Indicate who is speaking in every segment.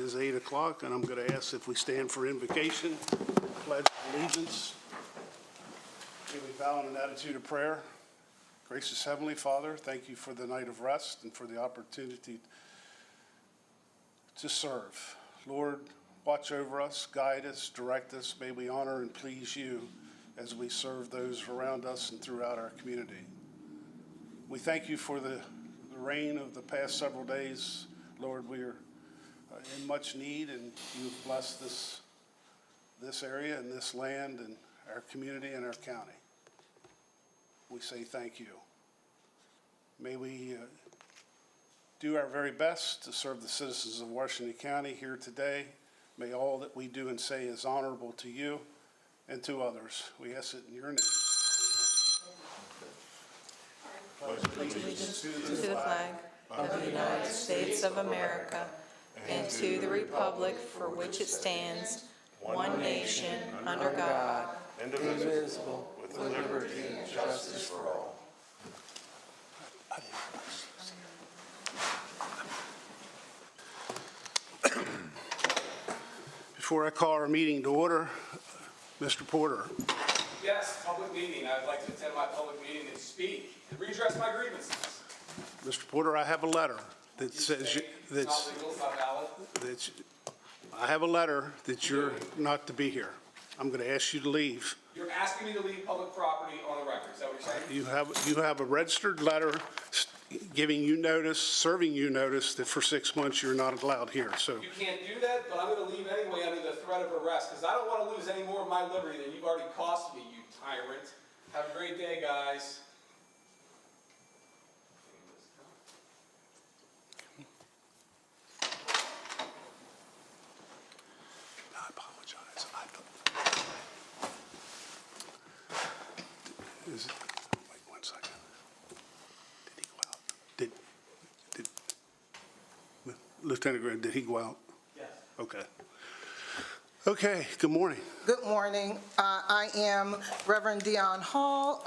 Speaker 1: is 8 o'clock, and I'm going to ask if we stand for invocation, pledge allegiance. May we bow in an attitude of prayer. Gracious Heavenly Father, thank you for the night of rest and for the opportunity to serve. Lord, watch over us, guide us, direct us. May we honor and please you as we serve those around us and throughout our community. We thank you for the rain of the past several days. Lord, we are in much need, and you've blessed this area and this land and our community and our county. We say thank you. May we do our very best to serve the citizens of Washington County here today. May all that we do and say is honorable to you and to others. We ask it in your name.
Speaker 2: Pledge allegiance to the flag of the United States of America and to the republic for which it stands, one nation, under God, indivisible, with liberty and justice for all.
Speaker 1: Before I call our meeting to order, Mr. Porter.
Speaker 3: Yes, public meeting. I'd like to attend my public meeting and speak and redress my grievances.
Speaker 1: Mr. Porter, I have a letter that says
Speaker 3: It's not legal, it's not valid.
Speaker 1: I have a letter that you're not to be here. I'm going to ask you to leave.
Speaker 3: You're asking me to leave public property on the record. Is that what you're saying?
Speaker 1: You have a registered letter giving you notice, serving you notice that for 6 months you're not allowed here. So
Speaker 3: You can't do that, but I'm going to leave anyway under the threat of arrest because I don't want to lose any more of my liberty than you've already cost me, you tyrant. Have a great day, guys.
Speaker 1: I apologize. Wait 1 second. Did he go out? Did Lieutenant Grant, did he go out?
Speaker 3: Yes.
Speaker 1: Okay. Okay, good morning.
Speaker 4: Good morning. I am Reverend Dion Hall,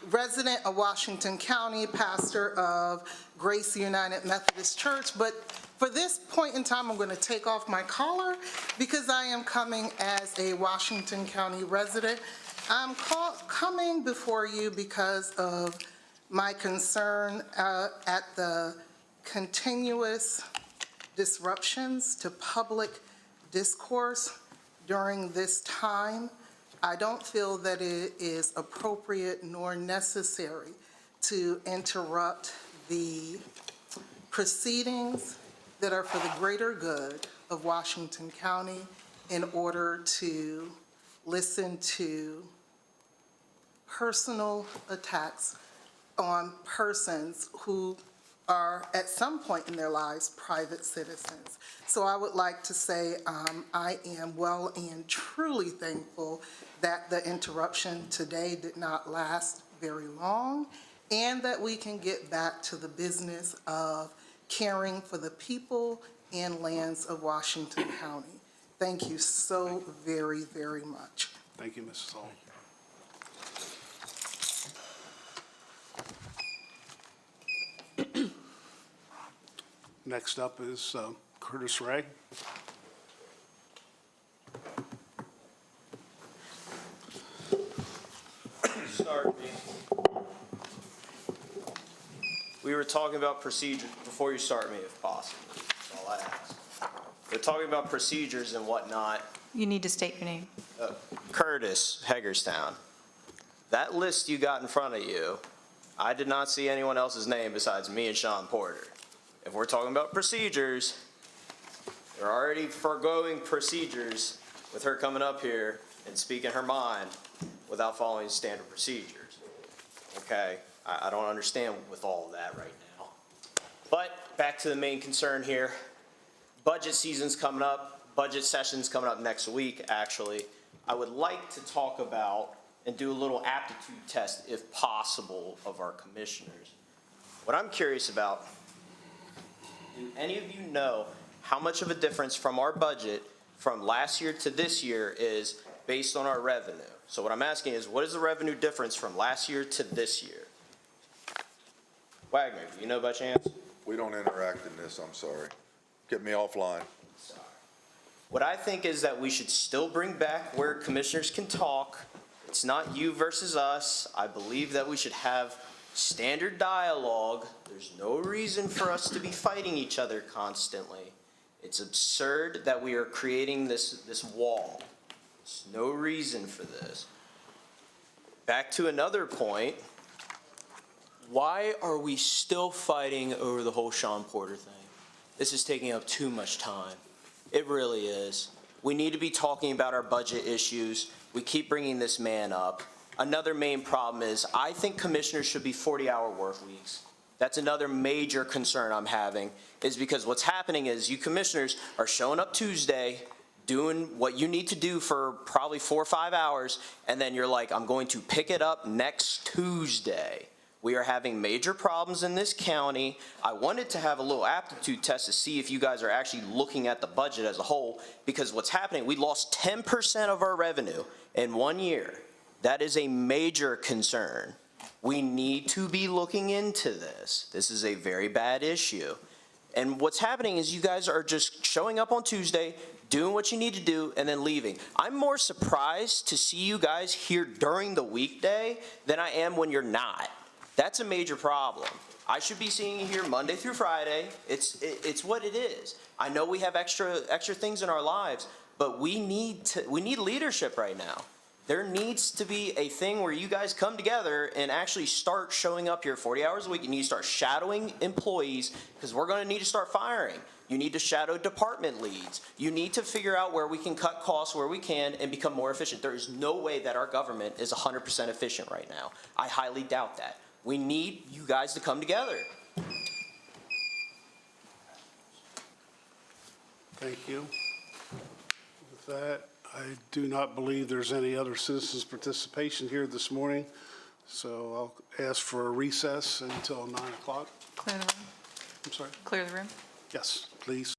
Speaker 4: resident of Washington County, pastor of Grace United Methodist Church. But for this point in time, I'm going to take off my collar because I am coming as a Washington County resident. I'm coming before you because of my concern at the continuous disruptions to public discourse during this time. I don't feel that it is appropriate nor necessary to interrupt the proceedings that are for the greater good of Washington County in order to listen to personal attacks on persons who are at some point in their lives private citizens. So I would like to say I am well and truly thankful that the interruption today did not last very long and that we can get back to the business of caring for the people and lands of Washington County. Thank you so very, very much.
Speaker 1: Thank you, Mrs. Hall. Next up is Curtis Ray.
Speaker 5: Start me. We were talking about procedure before you start me, if possible. That's all I ask. We're talking about procedures and whatnot.
Speaker 2: You need to state your name.
Speaker 5: Curtis, Hagerstown. That list you got in front of you, I did not see anyone else's name besides me and Sean Porter. If we're talking about procedures, they're already foregoing procedures with her coming up here and speaking her mind without following standard procedures. Okay, I don't understand with all of that right now. But back to the main concern here. Budget season's coming up. Budget session's coming up next week, actually. I would like to talk about and do a little aptitude test, if possible, of our commissioners. What I'm curious about, do any of you know how much of a difference from our budget from last year to this year is based on our revenue? So what I'm asking is, what is the revenue difference from last year to this year? Wagner, do you know by chance?
Speaker 6: We don't interact in this, I'm sorry. Get me offline.
Speaker 5: What I think is that we should still bring back where commissioners can talk. It's not you versus us. I believe that we should have standard dialogue. There's no reason for us to be fighting each other constantly. It's absurd that we are creating this wall. There's no reason for this. Back to another point. Why are we still fighting over the whole Sean Porter thing? This is taking up too much time. It really is. We need to be talking about our budget issues. We keep bringing this man up. Another main problem is I think commissioners should be 40-hour work weeks. That's another major concern I'm having, is because what's happening is you commissioners are showing up Tuesday, doing what you need to do for probably 4 or 5 hours, and then you're like, I'm going to pick it up next Tuesday. We are having major problems in this county. I wanted to have a little aptitude test to see if you guys are actually looking at the budget as a whole, because what's happening, we lost 10% of our revenue in 1 year. That is a major concern. We need to be looking into this. This is a very bad issue. And what's happening is you guys are just showing up on Tuesday, doing what you need to do, and then leaving. I'm more surprised to see you guys here during the weekday than I am when you're not. That's a major problem. I should be seeing you here Monday through Friday. It's what it is. I know we have extra things in our lives, but we need leadership right now. There needs to be a thing where you guys come together and actually start showing up here 40 hours a week. You need to start shadowing employees, because we're going to need to start firing. You need to shadow department leads. You need to figure out where we can cut costs where we can and become more efficient. There is no way that our government is 100% efficient right now. I highly doubt that. We need you guys to come together.
Speaker 1: Thank you. With that, I do not believe there's any other citizens' participation here this morning, so I'll ask for a recess until 9 o'clock.
Speaker 2: Clear the room.
Speaker 1: I'm sorry?
Speaker 2: Clear the room.
Speaker 1: Yes, please.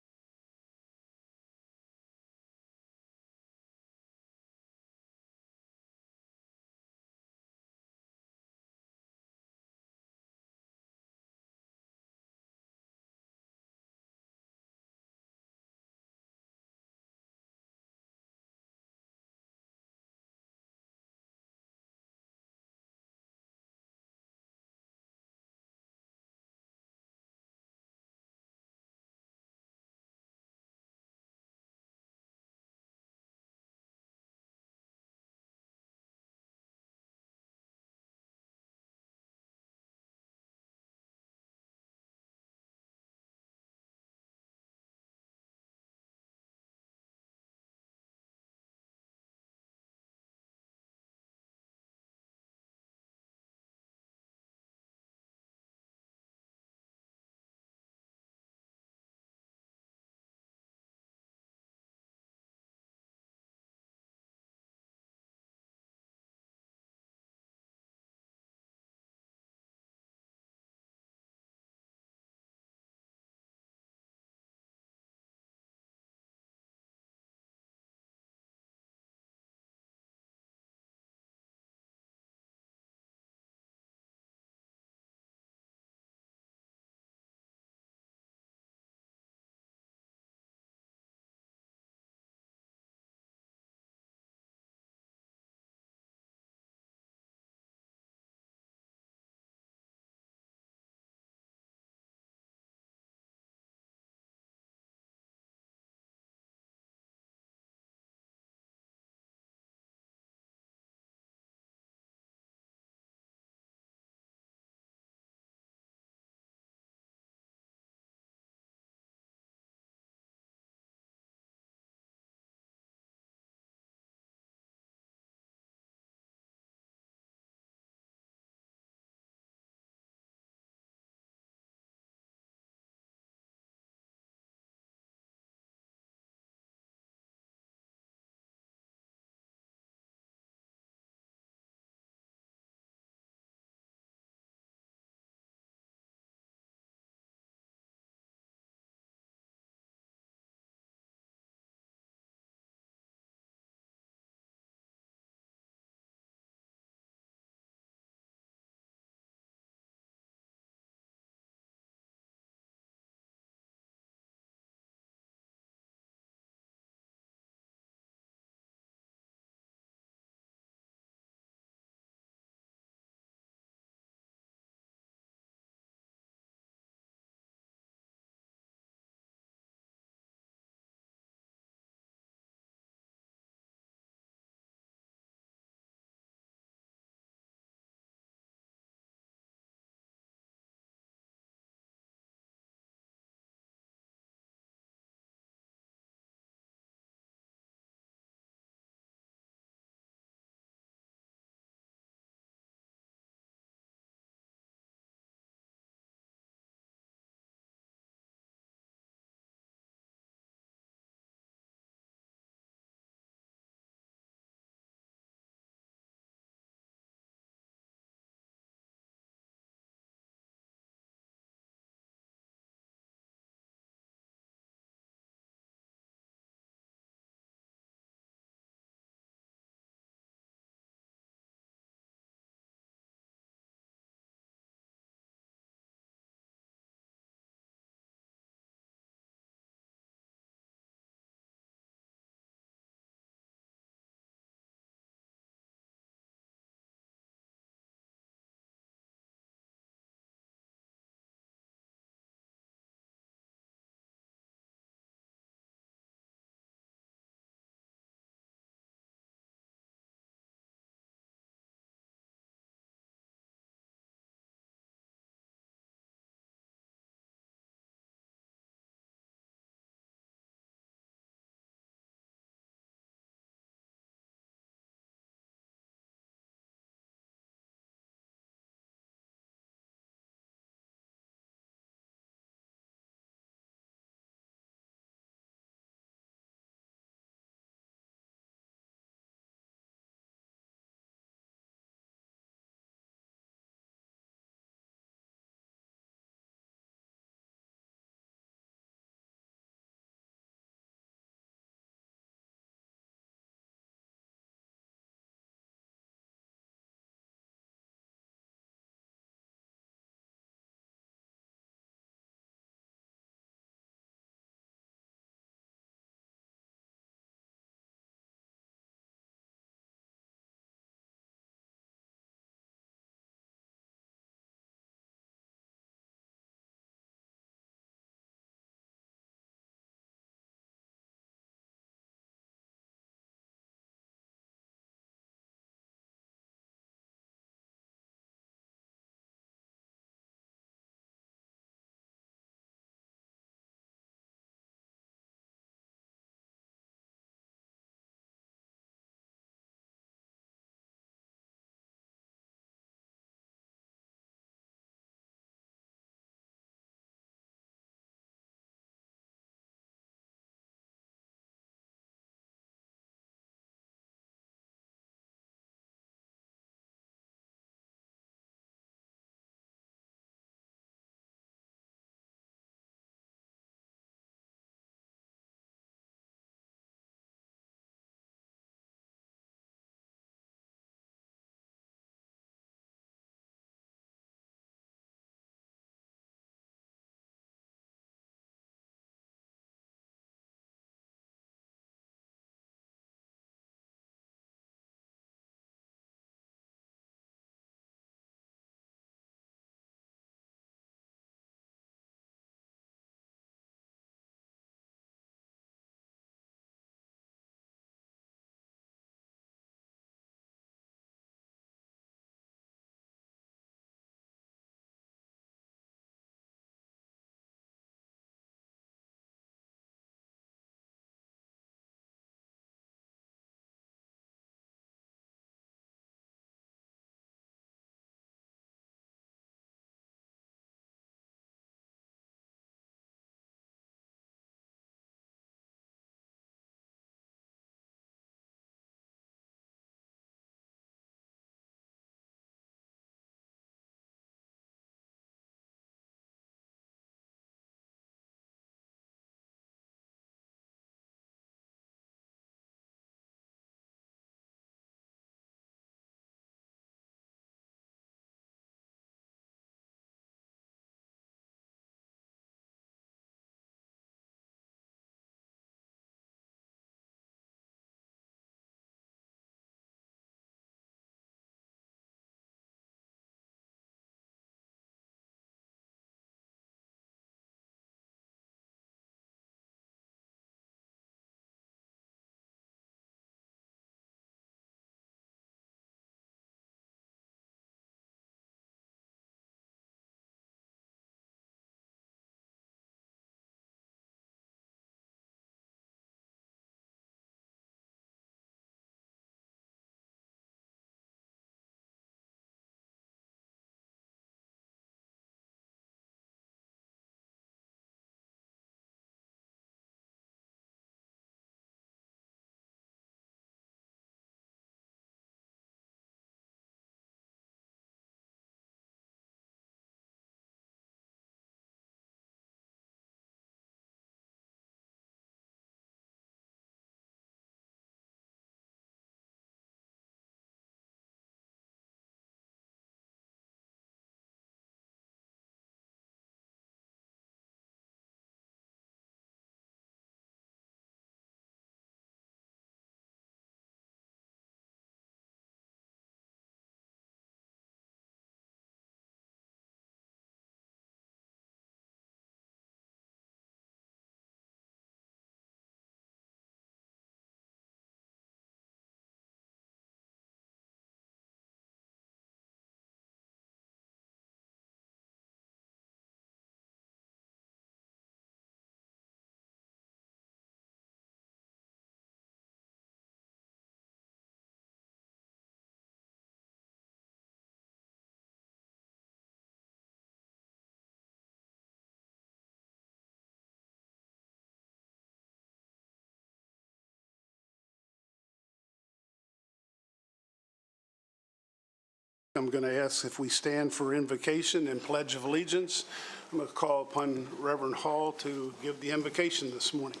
Speaker 1: I'm going to ask if we stand for invocation and pledge of allegiance. I'm going to call upon Reverend Hall to give the invocation this morning.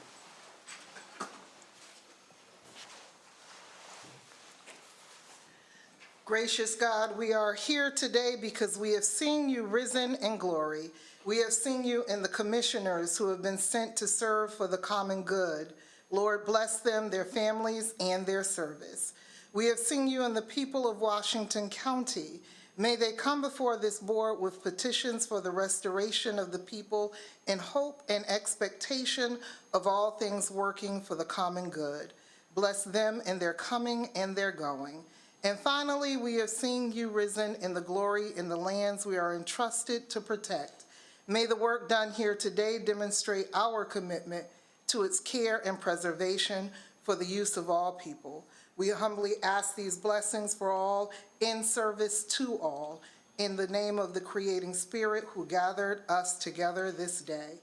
Speaker 4: Gracious God, we are here today because we have seen you risen in glory. We have seen you in the commissioners who have been sent to serve for the common good. Lord, bless them, their families, and their service. We have seen you in the people of Washington County. May they come before this board with petitions for the restoration of the people in hope and expectation of all things working for the common good. Bless them in their coming and their going. And finally, we have seen you risen in the glory in the lands we are entrusted to protect. May the work done here today demonstrate our commitment to its care and preservation for the use of all people. We humbly ask these blessings for all in service to all, in the name of the creating Spirit who gathered us together this day.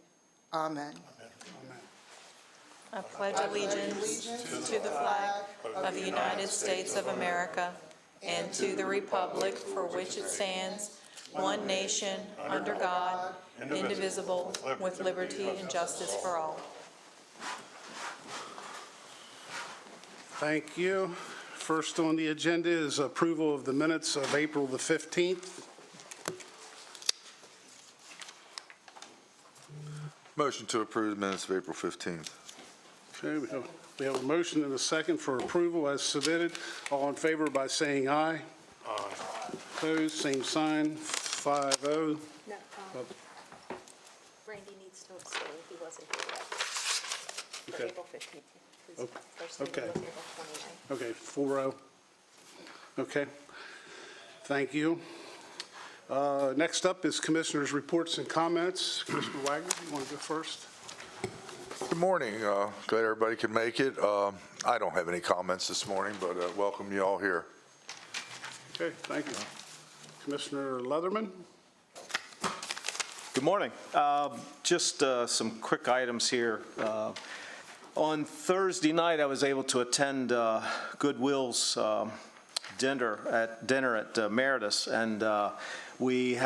Speaker 4: Amen.
Speaker 2: I pledge allegiance to the flag of the United States of America and to the republic for which it stands, one nation, under God, indivisible, with liberty and justice for all.
Speaker 1: Thank you. First on the agenda is approval of the minutes of April the 15th.
Speaker 6: Motion to approve the minutes of April 15th.
Speaker 1: Okay, we have a motion and a second for approval as submitted. All in favor by saying aye. Aye. Opposed, same sign, 5-0.
Speaker 7: No, Randy needs to abstain, he wasn't here yet. For
Speaker 1: Okay.
Speaker 7: April 15th. His
Speaker 1: Okay.
Speaker 7: first meeting
Speaker 1: Okay.
Speaker 7: was April 29th.
Speaker 1: Okay, 4-0. Okay, thank you. Next up is Commissioners' reports and comments. Commissioner Wagner, you want to go first?
Speaker 6: Good morning. Glad everybody could make it. I don't have any comments this morning, but welcome you all here.
Speaker 1: Okay, thank you. Commissioner Leatherman?
Speaker 8: Good morning. Just some quick items here. On Thursday night, I was able to attend Goodwill's dinner at Meredith's, and we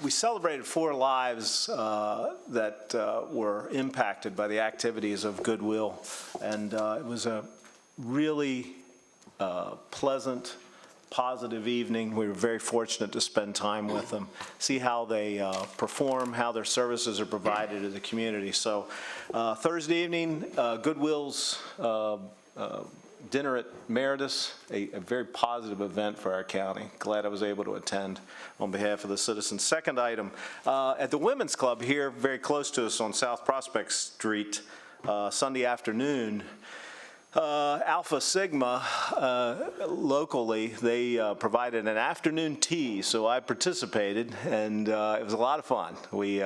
Speaker 8: celebrated 4 lives that were impacted by the activities of Goodwill, and it was a really pleasant, positive evening. We were very fortunate to spend time with them, see how they perform, how their services are provided to the community. So Thursday evening, Goodwill's dinner at Meredith's, a very positive event for our county. Glad I was able to attend on behalf of the citizens. Second item, at the Women's Club here, very close to us on South Prospect Street, Sunday afternoon, Alpha Sigma, locally, they provided an afternoon tea, so I participated, and it was a lot of fun. We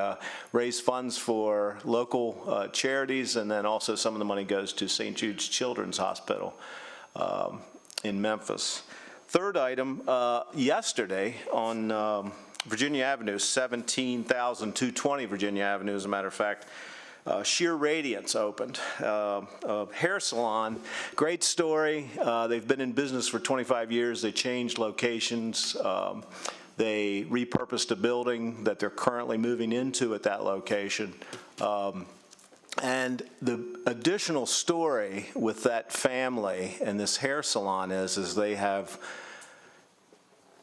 Speaker 8: raised funds for local charities, and then also some of the money goes to St. Jude's Children's Hospital in Memphis. Third item, yesterday on Virginia Avenue, 17,220 Virginia Avenue, as a matter of fact, Sheer Radiance opened, a hair salon. Great story. They've been in business for 25 years. They changed locations. They repurposed a building that they're currently moving into at that location. And the additional story with that family and this hair salon is they have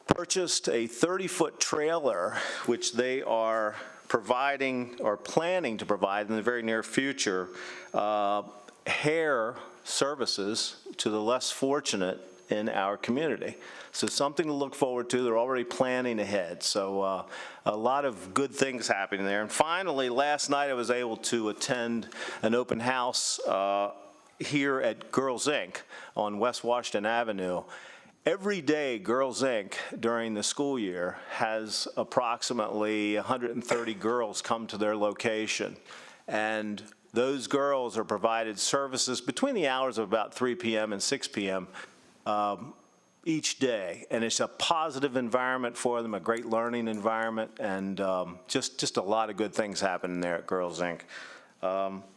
Speaker 8: purchased a 30-foot trailer, which they are providing or planning to provide in the very near future hair services to the less fortunate in our community. So something to look forward to. They're already planning ahead. So a lot of good things happening there. And finally, last night I was able to attend an open house here at Girls Inc. on West Washington Avenue. Every day, Girls Inc. during the school year has approximately 130 girls come to their location, and those girls are provided services between the hours of about 3 p.m. and 6 p.m. Each day, and it's a positive environment for them, a great learning environment, and just a lot of good things happening there at Girls Inc.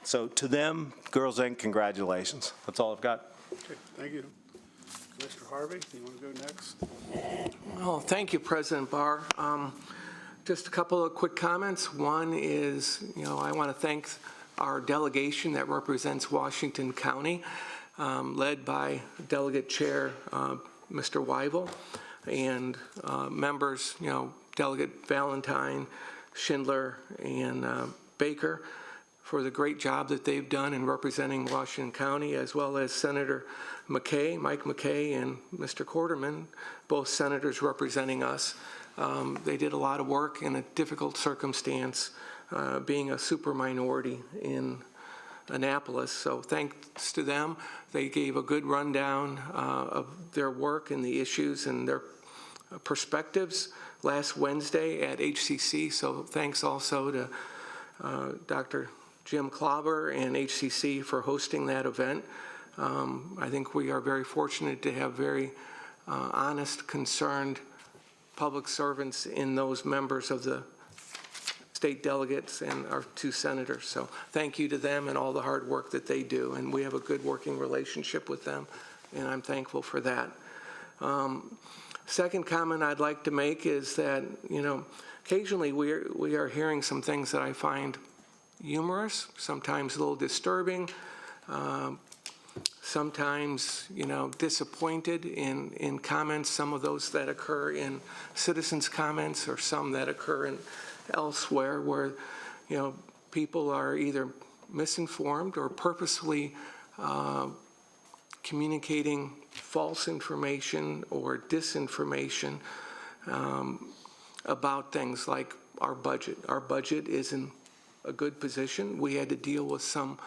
Speaker 8: So to them, Girls Inc., congratulations. That's all I've got.
Speaker 1: Okay, thank you. Commissioner Harvey, do you want to go next?
Speaker 9: Oh, thank you, President Barr. Just a couple of quick comments. One is, I want to thank our delegation that represents Washington County, led by Delegate Chair Mr. Weibel, and members, Delegate Valentine, Schindler, and Baker, for the great job that they've done in representing Washington County, as well as Senator McKay, Mike McKay, and Mr. Quarterman, both senators representing us. They did a lot of work in a difficult circumstance, being a super minority in Annapolis. So thanks to them. They gave a good rundown of their work and the issues and their perspectives last Wednesday at HCC. So thanks also to Dr. Jim Klauber and HCC for hosting that event. I think we are very fortunate to have very honest, concerned public servants in those members of the state delegates and our two senators. So thank you to them and all the hard work that they do. And we have a good working relationship with them, and I'm thankful for that. Second comment I'd like to make is that, occasionally we are hearing some things that I find humorous, sometimes a little disturbing, sometimes, disappointed in comments, some of those that occur in citizens' comments or some that occur in elsewhere where, people are either misinformed or purposely communicating false information or disinformation about things like our budget. Our budget is in a good position. We had to deal with some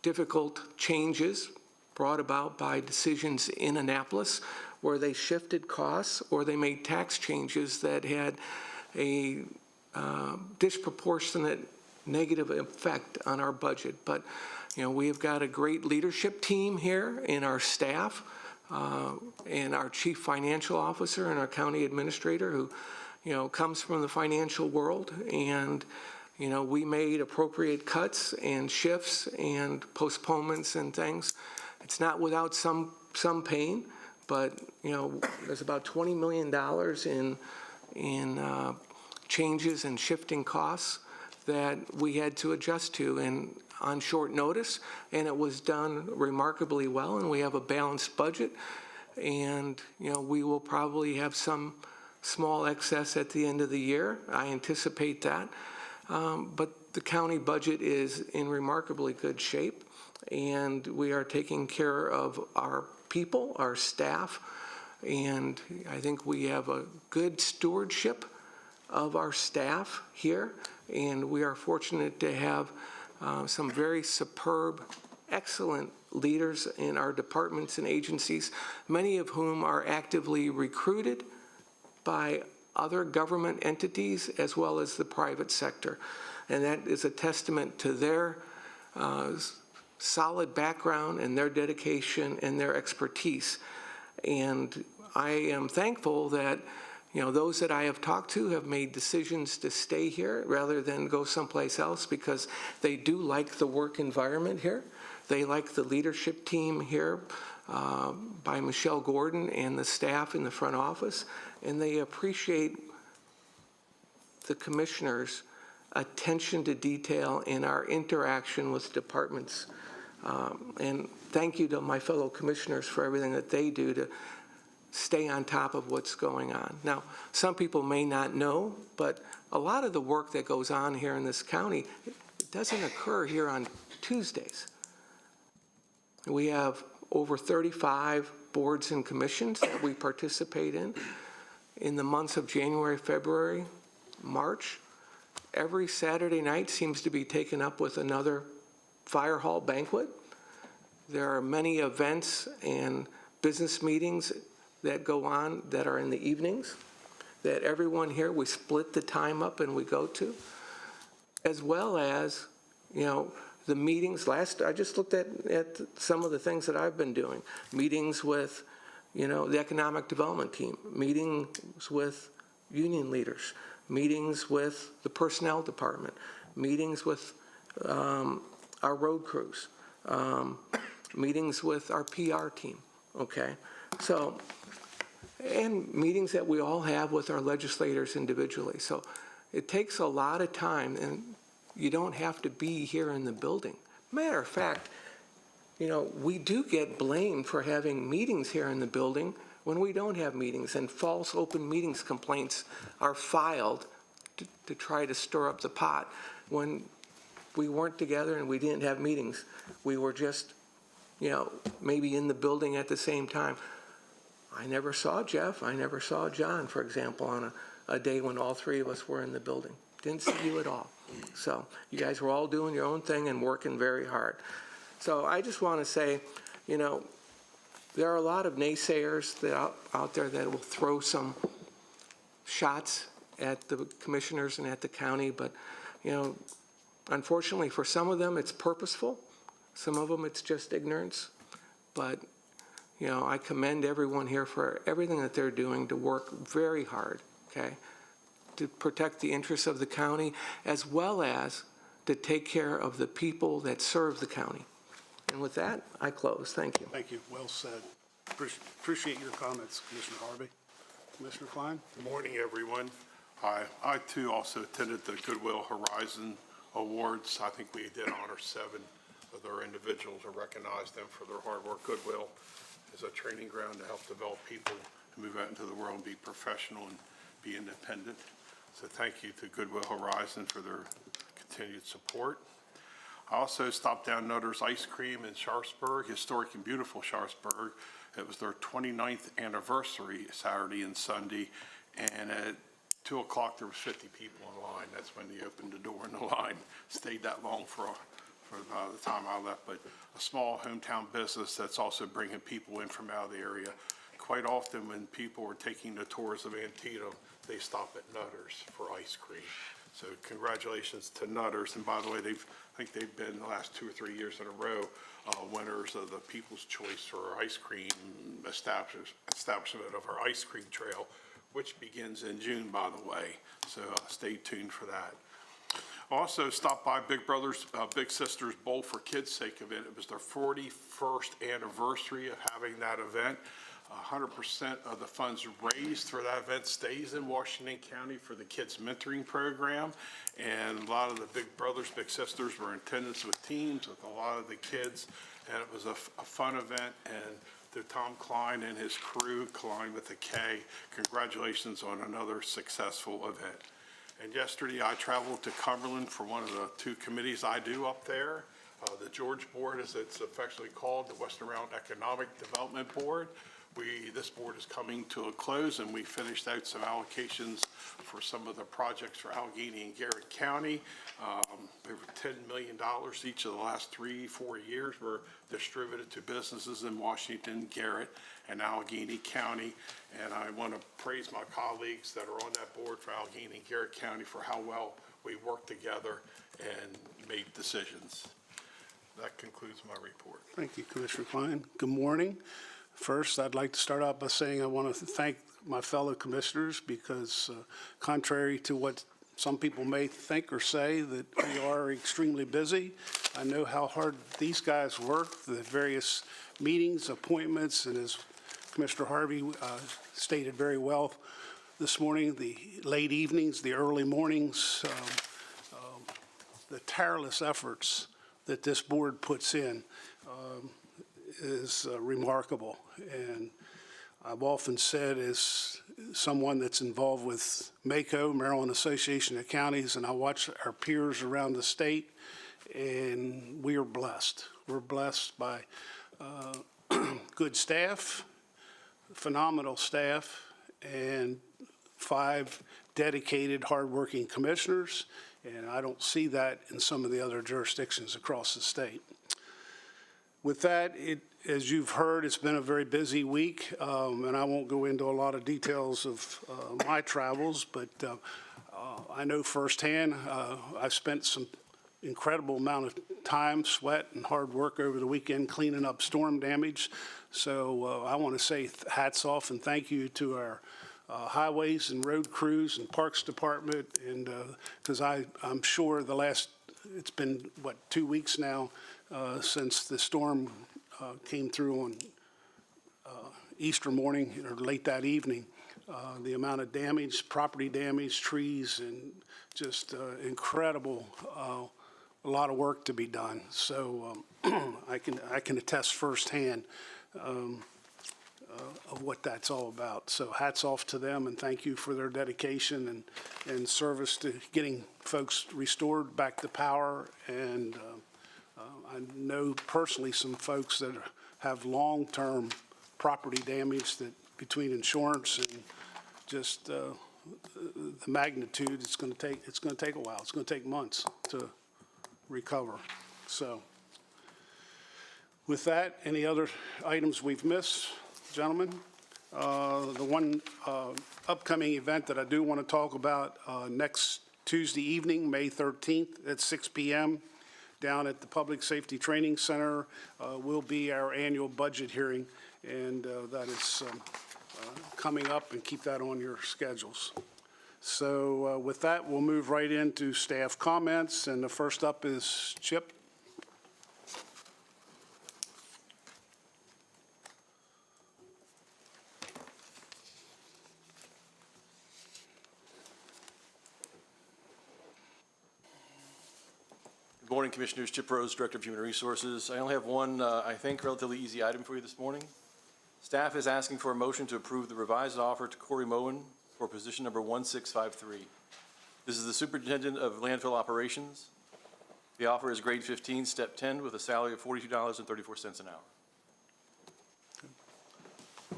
Speaker 9: difficult changes brought about by decisions in Annapolis where they shifted costs or they made tax changes that had a disproportionate negative effect on our budget. But, we have got a great leadership team here in our staff and our chief financial officer and our county administrator who, comes from the financial world. And we made appropriate cuts and shifts and postponements and things. It's not without some pain, but there's about $20 million in changes and shifting costs that we had to adjust to and on short notice, and it was done remarkably well. And we have a balanced budget, and we will probably have some small excess at the end of the year. I anticipate that. But the county budget is in remarkably good shape, and we are taking care of our people, our staff, and I think we have a good stewardship of our staff here, and we are fortunate to have some very superb, excellent leaders in our departments and agencies, many of whom are actively recruited by other government entities as well as the private sector. And that is a testament to their solid background and their dedication and their expertise. And I am thankful that those that I have talked to have made decisions to stay here rather than go someplace else because they do like the work environment here. They like the leadership team here by Michelle Gordon and the staff in the front office, and they appreciate the commissioners' attention to detail in our interaction with departments. And thank you to my fellow commissioners for everything that they do to stay on top of what's going on. Now, some people may not know, but a lot of the work that goes on here in this county, it doesn't occur here on Tuesdays. We have over 35 boards and commissions that we participate in the months of January, February, March. Every Saturday night seems to be taken up with another fire hall banquet. There are many events and business meetings that go on that are in the evenings that everyone here, we split the time up and we go to, as well as, the meetings. I just looked at some of the things that I've been doing. Meetings with, the economic development team, meetings with union leaders, meetings with the personnel department, meetings with our road crews, meetings with our PR team. okay? So, and meetings that we all have with our legislators individually. So it takes a lot of time, and you don't have to be here in the building. Matter of fact, you know, we do get blamed for having meetings here in the building when we don't have meetings, and false open meetings complaints are filed to try to stir up the pot when we weren't together and we didn't have meetings. We were just, you know, maybe in the building at the same time. I never saw Jeff, I never saw John, for example, on a day when all three of us were in the building. Didn't see you at all. So you guys were all doing your own thing and working very hard. So I just want to say, you know, there are a lot of naysayers that out there that will throw some shots at the commissioners and at the county, but, you know, unfortunately for some of them it's purposeful, some of them it's just ignorance, but, you know, I commend everyone here for everything that they're doing to work very hard, okay, to protect the interests of the county as well as to take care of the people that serve the county. And with that, I close. Thank you.
Speaker 1: Thank you. Well said. Appreciate your comments, Commissioner Harvey. Commissioner Klein?
Speaker 10: Good morning, everyone. I too also attended the Goodwill Horizon Awards. I think we did honor 7 of their individuals and recognize them for their hard work. Goodwill is a training ground to help develop people to move out into the world and be professional and be independent. So thank you to Goodwill Horizon for their continued support. I also stopped down Nutter's Ice Cream in Sharpsburg, historic and beautiful Sharpsburg. It was their 29th anniversary Saturday and Sunday, and at 2 o'clock there was 50 people in line. That's when they opened the door and the line stayed that long for the time I left. But a small hometown business that's also bringing people in from out of the area. Quite often when people are taking the tours of Antietam, they stop at Nutter's for ice cream. So congratulations to Nutters. And by the way, I think they've been the last 2 or 3 years in a row winners of the People's Choice for ice cream establishment of our ice cream trail, which begins in June, by the way. So stay tuned for that. Also stopped by Big Brothers Big Sisters Bowl for Kids' Sake event. It was their 41st anniversary of having that event. 100% of the funds raised for that event stays in Washington County for the kids mentoring program. And a lot of the Big Brothers, Big Sisters were in attendance with teams, with a lot of the kids. And it was a fun event. And to Tom Klein and his crew, Klein with a K, congratulations on another successful event. And yesterday I traveled to Cumberland for one of the 2 committees I do up there. The George Board, as it's affectionately called, the Western Round Economic Development Board. This board is coming to a close, and we finished out some allocations for some of the projects for Allegheny and Garrett County. Over $10 million each of the last 3-4 years were distributed to businesses in Washington, Garrett, and Allegheny County. And I want to praise my colleagues that are on that board for Allegheny and Garrett County for how well we worked together and made decisions. That concludes my report.
Speaker 1: Thank you, Commissioner Klein. Good morning. First, I'd like to start out by saying I want to thank my fellow commissioners because contrary to what some people may think or say, that we are extremely busy. I know how hard these guys work, the various meetings, appointments, and as Commissioner Harvey stated very well this morning, the late evenings, the early mornings, the tireless efforts that this board puts in is remarkable. And I've often said, as someone that's involved with MACO, Maryland Association of Counties, and I watch our peers around the state, and we are blessed. We're blessed by good staff, phenomenal staff, and 5 dedicated, hardworking commissioners, and I don't see that in some of the other jurisdictions across the state. With that, as you've heard, it's been a very busy week, and I won't go into a lot of details of my travels, but I know firsthand I've spent some incredible amount of time, sweat, and hard work over the weekend cleaning up storm damage. So I want to say hats off and thank you to our highways and road crews and parks department, and because I'm sure it's been, 2 weeks now since the storm came through on Easter morning or late that evening. The amount of damage, property damage, trees, and just incredible, a lot of work to be done. So I can attest firsthand of what that's all about. So hats off to them, and thank you for their dedication and service to getting folks restored back to power. And I know personally some folks that have long-term property damage that between insurance and just the magnitude, it's going to take a while. It's going to take months to recover. So with that, any other items we've missed, gentlemen? The one upcoming event that I do want to talk about next Tuesday evening, May 13th at 6 p.m. down at the Public Safety Training Center will be our annual budget hearing, and that is coming up, and keep that on your schedules. So with that, we'll move right into staff comments, and the first up is Chip.
Speaker 11: Good morning, Commissioners. Chip Rose, Director of Human Resources. I only have one, I think, relatively easy item for you this morning. Staff is asking for a motion to approve the revised offer to Corey Moen for position number 1653. This is the Superintendent of Landfill Operations. The offer is grade 15, step 10, with a salary of $42.34 an hour.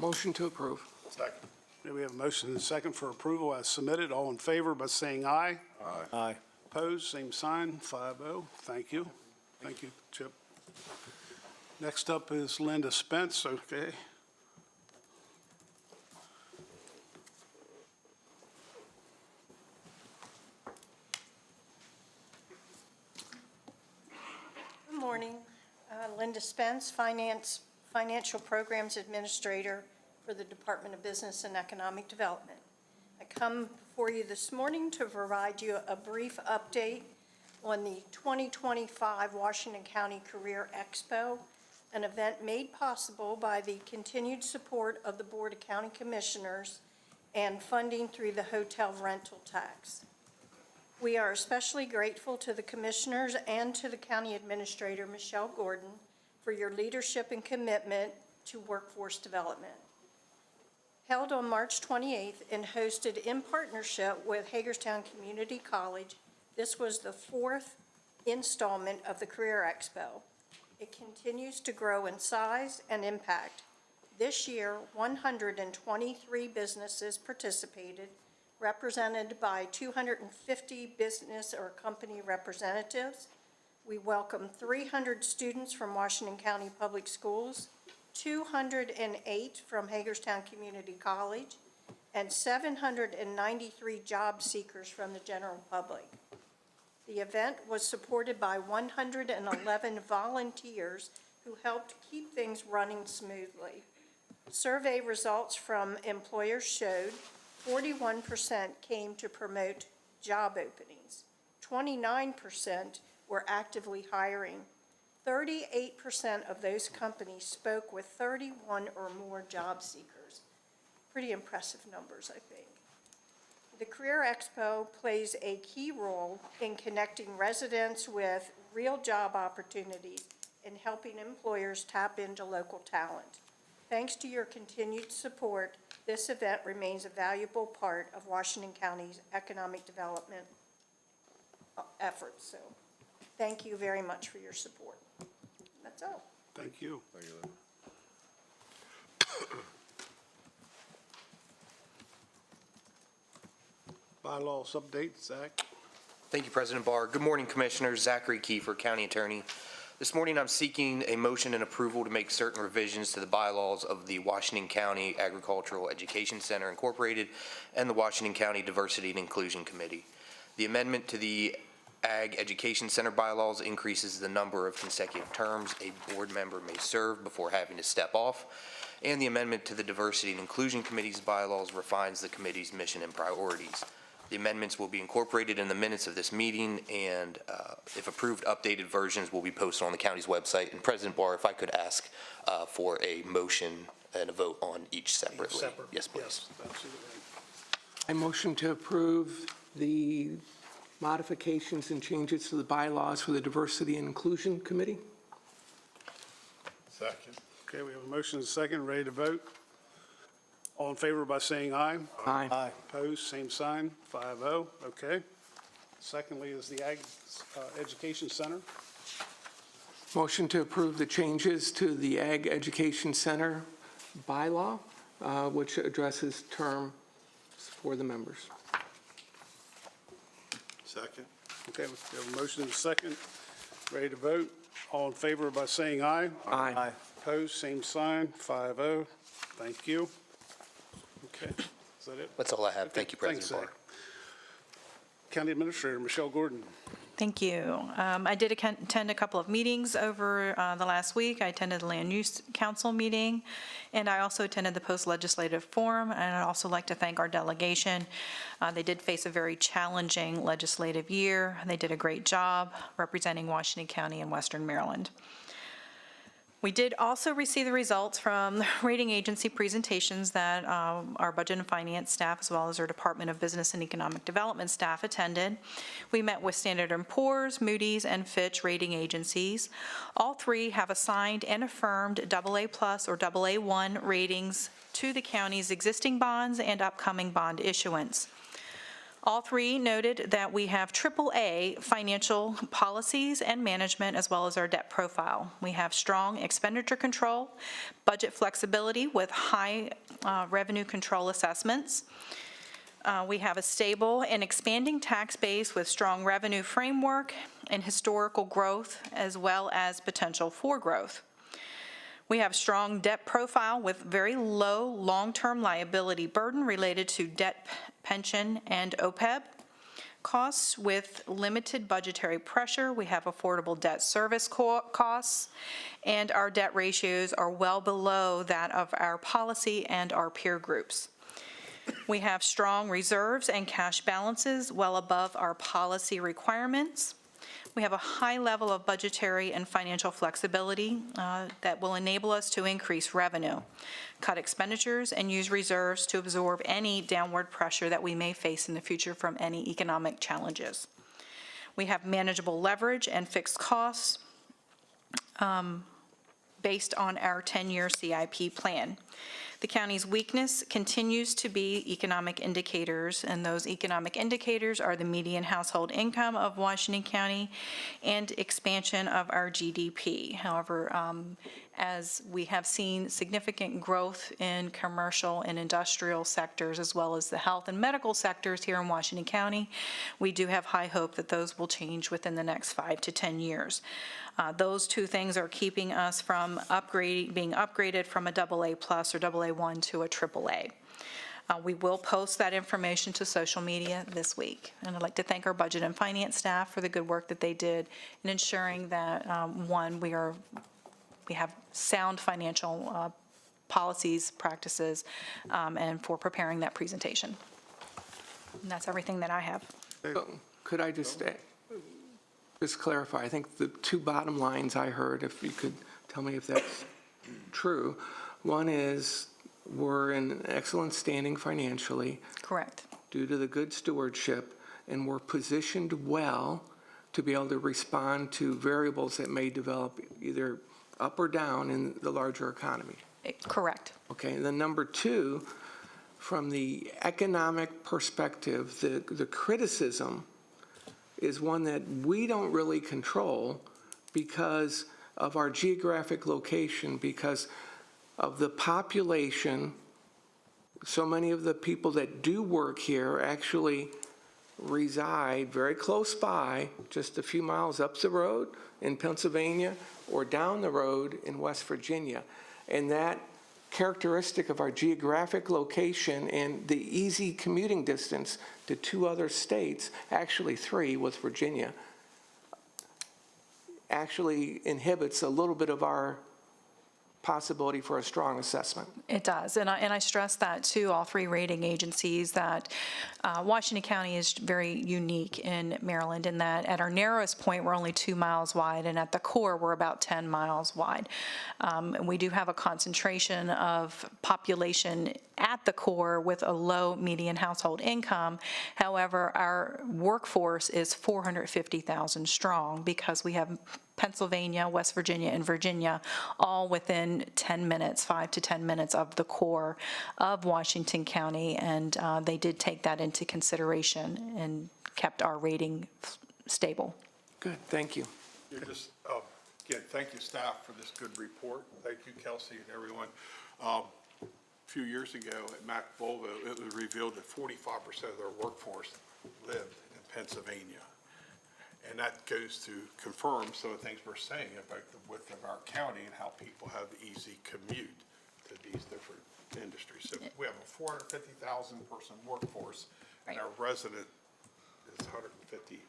Speaker 9: Motion to approve.
Speaker 10: Second.
Speaker 1: We have a motion and a second for approval as submitted. All in favor by saying aye.
Speaker 10: Aye.
Speaker 8: Aye.
Speaker 1: Opposed, same sign, 5-0. Thank you. Thank you, Chip. Next up is Linda Spence, okay.
Speaker 12: Good morning. Linda Spence, Financial Programs Administrator for the Department of Business and Economic Development. I come before you this morning to provide you a brief update on the 2025 Washington County Career Expo, an event made possible by the continued support of the Board of County Commissioners and funding through the hotel rental tax. We are especially grateful to the Commissioners and to the County Administrator, Michelle Gordon, for your leadership and commitment to workforce development. Held on March 28th and hosted in partnership with Hagerstown Community College, this was the 4th installment of the Career Expo. It continues to grow in size and impact. This year, 123 businesses participated, represented by 250 business or company representatives. We welcome 300 students from Washington County Public Schools, 208 from Hagerstown Community College, and 793 job seekers from the general public. The event was supported by 111 volunteers who helped keep things running smoothly. Survey results from employers showed 41% came to promote job openings. 29% were actively hiring. 38% of those companies spoke with 31 or more job seekers. Pretty impressive numbers, I think. The Career Expo plays a key role in connecting residents with real job opportunities and helping employers tap into local talent. Thanks to your continued support, this event remains a valuable part of Washington County's economic development efforts. So thank you very much for your support. That's all.
Speaker 1: Thank you.
Speaker 6: Thank you, Lynn.
Speaker 1: Bylaws update, Zach.
Speaker 13: Thank you, President Barr. Good morning, Commissioners. Zachary Kiefer, County Attorney. This morning, I'm seeking a motion and approval to make certain revisions to the bylaws of the Washington County Agricultural Education Center Incorporated and the Washington County Diversity and Inclusion Committee. The amendment to the Ag Education Center bylaws increases the number of consecutive terms a board member may serve before having to step off, and the amendment to the Diversity and Inclusion Committee's bylaws refines the committee's mission and priorities. The amendments will be incorporated in the minutes of this meeting, and if approved, updated versions will be posted on the county's website. And President Barr, if I could ask for a motion and a vote on each separately.
Speaker 1: Separate.
Speaker 13: Yes, please.
Speaker 1: Yes, absolutely.
Speaker 9: I motion to approve the modifications and changes to the bylaws for the Diversity and Inclusion Committee.
Speaker 10: Second.
Speaker 1: Okay, we have a motion and a second, ready to vote. All in favor by saying aye.
Speaker 9: Aye.
Speaker 1: Opposed, same sign, 5-0, okay. Secondly is the Ag Education Center.
Speaker 9: Motion to approve the changes to the Ag Education Center bylaw, which addresses terms for the members.
Speaker 10: Second.
Speaker 1: Okay, we have a motion and a second, ready to vote. All in favor by saying aye.
Speaker 9: Aye.
Speaker 1: Opposed, same sign, 5-0. Thank you. Okay, is that it?
Speaker 13: That's all I have. Thank you, President
Speaker 1: Thanks,
Speaker 13: Barr.
Speaker 1: Zach. County Administrator Michelle Gordon.
Speaker 2: Thank you. I did attend a couple of meetings over the last week. I attended the Land Use Council meeting, and I also attended the Post-Legislative Forum, and I'd also like to thank our delegation. They did face a very challenging legislative year. They did a great job representing Washington County and Western Maryland. We did also receive the results from the rating agency presentations that our budget and finance staff, as well as our Department of Business and Economic Development staff attended. We met with Standard & Poor's, Moody's, and Fitch rating agencies. All three have assigned and affirmed AA+ or AA1 ratings to the county's existing bonds and upcoming bond issuance. All three noted that we have AAA financial policies and management, as well as our debt profile. We have strong expenditure control, budget flexibility with high revenue control assessments. We have a stable and expanding tax base with strong revenue framework and historical growth, as well as potential for growth. We have strong debt profile with very low long-term liability burden related to debt, pension, and OPEB costs with limited budgetary pressure. We have affordable debt service costs, and our debt ratios are well below that of our policy and our peer groups. We have strong reserves and cash balances well above our policy requirements. We have a high level of budgetary and financial flexibility that will enable us to increase revenue, cut expenditures, and use reserves to absorb any downward pressure that we may face in the future from any economic challenges. We have manageable leverage and fixed costs based on our 10-year CIP plan. The county's weakness continues to be economic indicators, and those economic indicators are the median household income of Washington County and expansion of our GDP. However, as we have seen significant growth in commercial and industrial sectors, as well as the health and medical sectors here in Washington County, we do have high hope that those will change within the next 5 to 10 years. Those two things are keeping us from being upgraded from a AA+ or AA1 to a AAA. We will post that information to social media this week. And I'd like to thank our budget and finance staff for the good work that they did in ensuring that, one, we have sound financial policies, practices, and for preparing that presentation. And that's everything that I have.
Speaker 9: Could I just clarify? I think the two bottom lines I heard, if you could tell me if that's true. One is we're in excellent standing financially.
Speaker 2: Correct.
Speaker 9: Due to the good stewardship, and we're positioned well to be able to respond to variables that may develop either up or down in the larger economy.
Speaker 2: Correct.
Speaker 9: Okay, and then number two, from the economic perspective, the criticism is one that we don't really control because of our geographic location, because of the population. So many of the people that do work here actually reside very close by, just a few miles up the road in Pennsylvania or down the road in West Virginia. And that characteristic of our geographic location and the easy commuting distance to two other states, actually three with Virginia, actually inhibits a little bit of our possibility for a strong assessment.
Speaker 2: It does, and I stress that to all three rating agencies, that Washington County is very unique in Maryland in that at our narrowest point, we're only 2 miles wide, and at the core, we're about 10 miles wide. And we do have a concentration of population at the core with a low median household income. However, our workforce is 450,000 strong because we have Pennsylvania, West Virginia, and Virginia, all within 10 minutes, 5 to 10 minutes of the core of Washington County, and they did take that into consideration and kept our rating stable.
Speaker 9: Good, thank you.
Speaker 10: Again, thank you, staff, for this good report. Thank you, Kelsey, and everyone. A few years ago at Mac Volvo, it was revealed that 45% of their workforce lived in Pennsylvania. And that goes to confirm some of the things we're saying about the width of our county and how people have easy commute to these different industries. So we have a 450,000 person workforce, and our resident is 150,000.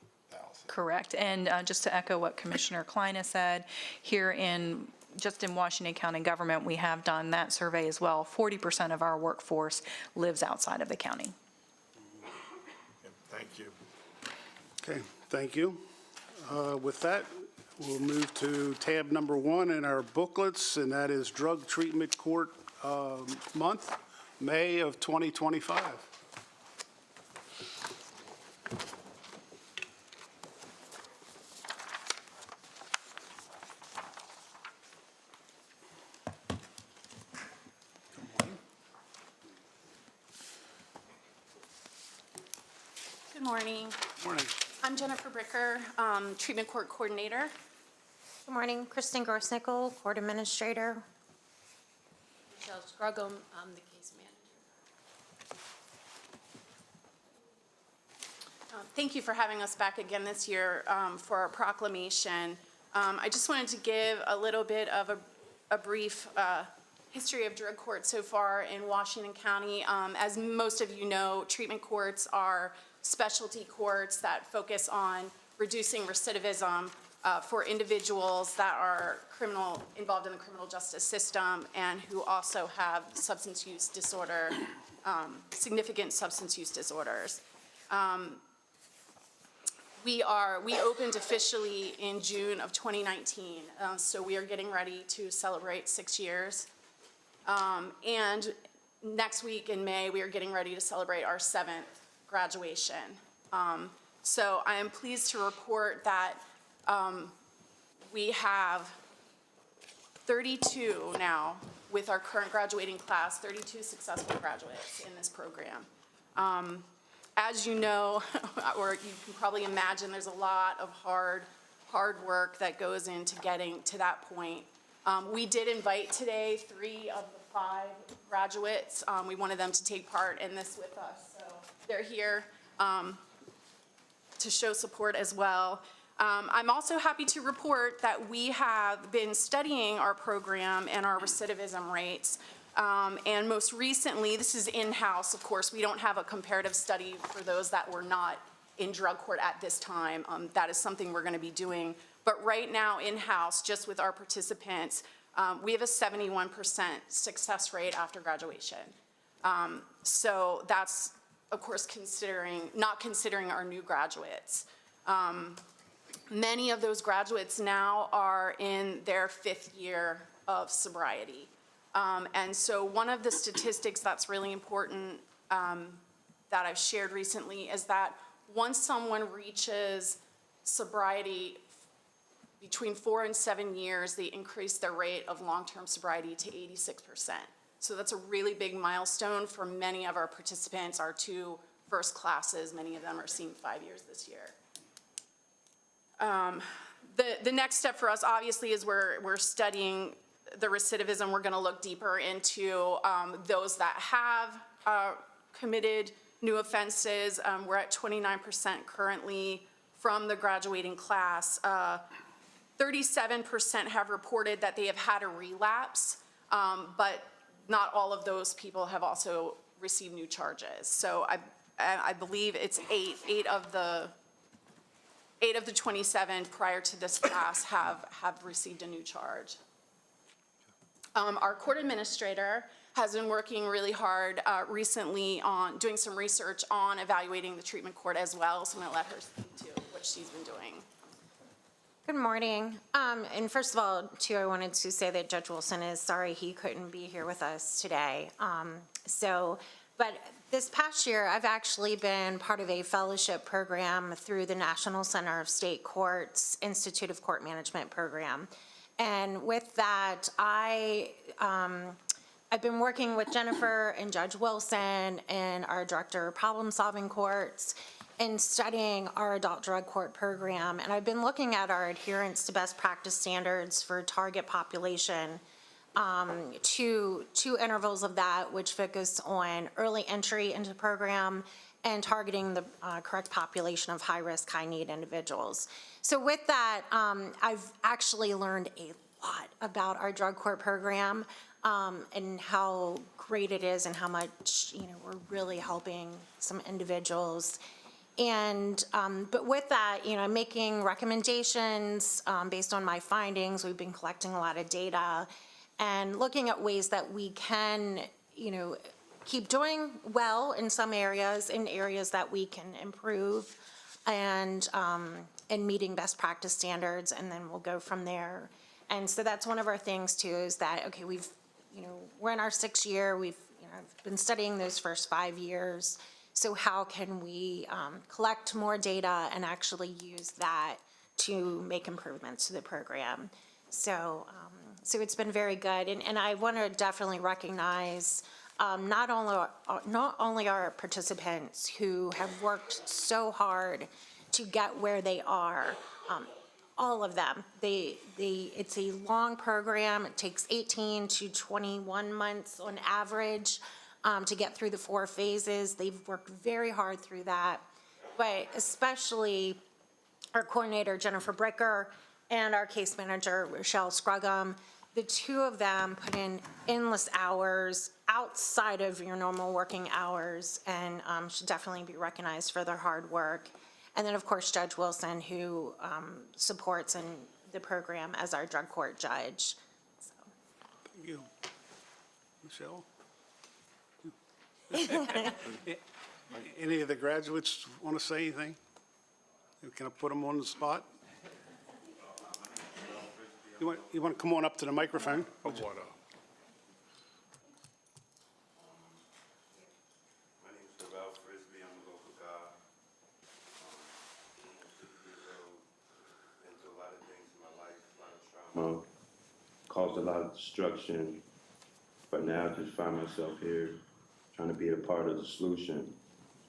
Speaker 2: Correct. And just to echo what Commissioner Klein has said, here just in Washington County government, we have done that survey as well. 40% of our workforce lives outside of the county.
Speaker 10: Thank you.
Speaker 1: Okay, thank you. With that, we'll move to tab number 1 in our booklets, and that is Drug Treatment Court Month, May of 2025.
Speaker 14: Good morning.
Speaker 1: Morning.
Speaker 14: I'm Jennifer Bricker, Treatment Court Coordinator.
Speaker 7: Good morning, Kristen Grossnickel, Court Administrator.
Speaker 14: Michelle Scruggum, I'm the case manager. Thank you for having us back again this year for our proclamation. I just wanted to give a little bit of a brief history of drug court so far in Washington County. As most of you know, treatment courts are specialty courts that focus on reducing recidivism for individuals that are involved in the criminal justice system and who also have substance use disorder, significant substance use disorders. We opened officially in June of 2019, so we are getting ready to celebrate 6 years. And next week in May, we are getting ready to celebrate our 7th graduation. So I am pleased to report that we have 32 now with our current graduating class, 32 successful graduates in this program. As you know, or you can probably imagine, there's a lot of hard work that goes into getting to that point. We did invite today 3 of the 5 graduates. We wanted them to take part in this with us, so they're here to show support as well. I'm also happy to report that we have been studying our program and our recidivism rates. And most recently, this is in-house, of course. We don't have a comparative study for those that were not in drug court at this time. That is something we're going to be doing. But right now, in-house, just with our participants, we have a 71% success rate after graduation. So that's, of course, not considering our new graduates. Many of those graduates now are in their 5th year of sobriety. And so one of the statistics that's really important that I've shared recently is that once someone reaches sobriety between 4 and 7 years, they increase their rate of long-term sobriety to 86%. So that's a really big milestone for many of our participants, our 2 first classes. Many of them are seeing 5 years this year. The next step for us, obviously, is we're studying the recidivism. We're going to look deeper into those that have committed new offenses. We're at 29% currently from the graduating class. 37% have reported that they have had a relapse, but not all of those people have also received new charges. So I believe it's 8 of the 27 prior to this class have received a new charge. Our court administrator has been working really hard recently on doing some research on evaluating the treatment court as well, so I'm going to let her speak to what she's been doing.
Speaker 15: Good morning. And first of all, too, I wanted to say that Judge Wilson is sorry he couldn't be here with us today. But this past year, I've actually been part of a fellowship program through the National Center of State Courts Institute of Court Management program. And with that, I've been working with Jennifer and Judge Wilson and our Director of Problem Solving Courts in studying our adult drug court program. And I've been looking at our adherence to best practice standards for target population, two intervals of that, which focus on early entry into the program and targeting the correct population of high-risk, high-need individuals. So with that, I've actually learned a lot about our drug court program and how great it is and how much, we're really helping some individuals. And, but with that, I'm making recommendations based on my findings. We've been collecting a lot of data and looking at ways that we can, keep doing well in some areas, in areas that we can improve, and meeting best practice standards, and then we'll go from there. And so that's one of our things too, is that, okay, we're in our 6th year, we've, been studying those first 5 years. So how can we collect more data and actually use that to make improvements to the program? So it's been very good, and I want to definitely recognize not only our participants who have worked so hard to get where they are, all of them. It's a long program. It takes 18 to 21 months on average to get through the 4 phases. They've worked very hard through that, but especially our coordinator, Jennifer Bricker, and our case manager, Rochelle Scruggum. The 2 of them put in endless hours outside of your normal working hours, and should definitely be recognized for their hard work. And then, of course, Judge Wilson, who supports in the program as our drug court judge. So.
Speaker 1: Thank you. Michelle? Any of the graduates want to say anything? Can I put them on the spot? You want to come on up to the microphone?
Speaker 10: I want to.
Speaker 16: Caused a lot of destruction, but now I just find myself here trying to be a part of the solution.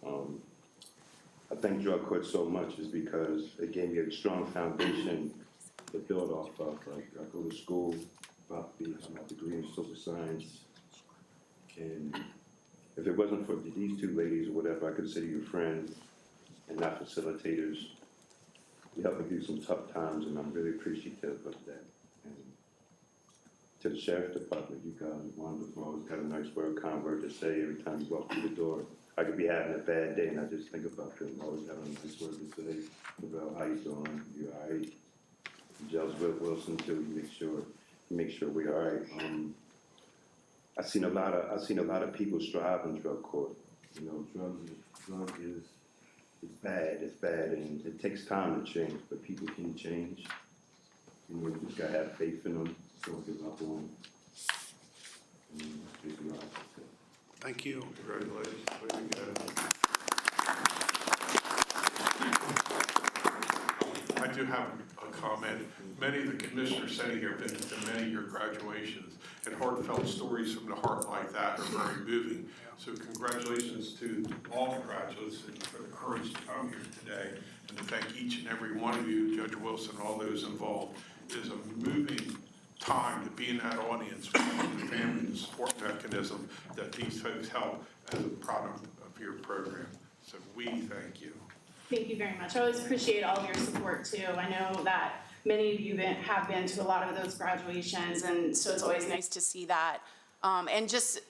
Speaker 16: I thank drug court so much is because it gave me a strong foundation to build off of. Like, I go to school, about to have my degree in social science, and if it wasn't for these 2 ladies or whatever, I consider you friends and not facilitators. You helped me through some tough times, and I'm really appreciative of that. And to the Sheriff's Department, you guys are wonderful. Always got a nice word, kind word to say every time you walk through the door. I could be having a bad day, and I just think about them. Always having a nice word to say about how you doing. You all right? Judge Wilson too. You make sure we're all right. I've seen a lot of people strive in drug court. Drug is it's bad, and it takes time to change. But people can change. You just gotta have faith in them. Don't give up on them.
Speaker 1: Thank you.
Speaker 10: Congratulations. Way to go. I do have a comment. Many of the commissioners sitting here have been to many of your graduations, and heartfelt stories from the heart like that are very moving. So congratulations to all the graduates and for the courage to come here today, and to thank each and every one of you, Judge Wilson, all those involved. It is a moving time to be in that audience with the family and the support mechanism that these folks help as a product of your program. So we thank you.
Speaker 14: Thank you very much. I always appreciate all of your support too. I know that many of you have been to a lot of those graduations, and so it's always nice to see that. And just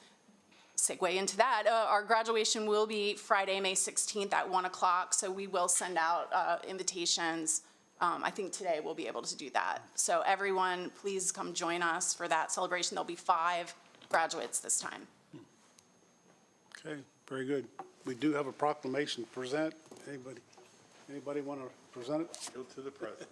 Speaker 14: segue into that, our graduation will be Friday, May 16th at 1 o'clock, so we will send out invitations I think today we'll be able to do that. So everyone, please come join us for that celebration. There'll be 5 graduates this time.
Speaker 1: Okay, very good. We do have a proclamation to present. Anybody want to present it?
Speaker 10: Go to the president.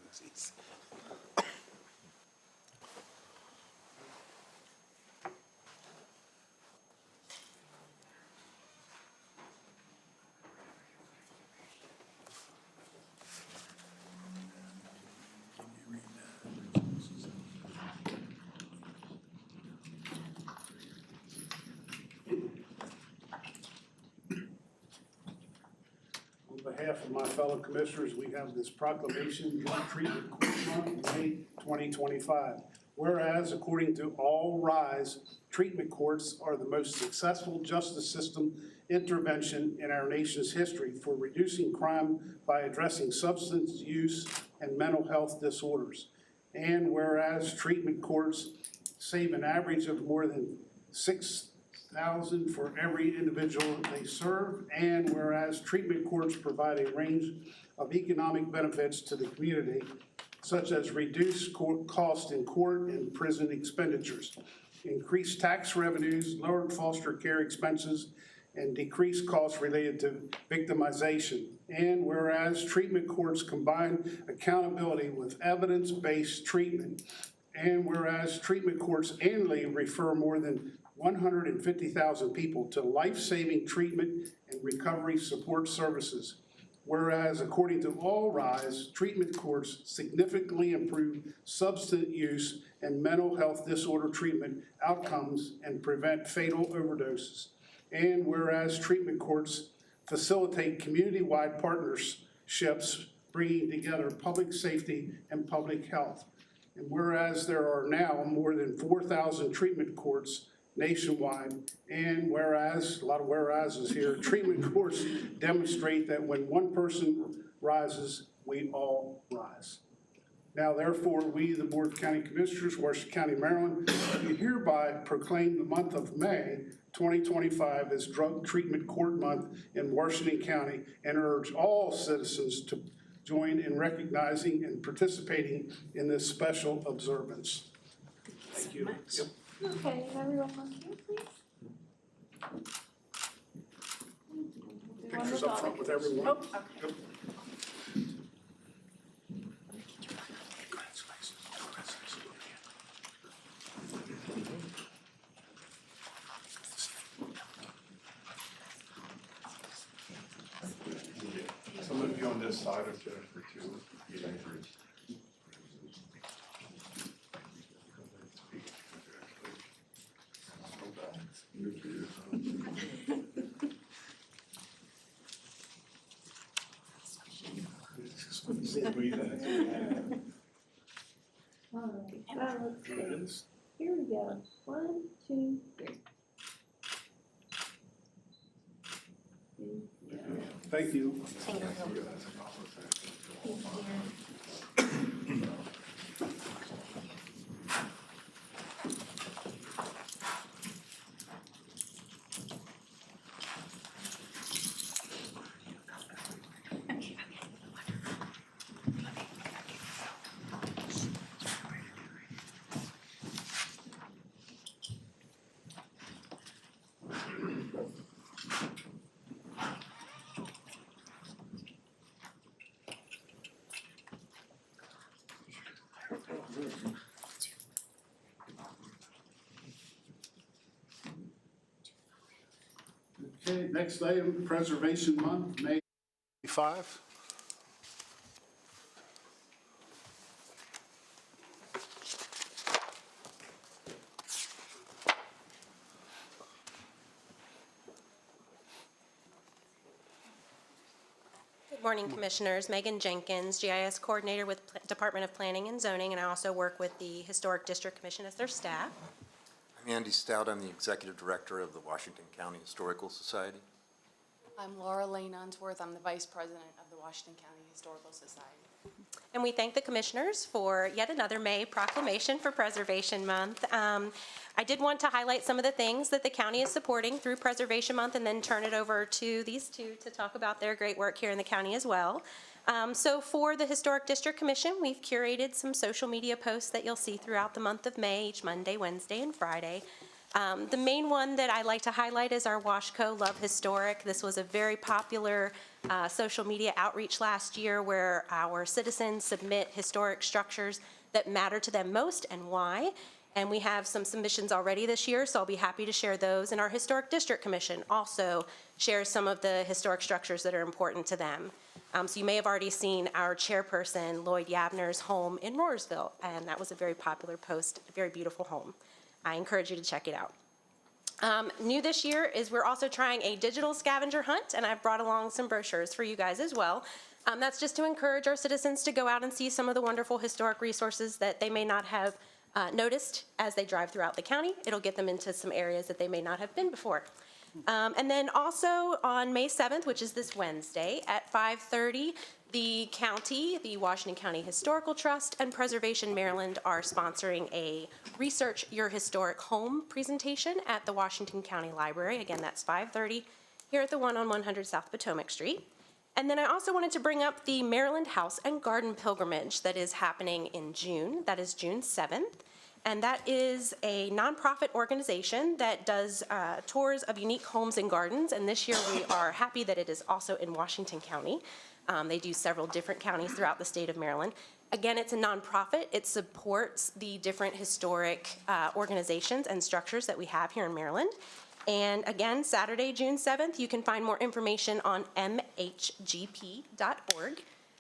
Speaker 1: On behalf of my fellow commissioners, we have this proclamation, Drug Treatment Court Month, May 2025. Whereas, according to All Rise, treatment courts are the most successful justice system intervention in our nation's history for reducing crime by addressing substance use and mental health disorders. And whereas treatment courts save an average of more than $6,000 for every individual they serve, and whereas treatment courts provide a range of economic benefits to the community, such as reduced cost in court and prison expenditures, increased tax revenues, lowered foster care expenses, and decreased costs related to victimization. And whereas treatment courts combine accountability with evidence-based treatment, and whereas treatment courts annually refer more than 150,000 people to life-saving treatment and recovery support services. Whereas, according to All Rise, treatment courts significantly improve substance use and mental health disorder treatment outcomes and prevent fatal overdoses. And whereas treatment courts facilitate community-wide partnerships bringing together public safety and public health. And whereas there are now more than 4,000 treatment courts nationwide, and whereas, a lot of whereases here, treatment courts demonstrate that when one person rises, we all rise. Now, therefore, we, the Board of County Commissioners, Washington County, Maryland, do hereby proclaim the month of May 2025 as Drug Treatment Court Month in Washington County and urge all citizens to join in recognizing and participating in this special observance. Thank you. Yep.
Speaker 7: Okay, everyone look here, please.
Speaker 1: Pictures up front with everyone.
Speaker 14: Oh, okay.
Speaker 1: Yep.
Speaker 10: Some of you on this side of Jennifer too.
Speaker 7: All right, now let's see. Here we go. 1, 2, 3.
Speaker 1: Thank you. Okay, next item, Preservation Month, May 5.
Speaker 17: Good morning, Commissioners. Megan Jenkins, GIS Coordinator with Department of Planning and Zoning, and I also work with the Historic District Commission as their staff.
Speaker 18: I'm Andy Stout. I'm the Executive Director of the Washington County Historical Society.
Speaker 14: I'm Laura Lane Unsworth. I'm the Vice President of the Washington County Historical Society.
Speaker 17: And we thank the Commissioners for yet another May proclamation for Preservation Month. I did want to highlight some of the things that the county is supporting through Preservation Month and then turn it over to these two to talk about their great work here in the county as well. So for the Historic District Commission, we've curated some social media posts that you'll see throughout the month of May, each Monday, Wednesday, and Friday. The main one that I like to highlight is our Washco Love Historic. This was a very popular social media outreach last year where our citizens submit historic structures that matter to them most and why. And we have some submissions already this year, so I'll be happy to share those. And our Historic District Commission also shares some of the historic structures that are important to them. So you may have already seen our chairperson, Lloyd Yabner's home in Roarsville, and that was a very popular post, a very beautiful home. I encourage you to check it out. New this year is we're also trying a digital scavenger hunt, and I've brought along some brochures for you guys as well. That's just to encourage our citizens to go out and see some of the wonderful historic resources that they may not have noticed as they drive throughout the county. It'll get them into some areas that they may not have been before. And then also on May 7th, which is this Wednesday, at 5:30, the county, the Washington County Historical Trust, and Preservation Maryland are sponsoring a Research Your Historic Home presentation at the Washington County Library. Again, that's 5:30 here at the one on 100 South Potomac Street. And then I also wanted to bring up the Maryland House and Garden Pilgrimage that is happening in June. That is June 7th. And that is a nonprofit organization that does tours of unique homes and gardens. And this year we are happy that it is also in Washington County. They do several different counties throughout the state of Maryland. Again, it's a nonprofit. It supports the different historic organizations and structures that we have here in Maryland. And again, Saturday, June 7th, you can find more information on mhgp.org.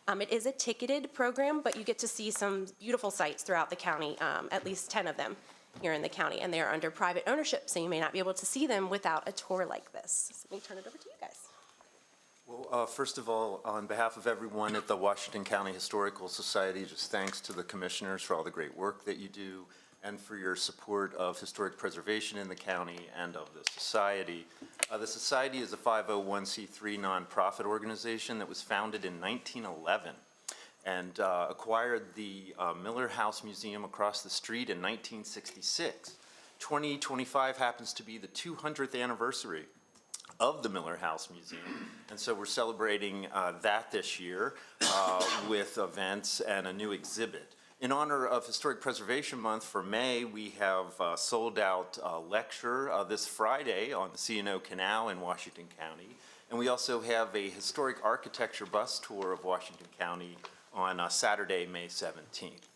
Speaker 17: It is a ticketed program, but you get to see some beautiful sites throughout the county, at least 10 of them here in the county, and they are under private ownership, so you may not be able to see them without a tour like this. So let me turn it over to you guys.
Speaker 18: Well, first of all, on behalf of everyone at the Washington County Historical Society, just thanks to the commissioners for all the great work that you do and for your support of historic preservation in the county and of the society. The society is a 501c3 nonprofit organization that was founded in 1911 and acquired the Miller House Museum across the street in 1966. 2025 happens to be the 200th anniversary of the Miller House Museum, and so we're celebrating that this year with events and a new exhibit. In honor of Historic Preservation Month for May, we have sold out a lecture this Friday on the C&O Canal in Washington County, and we also have a historic architecture bus tour of Washington County on Saturday, May 17th.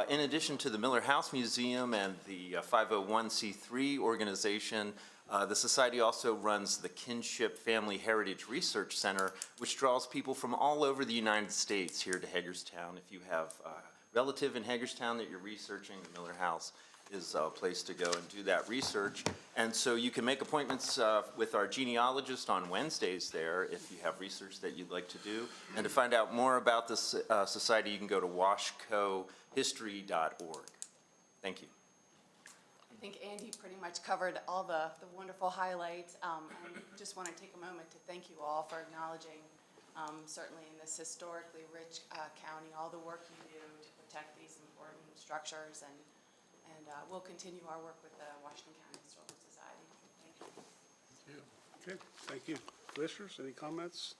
Speaker 18: In addition to the Miller House Museum and the 501c3 organization, the Society also runs the Kinship Family Heritage Research Center, which draws people from all over the United States here to Hagerstown. If you have a relative in Hagerstown that you're researching, the Miller House is a place to go and do that research. And so you can make appointments with our genealogist on Wednesdays there if you have research that you'd like to do. And to find out more about this society, you can go to washcohistory.org. Thank you.
Speaker 14: I think Andy pretty much covered all the wonderful highlights. I just want to take a moment to thank you all for acknowledging, certainly in this historically rich county, all the work you do to protect these important structures, and we'll continue our work with the Washington County Historical Society. Thank you.
Speaker 1: Okay, thank you. Commissioners, any comments?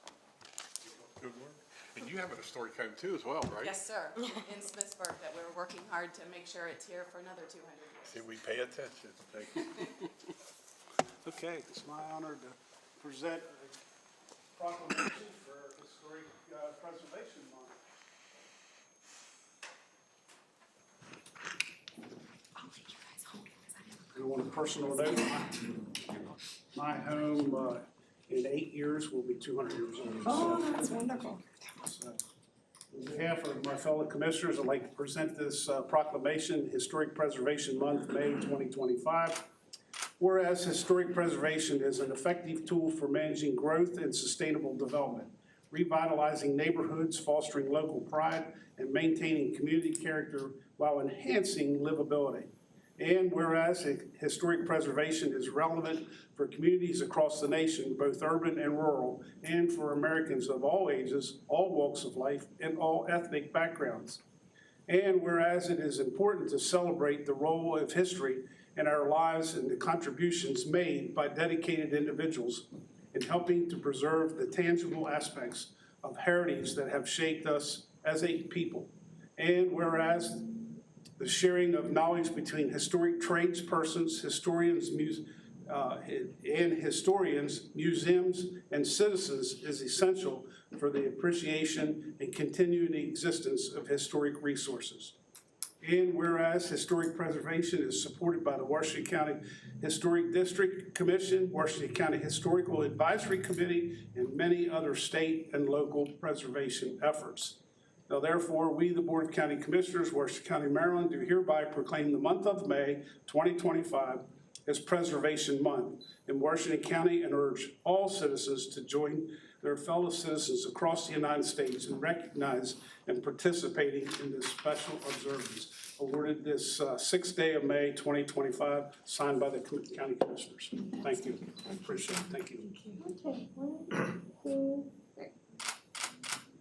Speaker 10: Good work. And you have a historic home too as well, right?
Speaker 14: Yes, sir. In Smithsburg, that we're working hard to make sure it's here for another 200 years.
Speaker 10: See, we pay attention. Thank you.
Speaker 1: Okay, it's my honor to present a proclamation for Historic Preservation Month. And on a personal note, my home in 8 years will be 200 years old.
Speaker 2: Oh, that's wonderful.
Speaker 1: So, on behalf of my fellow commissioners, I'd like to present this proclamation, Historic Preservation Month, May 2025. Whereas historic preservation is an effective tool for managing growth and sustainable development, revitalizing neighborhoods, fostering local pride, and maintaining community character while enhancing livability. And whereas historic preservation is relevant for communities across the nation, both urban and rural, and for Americans of all ages, all walks of life, and all ethnic backgrounds. And whereas it is important to celebrate the role of history in our lives and the contributions made by dedicated individuals in helping to preserve the tangible aspects of heritage that have shaped us as a people. And whereas the sharing of knowledge between historic tradespersons, historians, museums, and citizens is essential for the appreciation and continuing existence of historic resources. And whereas historic preservation is supported by the Washington County Historic District Commission, Washington County Historical Advisory Committee, and many other state and local preservation efforts. Now therefore, we, the Board of County Commissioners, Washington County, Maryland, do hereby proclaim the month of May 2025 as Preservation Month in Washington County and urge all citizens to join their fellow citizens across the United States in recognizing and participating in this special observance awarded this 6th day of May 2025, signed by the County Commissioners. Thank you. I appreciate it. Thank you.
Speaker 7: Okay, 1, 2, 3.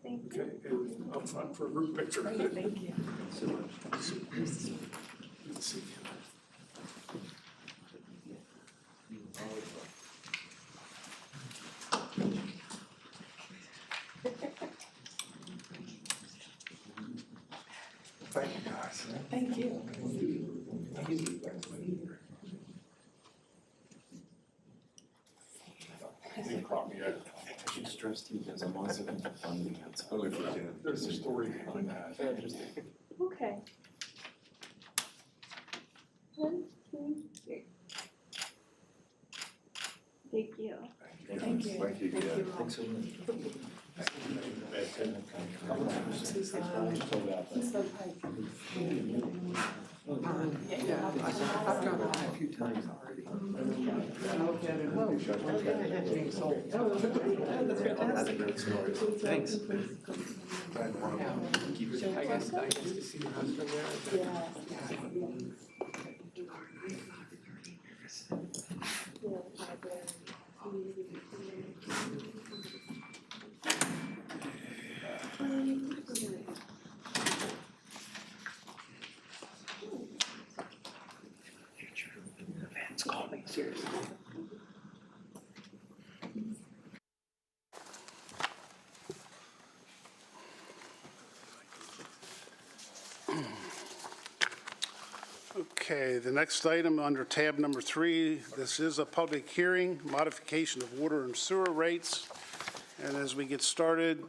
Speaker 7: Thank you.
Speaker 1: Okay, and up front for a group picture.
Speaker 7: Thank you.
Speaker 1: Good to see you. Thank you, guys.
Speaker 7: Thank you.
Speaker 1: You caught me out.
Speaker 19: I should stress to you guys, I'm also into funding. That's totally forget.
Speaker 1: There's a story behind that.
Speaker 7: Okay. 1, 2, 3. Thank you. Thank you.
Speaker 19: Thank you. Thanks so much. Yeah, I've gone by a few times already.
Speaker 7: That's fantastic.
Speaker 19: Thanks.
Speaker 9: I guess to see your husband there.
Speaker 19: Call me, seriously.
Speaker 1: Okay, the next item under tab number 3, this is a public hearing, modification of water and sewer rates. And as we get started,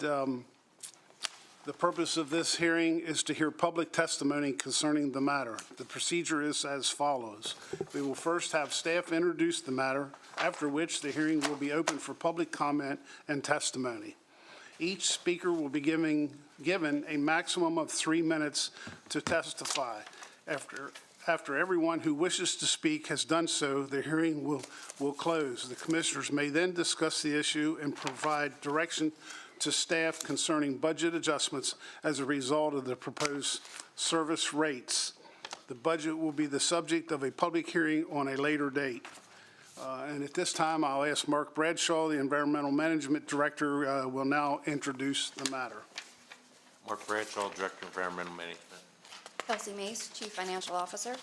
Speaker 1: the purpose of this hearing is to hear public testimony concerning the matter. The procedure is as follows. We will first have staff introduce the matter, after which the hearing will be open for public comment and testimony. Each speaker will be given a maximum of 3 minutes to testify. After everyone who wishes to speak has done so, the hearing will close. The commissioners may then discuss the issue and provide direction to staff concerning budget adjustments as a result of the proposed service rates. The budget will be the subject of a public hearing on a later date. And at this time, I'll ask Mark Bradshaw, the Environmental Management Director, will now introduce the matter.
Speaker 20: Mark Bradshaw, Director of Environmental Management.
Speaker 21: Kelsey Mace, Chief Financial Officer.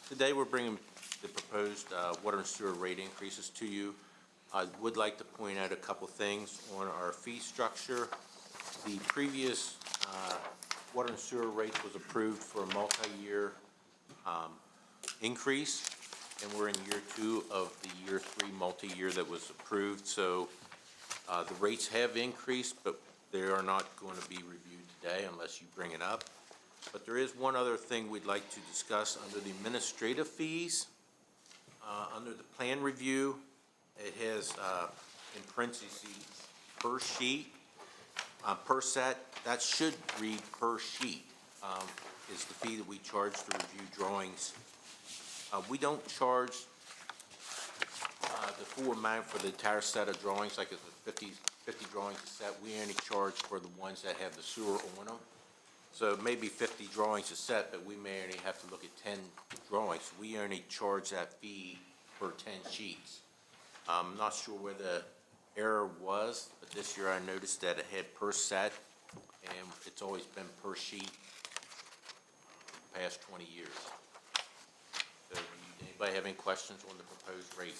Speaker 20: Today, we're bringing the proposed water and sewer rate increases to you. I would like to point out a couple things on our fee structure. The previous water and sewer rate was approved for a multi-year increase, and we're in year 2 of the year 3 multi-year that was approved. So the rates have increased, but they are not going to be reviewed today unless you bring it up. But there is one other thing we'd like to discuss under the administrative fees. Under the plan review, it has in parentheses per sheet, per set. That should read per sheet is the fee that we charge to review drawings. We don't charge the full amount for the entire set of drawings, like if it's 50 drawings a set. We only charge for the ones that have the sewer on them. So maybe 50 drawings a set, but we may only have to look at 10 drawings. We only charge that fee for 10 sheets. I'm not sure where the error was, but this year I noticed that it had per set, and it's always been per sheet the past 20 years. So anybody have any questions on the proposed rate?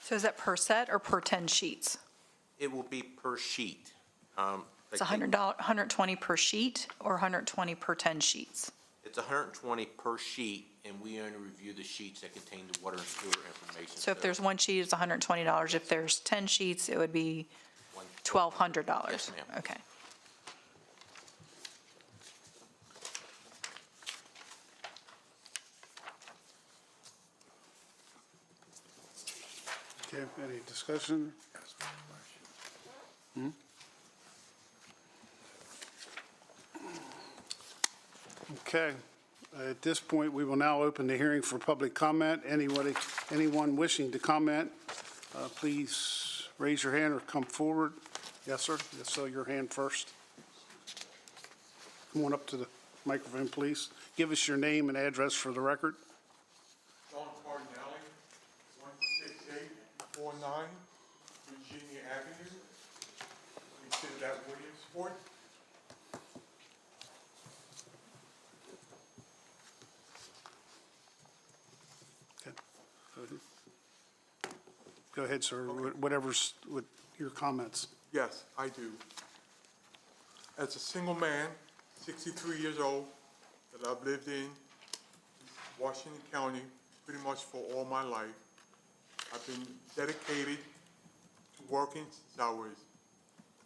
Speaker 2: So is that per set or per 10 sheets?
Speaker 20: It will be per sheet.
Speaker 2: It's $120 per sheet or 120 per 10 sheets?
Speaker 20: It's 120 per sheet, and we only review the sheets that contain the water and sewer information.
Speaker 2: So if there's one sheet, it's $120. If there's 10 sheets, it would be $1,200?
Speaker 20: Yes, ma'am.
Speaker 2: Okay.
Speaker 1: Okay, any discussion? Hmm? Okay, at this point, we will now open the hearing for public comment. Anyone wishing to comment, please raise your hand or come forward. Yes, sir. Yes, so your hand first. Come on up to the microphone, please. Give us your name and address for the record.
Speaker 3: John Cardinelli, 16849 Virginia Avenue. Consider that Williamsport.
Speaker 1: Go ahead, sir. Whatever's with your comments.
Speaker 3: Yes, I do. As a single man, 63 years old, that I've lived in Washington County pretty much for all my life. I've been dedicated to working since I was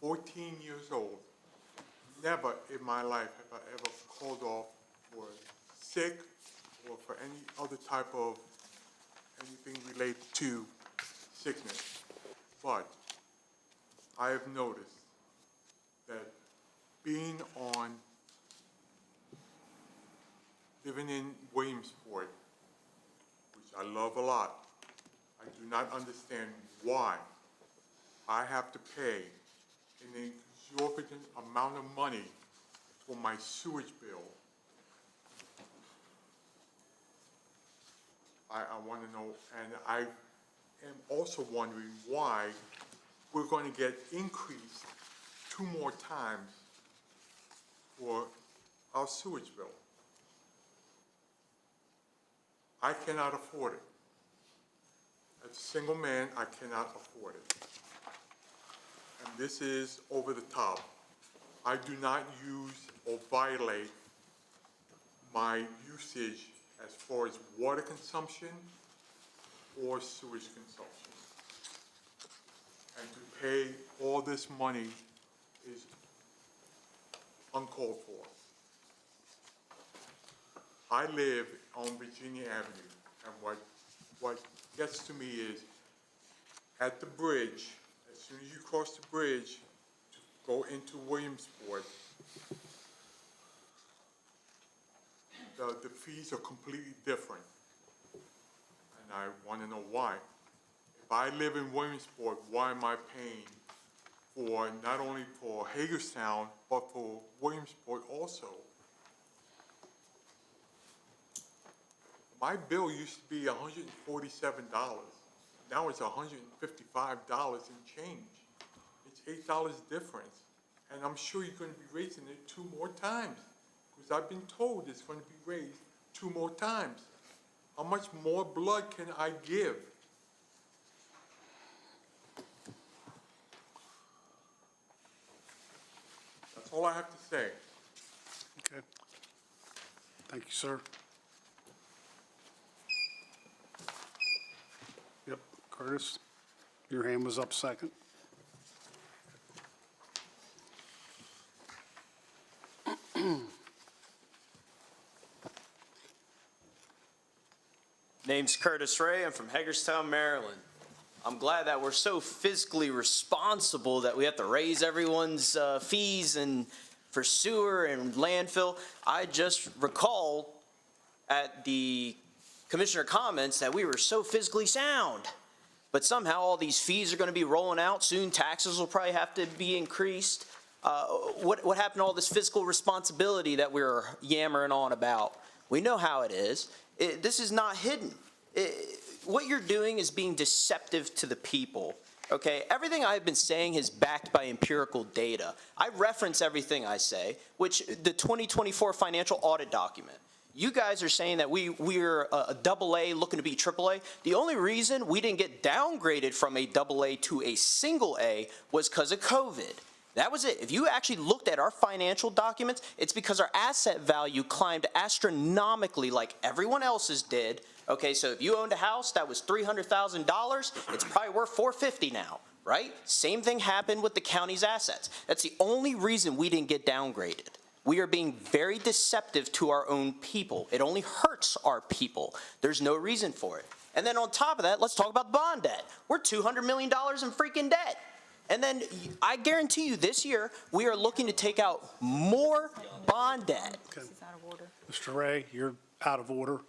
Speaker 3: 14 years old. Never in my life have I ever called off for sick or for any other type of anything related to sickness. But I have noticed that being on, living in Williamsport, which I love a lot, I do not understand why I have to pay an exorbitant amount of money for my sewage bill. I want to know, and I am also wondering why we're going to get increased 2 more times for our sewage bill. I cannot afford it. As a single man, I cannot afford it. And this is over the top. I do not use or violate my usage as far as water consumption or sewage consumption. And to pay all this money is uncalled for. I live on Virginia Avenue, and what gets to me is at the bridge, as soon as you cross the bridge to go into Williamsport, the fees are completely different. And I want to know why. If I live in Williamsport, why am I paying for not only for Hagerstown, but for Williamsport also? My bill used to be $147. Now it's $155 and change. It's $8 difference. And I'm sure you're going to be raising it 2 more times, because I've been told it's going to be raised 2 more times. How much more blood can I give? That's all I have to say.
Speaker 1: Okay. Thank you, sir. Yep, Curtis, your hand was up second.
Speaker 5: Name's Curtis Ray. I'm from Hagerstown, Maryland. I'm glad that we're so fiscally responsible that we have to raise everyone's fees and for sewer and landfill. I just recall at the commissioner comments that we were so fiscally sound, but somehow all these fees are going to be rolling out soon. Taxes will probably have to be increased. What happened to all this fiscal responsibility that we were yammering on about? We know how it is. This is not hidden. What you're doing is being deceptive to the people, okay? Everything I've been saying is backed by empirical data. I reference everything I say, which the 2024 financial audit document. You guys are saying that we're a double A looking to be triple A. The only reason we didn't get downgraded from a double A to a single A was because of COVID. That was it. If you actually looked at our financial documents, it's because our asset value climbed astronomically like everyone else's did. Okay, so if you owned a house that was $300,000, it's probably worth $450 now, right? Same thing happened with the county's assets. That's the only reason we didn't get downgraded. We are being very deceptive to our own people. It only hurts our people. There's no reason for it. And then on top of that, let's talk about bond debt. We're $200 million in freaking debt. And then I guarantee you this year, we are looking to take out more bond debt.
Speaker 1: Okay. Mr. Ray, you're out of order.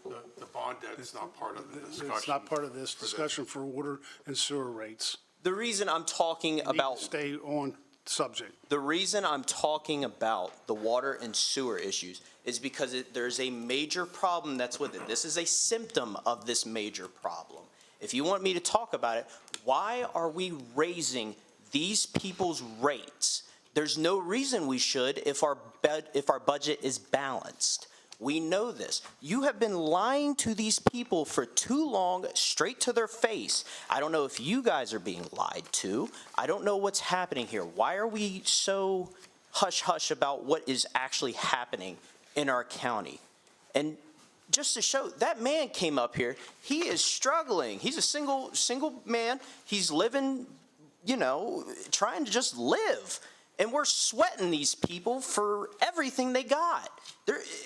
Speaker 10: The bond debt is not part of the discussion.
Speaker 1: It's not part of this discussion for water and sewer rates.
Speaker 5: The reason I'm talking about...
Speaker 1: Stay on subject.
Speaker 5: The reason I'm talking about the water and sewer issues is because there's a major problem that's with it. This is a symptom of this major problem. If you want me to talk about it, why are we raising these people's rates? There's no reason we should if our budget is balanced. We know this. You have been lying to these people for too long, straight to their face. I don't know if you guys are being lied to. I don't know what's happening here. Why are we so hush-hush about what is actually happening in our county? And just to show, that man came up here. He is struggling. He's a single man. He's living, you know, trying to just live. And we're sweating these people for everything they got.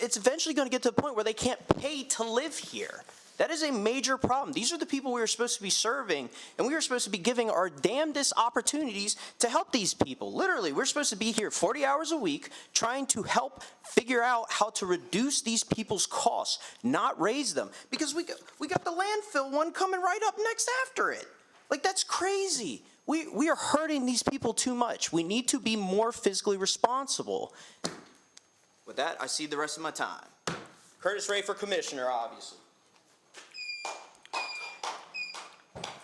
Speaker 5: It's eventually going to get to the point where they can't pay to live here. That is a major problem. These are the people we were supposed to be serving, and we were supposed to be giving our damnedest opportunities to help these people. Literally, we're supposed to be here 40 hours a week trying to help figure out how to reduce these people's costs, not raise them. Because we got the landfill one coming right up next after it. Like, that's crazy. We are hurting these people too much. We need to be more fiscally responsible. With that, I cede the rest of my time. Curtis Ray for commissioner, obviously.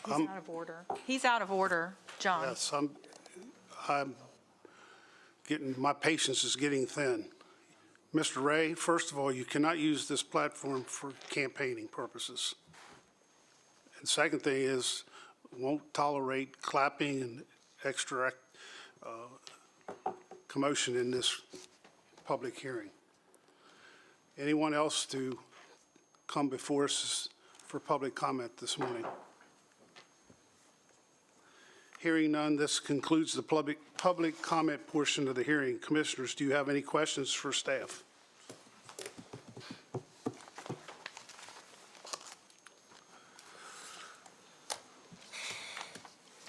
Speaker 2: He's out of order. He's out of order, John.
Speaker 1: Yes, I'm getting, my patience is getting thin. Mr. Ray, first of all, you cannot use this platform for campaigning purposes. And second thing is, won't tolerate clapping and extra commotion in this public hearing. Anyone else to come before us for public comment this morning? Hearing none, this concludes the public comment portion of the hearing. Commissioners, do you have any questions for staff?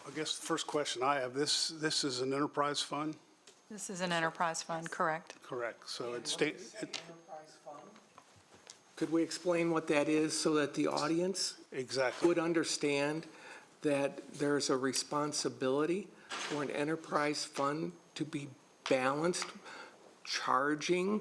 Speaker 1: I guess the first question I have, this is an enterprise fund?
Speaker 2: This is an enterprise fund, correct?
Speaker 1: Correct. So
Speaker 9: Could we explain what that is so that the audience would understand that there's a responsibility for an enterprise fund to be balanced, charging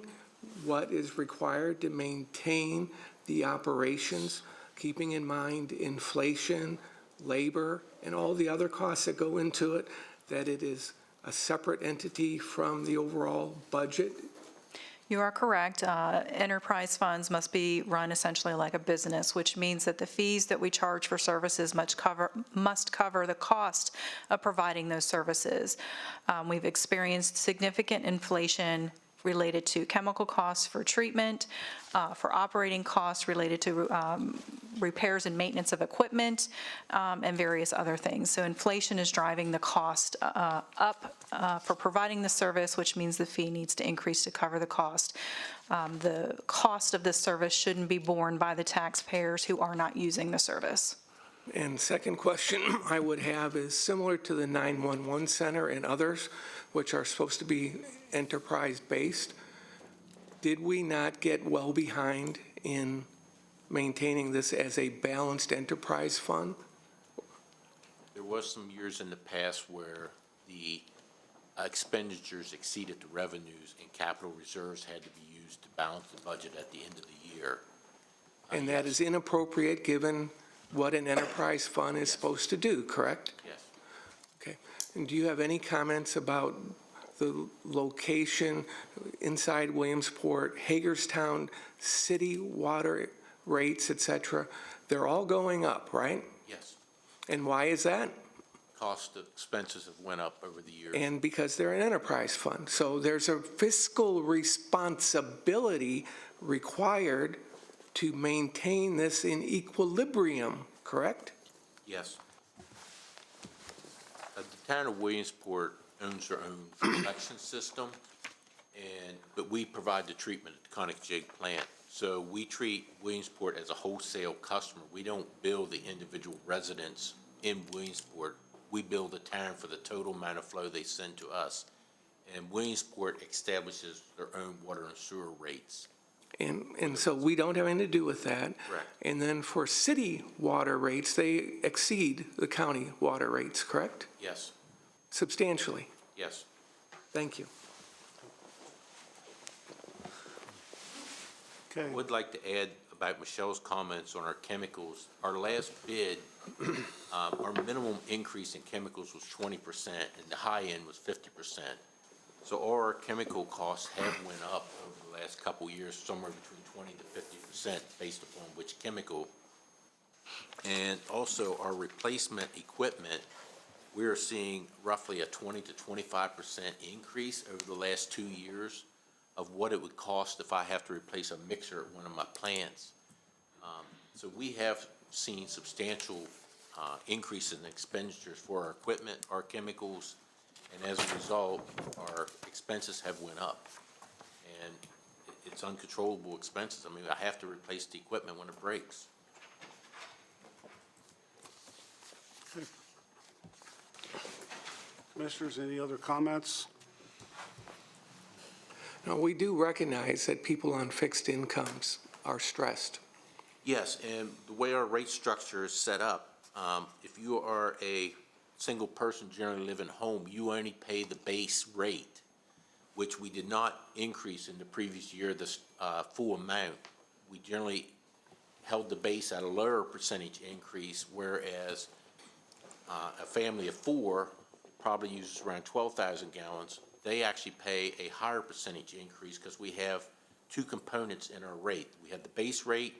Speaker 9: what is required to maintain the operations, keeping in mind inflation, labor, and all the other costs that go into it, that it is a separate entity from the overall budget?
Speaker 2: You are correct. Enterprise funds must be run essentially like a business, which means that the fees that we charge for services must cover the cost of providing those services. We've experienced significant inflation related to chemical costs for treatment, for operating costs related to repairs and maintenance of equipment, and various other things. So inflation is driving the cost up for providing the service, which means the fee needs to increase to cover the cost. The cost of this service shouldn't be borne by the taxpayers who are not using the service.
Speaker 9: And second question I would have is similar to the 911 center and others, which are supposed to be enterprise-based. Did we not get well behind in maintaining this as a balanced enterprise fund?
Speaker 20: There was some years in the past where the expenditures exceeded the revenues and capital reserves had to be used to balance the budget at the end of the year.
Speaker 9: And that is inappropriate given what an enterprise fund is supposed to do, correct?
Speaker 20: Yes.
Speaker 9: Okay. And do you have any comments about the location inside Williamsport, Hagerstown, city water rates, et cetera, they're all going up, right?
Speaker 20: Yes.
Speaker 9: And why is that?
Speaker 20: Cost of expenses have went up over the years.
Speaker 9: And because they're an enterprise fund. So there's a fiscal responsibility required to maintain this in equilibrium, correct?
Speaker 20: Yes. The town of Williamsport owns their own collection system, but we provide the treatment at the Conicjig plant. So we treat Williamsport as a wholesale customer. We don't bill the individual residents in Williamsport. We bill the town for the total amount of flow they send to us. And Williamsport establishes their own water and sewer rates.
Speaker 9: And so we don't have anything to do with that.
Speaker 20: Correct.
Speaker 9: And then for city water rates, they exceed the county water rates, correct?
Speaker 20: Yes.
Speaker 9: Substantially.
Speaker 20: Yes.
Speaker 9: Thank you.
Speaker 1: Okay.
Speaker 20: I would like to add about Michelle's comments on our chemicals. Our last bid, our minimum increase in chemicals was 20%, and the high end was 50%. So our chemical costs have went up over the last couple of years, somewhere between 20 to 50% based upon which chemical. And also our replacement equipment, we are seeing roughly a 20 to 25% increase over the last 2 years of what it would cost if I have to replace a mixer at one of my plants. So we have seen substantial increase in expenditures for our equipment, our chemicals, and as a result, our expenses have went up. And it's uncontrollable expenses. I mean, I have to replace the equipment when it breaks.
Speaker 1: Commissioners, any other comments?
Speaker 9: Now, we do recognize that people on fixed incomes are stressed.
Speaker 20: Yes, and the way our rate structure is set up, if you are a single person generally living home, you only pay the base rate, which we did not increase in the previous year, the full amount. We generally held the base at a lower percentage increase, whereas a family of four probably uses around 12,000 gallons. They actually pay a higher percentage increase because we have two components in our rate. We have the base rate,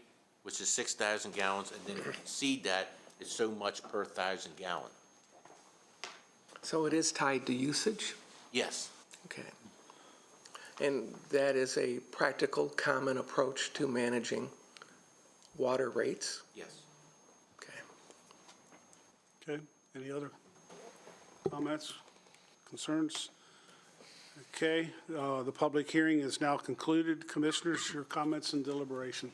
Speaker 20: which is 6,000 gallons, and then if you exceed that, it's so much per 1,000 gallon.
Speaker 9: So it is tied to usage?
Speaker 20: Yes.
Speaker 9: Okay. And that is a practical, common approach to managing water rates?
Speaker 20: Yes.
Speaker 1: Okay, any other comments, concerns? Okay, the public hearing is now concluded. Commissioners, your comments and deliberation.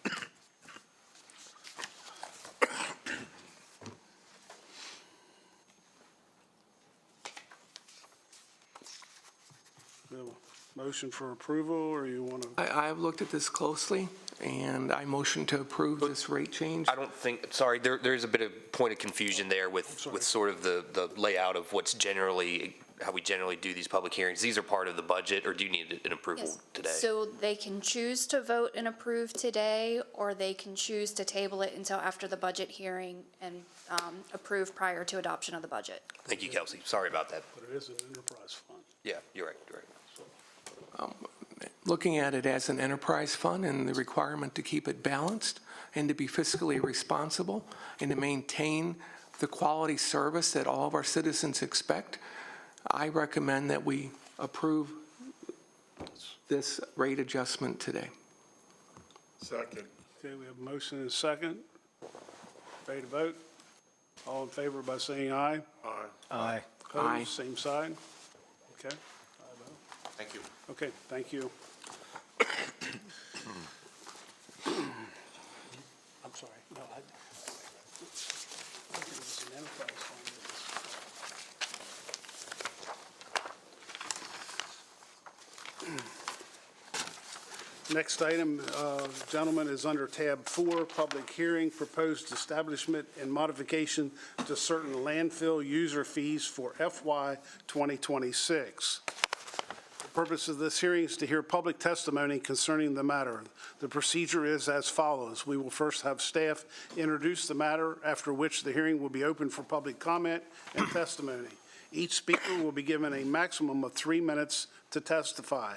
Speaker 1: We have a motion for approval, or you want to?
Speaker 9: I've looked at this closely, and I motion to approve this rate change.
Speaker 13: I don't think, sorry, there's a bit of point of confusion there with sort of the layout of what's generally, how we generally do these public hearings. These are part of the budget, or do you need an approval
Speaker 21: Yes.
Speaker 13: today?
Speaker 21: So they can choose to vote and approve today, or they can choose to table it until after the budget hearing and approve prior to adoption of the budget.
Speaker 13: Thank you, Kelsey. Sorry about that.
Speaker 1: But it is an enterprise fund.
Speaker 13: Yeah, you're right, you're right.
Speaker 9: Looking at it as an enterprise fund and the requirement to keep it balanced and to be fiscally responsible and to maintain the quality service that all of our citizens expect, I recommend that we approve this rate adjustment today.
Speaker 10: Second.
Speaker 1: Okay, we have a motion and a second. Ready to vote? All in favor by saying aye?
Speaker 10: Aye.
Speaker 8: Aye.
Speaker 1: Opposed,
Speaker 9: Aye.
Speaker 1: same side? Okay.
Speaker 20: Thank you.
Speaker 1: Okay, thank you. I'm sorry. No, I think it was an enterprise fund. Next item, gentlemen, is under tab 4, public hearing, proposed establishment and modification to certain landfill user fees for FY 2026. The purpose of this hearing is to hear public testimony concerning the matter. The procedure is as follows. We will first have staff introduce the matter, after which the hearing will be open for public comment and testimony. Each speaker will be given a maximum of 3 minutes to testify.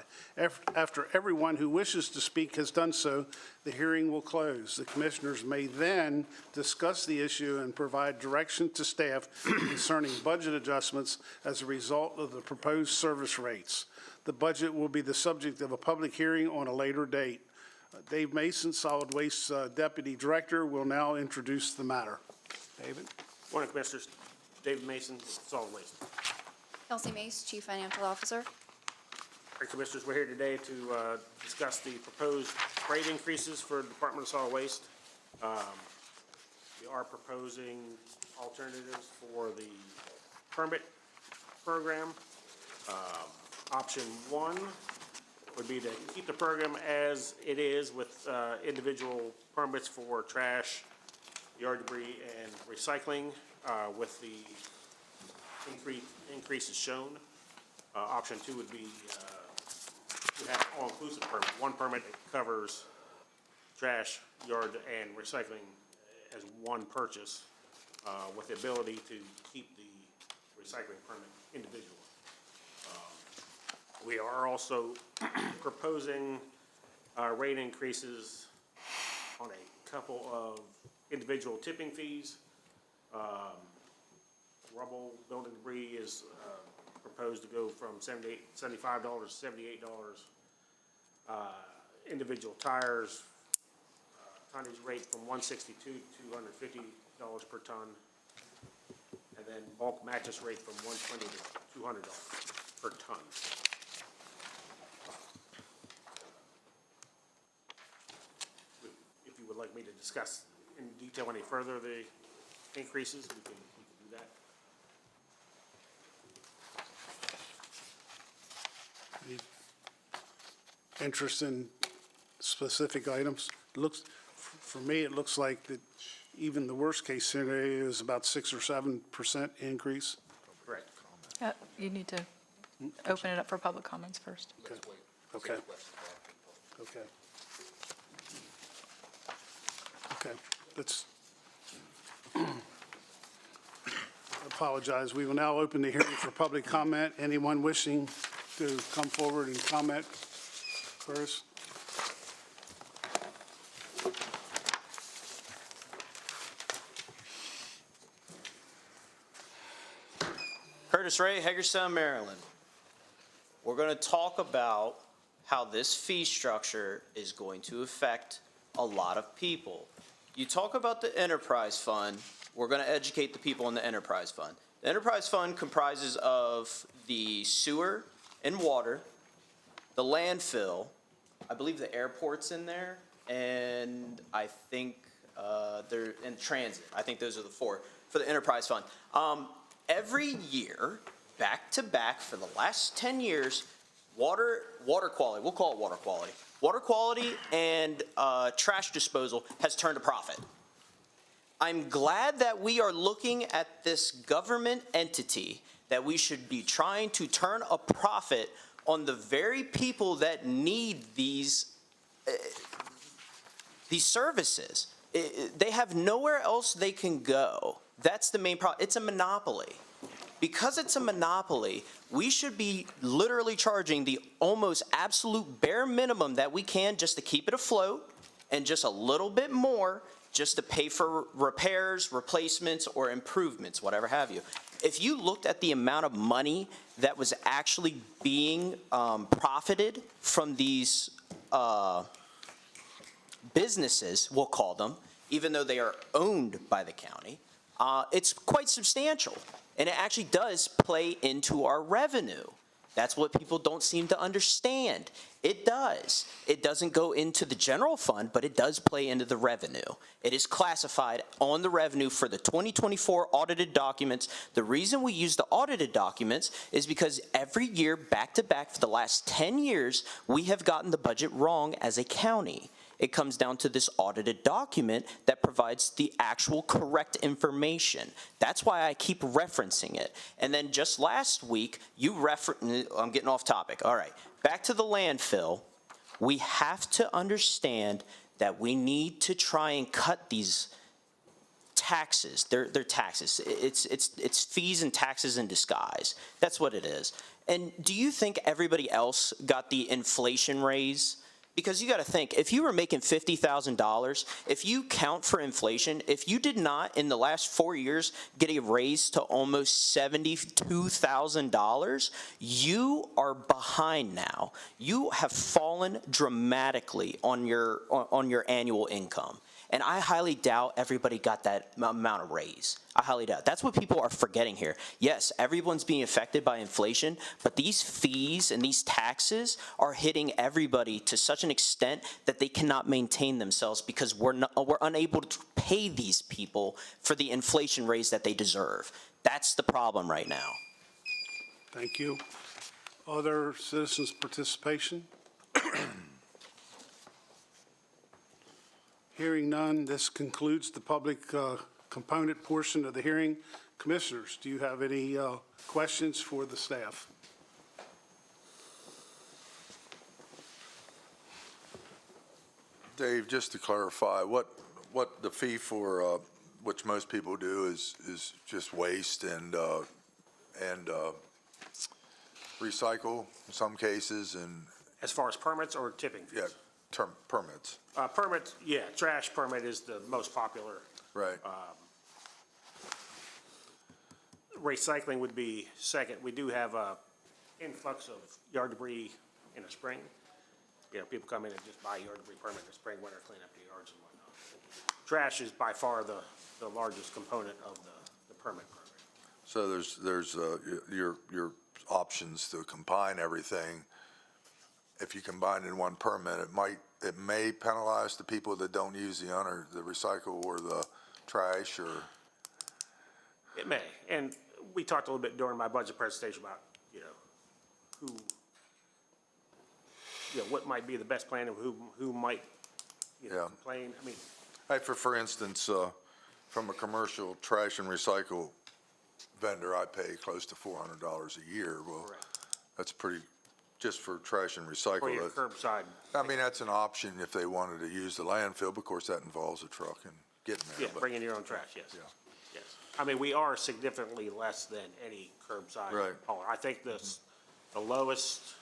Speaker 1: After everyone who wishes to speak has done so, the hearing will close. The commissioners may then discuss the issue and provide direction to staff concerning budget adjustments as a result of the proposed service rates. The budget will be the subject of a public hearing on a later date. Dave Mason, Solid Waste Deputy Director, will now introduce the matter. David?
Speaker 4: Morning, Commissioners. David Mason, Solid Waste.
Speaker 21: Kelsey Mace, Chief Financial Officer.
Speaker 4: All right, Commissioners, we're here today to discuss the proposed rate increases for the Department of Solid Waste. We are proposing alternatives for the permit program. Option 1 would be to keep the program as it is with individual permits for trash, yard debris, and recycling with the increases shown. Option 2 would be to have all-inclusive permit. One permit that covers trash, yard, and recycling as one purchase with the ability to keep the recycling permit individual. We are also proposing rate increases on a couple of individual tipping fees. Rubble, building debris is proposed to go from $75 to $78. Individual tires, tonnage rate from $162 to $250 per ton. And then bulk mattress rate from $120 to $200 per ton. If you would like me to discuss in detail any further the increases, we can do that.
Speaker 1: Any interest in specific items? For me, it looks like that even the worst-case scenario is about 6 or 7% increase.
Speaker 4: Correct.
Speaker 2: You need to open it up for public comments first.
Speaker 1: Okay. Okay. Okay. Okay. Let's apologize. We will now open the hearing for public comment. Anyone wishing to come forward and comment first?
Speaker 5: Curtis Ray, Hagerstown, Maryland. We're going to talk about how this fee structure is going to affect a lot of people. You talk about the enterprise fund, we're going to educate the people in the enterprise fund. The enterprise fund comprises of the sewer and water, the landfill, I believe the airport's in there, and I think they're in transit. I think those are the 4 for the enterprise fund. Every year, back to back for the last 10 years, water quality, we'll call it water quality. Water quality and trash disposal has turned a profit. I'm glad that we are looking at this government entity that we should be trying to turn a profit on the very people that need these services. They have nowhere else they can go. That's the main problem. It's a monopoly. Because it's a monopoly, we should be literally charging the almost absolute bare minimum that we can just to keep it afloat, and just a little bit more just to pay for repairs, replacements, or improvements, whatever have you. If you looked at the amount of money that was actually being profited from these businesses, we'll call them, even though they are owned by the county, it's quite substantial. And it actually does play into our revenue. That's what people don't seem to understand. It does. It doesn't go into the general fund, but it does play into the revenue. It is classified on the revenue for the 2024 audited documents. The reason we use the audited documents is because every year, back to back, for the last 10 years, we have gotten the budget wrong as a county. It comes down to this audited document that provides the actual correct information. That's why I keep referencing it. And then just last week, I'm getting off topic. All right, back to the landfill. We have to understand that we need to try and cut these taxes. They're taxes. It's fees and taxes in disguise. That's what it is. And do you think everybody else got the inflation raise? Because you got to think, if you were making $50,000, if you count for inflation, if you did not in the last 4 years get a raise to almost $72,000, you are behind now. You have fallen dramatically on your annual income. And I highly doubt everybody got that amount of raise. I highly doubt. That's what people are forgetting here. Yes, everyone's being affected by inflation, but these fees and these taxes are hitting everybody to such an extent that they cannot maintain themselves because we're unable to pay these people for the inflation raise that they deserve. That's the problem right now.
Speaker 1: Thank you. Other citizens' participation? Hearing none, this concludes the public component portion of the hearing. Commissioners, do you have any questions for the staff?
Speaker 6: Dave, just to clarify, what the fee for, which most people do is just waste and recycle in some cases and.
Speaker 4: As far as permits or tipping fees?
Speaker 6: Yeah, permits.
Speaker 4: Permits, yeah, trash permit is the most popular.
Speaker 6: Right.
Speaker 4: Recycling would be second. We do have a influx of yard debris in the spring. You know, people come in and just buy yard debris permit in the spring, winter, clean up the yards and whatnot. Trash is by far the largest component of the permit program.
Speaker 6: So there's your options to combine everything. If you combine in one permit, it may penalize the people that don't use the recycle or the trash or.
Speaker 4: It may, and we talked a little bit during my budget presentation about, what might be the best plan and who might, complain. I mean.
Speaker 6: For instance, from a commercial trash and recycle vendor, I pay close to $400 a year. Well,
Speaker 4: Correct.
Speaker 6: That's pretty, just for trash and recycle.
Speaker 4: For your curbside.
Speaker 6: I mean, that's an option if they wanted to use the landfill, but of course that involves a truck and getting there.
Speaker 4: Yeah, bringing your own trash, yes.
Speaker 6: Yeah.
Speaker 4: Yes. I mean, we are significantly less than any curbside
Speaker 6: Right.
Speaker 4: hauler. I think the lowest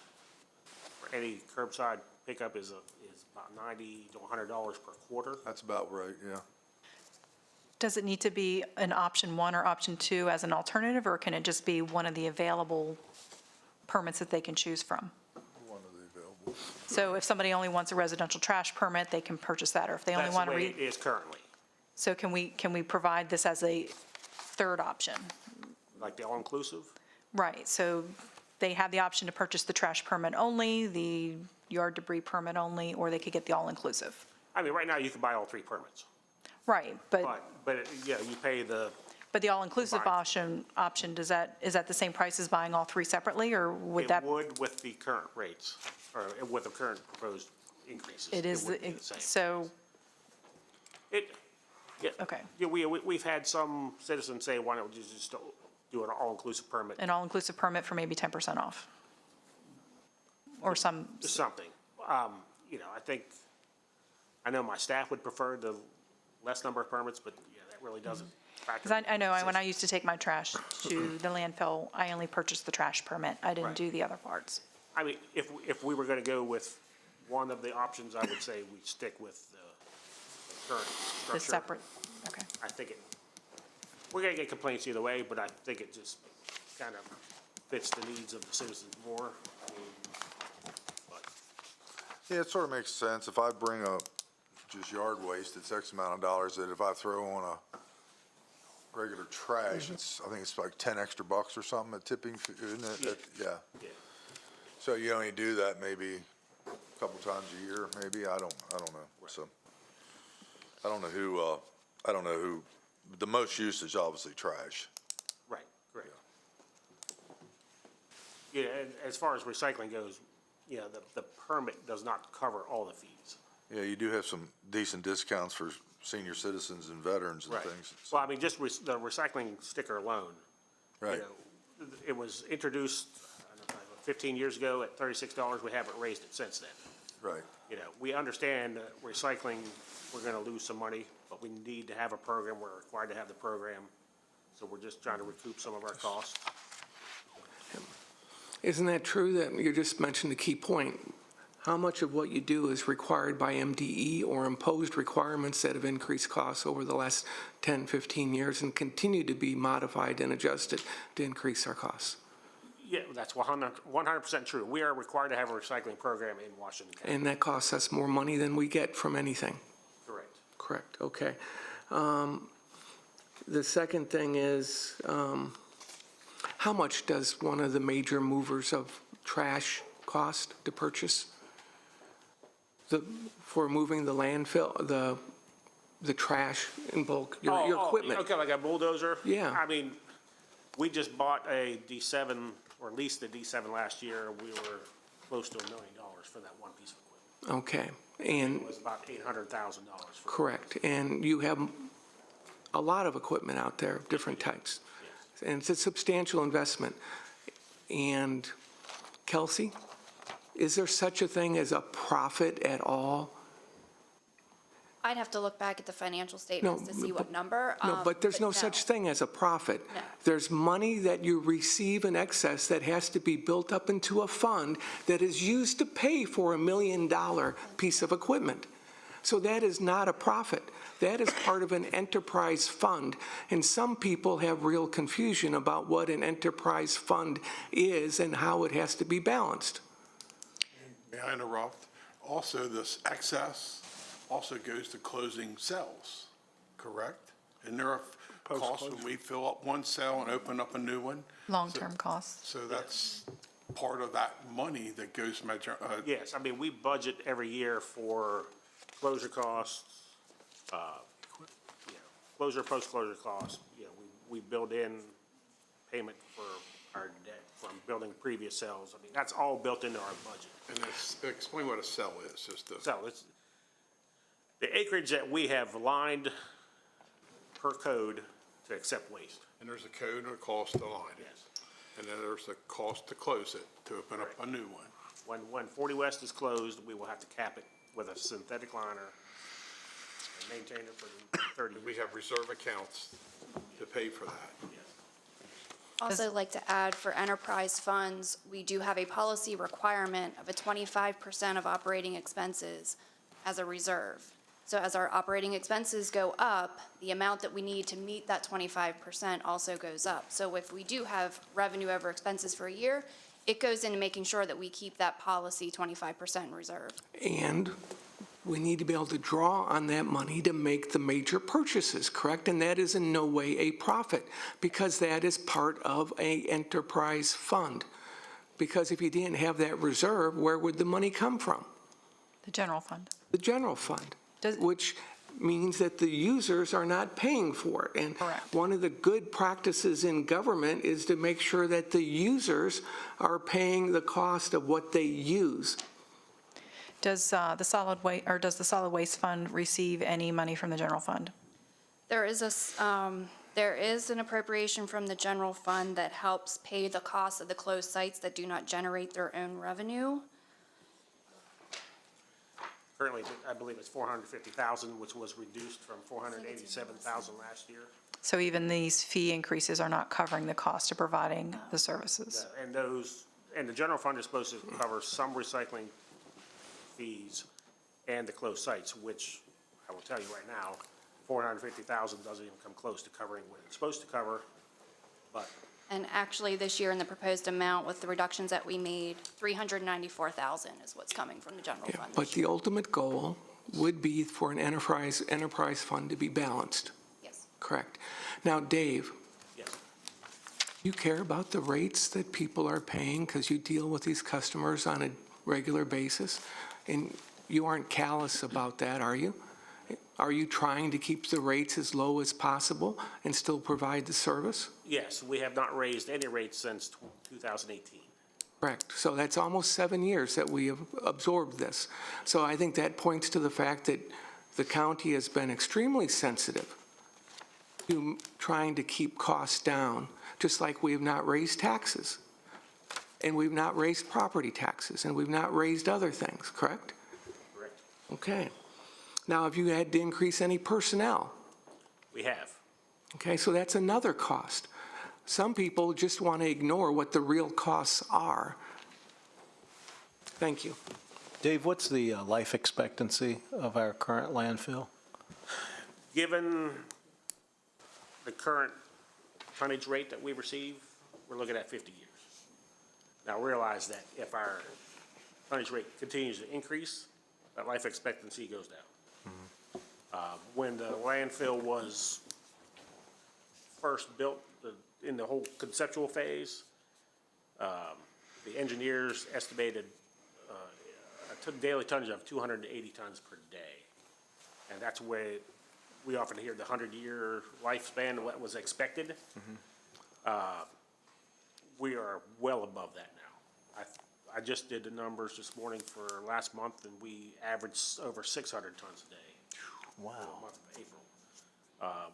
Speaker 4: for any curbside pickup is about $90 to $100 per quarter.
Speaker 6: That's about right, yeah.
Speaker 2: Does it need to be an option 1 or option 2 as an alternative, or can it just be one of the available permits that they can choose from?
Speaker 6: One of the available.
Speaker 2: So if somebody only wants a residential trash permit, they can purchase that, or if they only want to
Speaker 4: That's the way it is currently,
Speaker 2: So can we provide this as a third option?
Speaker 4: like the all-inclusive.
Speaker 2: Right, so they have the option to purchase the trash permit only, the yard debris permit only, or they could get the all-inclusive.
Speaker 4: I mean, right now you can buy all 3 permits,
Speaker 2: Right, but
Speaker 4: you pay the.
Speaker 2: the all-inclusive option, is that the same price as buying all 3 separately, or would that?
Speaker 4: It would with the current rates, or with the current proposed increases.
Speaker 2: It is,
Speaker 4: would be the same.
Speaker 2: so, okay.
Speaker 4: Yeah, we've had some citizens say, why don't we just do an all-inclusive permit?
Speaker 2: An all-inclusive permit for maybe 10% off? Or some?
Speaker 4: Something. I know my staff would prefer the less number of permits, but that really doesn't factor.
Speaker 2: Because I know when I used to take my trash to the landfill, I only purchased the trash permit. I didn't do the other parts.
Speaker 4: I mean, if we were going to go with one of the options, I would say we stick with the current structure.
Speaker 2: The separate, okay.
Speaker 4: I think we're going to get complaints either way, but I think it just kind of fits the needs of the citizens more.
Speaker 6: Yeah, it sort of makes sense. If I bring just yard waste, it's X amount of dollars, that if I throw on a regular trash, I think it's like 10 extra bucks or something at tipping, isn't it? Yeah. So you only do that maybe a couple times a year, maybe, I don't know. So, I don't know who, the most usage, obviously, trash.
Speaker 4: Right, correct. Yeah, and as far as recycling goes, the permit does not cover all the fees.
Speaker 6: Yeah, you do have some decent discounts for senior citizens and veterans and
Speaker 4: Right.
Speaker 6: things.
Speaker 4: Well, I mean, just the recycling sticker alone.
Speaker 6: Right.
Speaker 4: It was introduced, I don't know, 15 years ago at $36. We haven't raised it since then.
Speaker 6: Right.
Speaker 4: you know, we understand that recycling, we're gonna lose some money, but we need to have a program, we're required to have the program. So we're just trying to recoup some of our costs.
Speaker 9: Isn't that true that you just mentioned a key point? How much of what you do is required by MDE or imposed requirements that have increased costs over the last 10, 15 years and continue to be modified and adjusted to increase our costs?
Speaker 4: Yeah, that's 100% true. We are required to have a recycling program in Washington County.
Speaker 9: And that costs us more money than we get from anything.
Speaker 4: Correct.
Speaker 9: Correct, okay. The second thing is, how much does one of the major movers of trash cost to purchase? For moving the landfill, the trash in bulk, your equipment?
Speaker 4: Okay, like a bulldozer?
Speaker 9: Yeah.
Speaker 4: I mean, we just bought a D7, or leased a D7 last year. We were close to $1 million for that one piece of equipment.
Speaker 9: Okay, and.
Speaker 4: It was about $800,000.
Speaker 9: Correct, and you have a lot of equipment out there, different types. And it's a substantial investment. And Kelsey, is there such a thing as a profit at all?
Speaker 21: I'd have to look back at the financial statements to see what number.
Speaker 9: No, but there's no such thing as a profit.
Speaker 21: No.
Speaker 9: There's money that you receive in excess that has to be built up into a fund that is used to pay for $1 million piece of equipment. So that is not a profit. That is part of an enterprise fund. And some people have real confusion about what an enterprise fund is and how it has to be balanced.
Speaker 10: May I interrupt? Also, this excess also goes to closing cells, correct? And there are costs when we fill up one cell and open up a new one?
Speaker 2: Long-term costs.
Speaker 10: So that's part of that money that goes
Speaker 4: Yes, I mean, we budget every year for closure costs, closure, post-closure costs. You know, we build in payment for our debt from building previous cells. I mean, that's all built into our budget.
Speaker 10: And explain what a cell is, just to.
Speaker 4: So it's the acreage that we have lined per code to accept waste.
Speaker 10: And there's a code and a cost to line it.
Speaker 4: Yes.
Speaker 10: And then there's a cost to close it, to open up a new one.
Speaker 4: When 40 West is closed, we will have to cap it with a synthetic liner and maintain it for 30 years.
Speaker 10: We have reserve accounts to pay for that.
Speaker 21: Also like to add, for enterprise funds, we do have a policy requirement of a 25% of operating expenses as a reserve. So as our operating expenses go up, the amount that we need to meet that 25% also goes up. So if we do have revenue over expenses for a year, it goes into making sure that we keep that policy 25% reserve.
Speaker 9: And we need to be able to draw on that money to make the major purchases, correct? And that is in no way a profit, because that is part of an enterprise fund. Because if you didn't have that reserve, where would the money come from?
Speaker 2: The general fund.
Speaker 9: The general fund, which means that the users are not paying for it. And one of the good practices in government is to make sure that the users are paying the cost of what they use.
Speaker 2: Does the solid waste fund receive any money from the general fund?
Speaker 21: There is an appropriation from the general fund that helps pay the cost of the closed sites that do not generate their own revenue.
Speaker 4: Currently, I believe it's $450,000, which was reduced from $487,000 last year.
Speaker 2: So even these fee increases are not covering the cost of providing the services?
Speaker 4: And the general fund is supposed to cover some recycling fees and the closed sites, which I will tell you right now, $450,000 doesn't even come close to covering what it's supposed to cover, but.
Speaker 21: And actually, this year in the proposed amount with the reductions that we made, $394,000 is what's coming from the general fund.
Speaker 9: But the ultimate goal would be for an enterprise fund to be balanced.
Speaker 21: Yes.
Speaker 9: Correct. Now, Dave.
Speaker 4: Yes.
Speaker 9: You care about the rates that people are paying because you deal with these customers on a regular basis? And you aren't callous about that, are you? Are you trying to keep the rates as low as possible and still provide the service?
Speaker 4: Yes, we have not raised any rates since 2018.
Speaker 9: Correct. So that's almost 7 years that we have absorbed this. So I think that points to the fact that the county has been extremely sensitive to trying to keep costs down, just like we have not raised taxes. And we've not raised property taxes, and we've not raised other things, correct?
Speaker 4: Correct.
Speaker 9: Okay. Now, have you had to increase any personnel?
Speaker 4: We have.
Speaker 9: Okay, so that's another cost. Some people just want to ignore what the real costs are. Thank you.
Speaker 8: Dave, what's the life expectancy of our current landfill?
Speaker 4: Given the current tonnage rate that we receive, we're looking at 50 years. Now, realize that if our tonnage rate continues to increase, that life expectancy goes down. When the landfill was first built, in the whole conceptual phase, the engineers estimated a daily tonnage of 280 tons per day. And that's where we often hear the 100-year lifespan of what was expected. We are well above that now. I just did the numbers this morning for last month, and we averaged over 600 tons a day.
Speaker 8: Wow.
Speaker 4: For the month of April.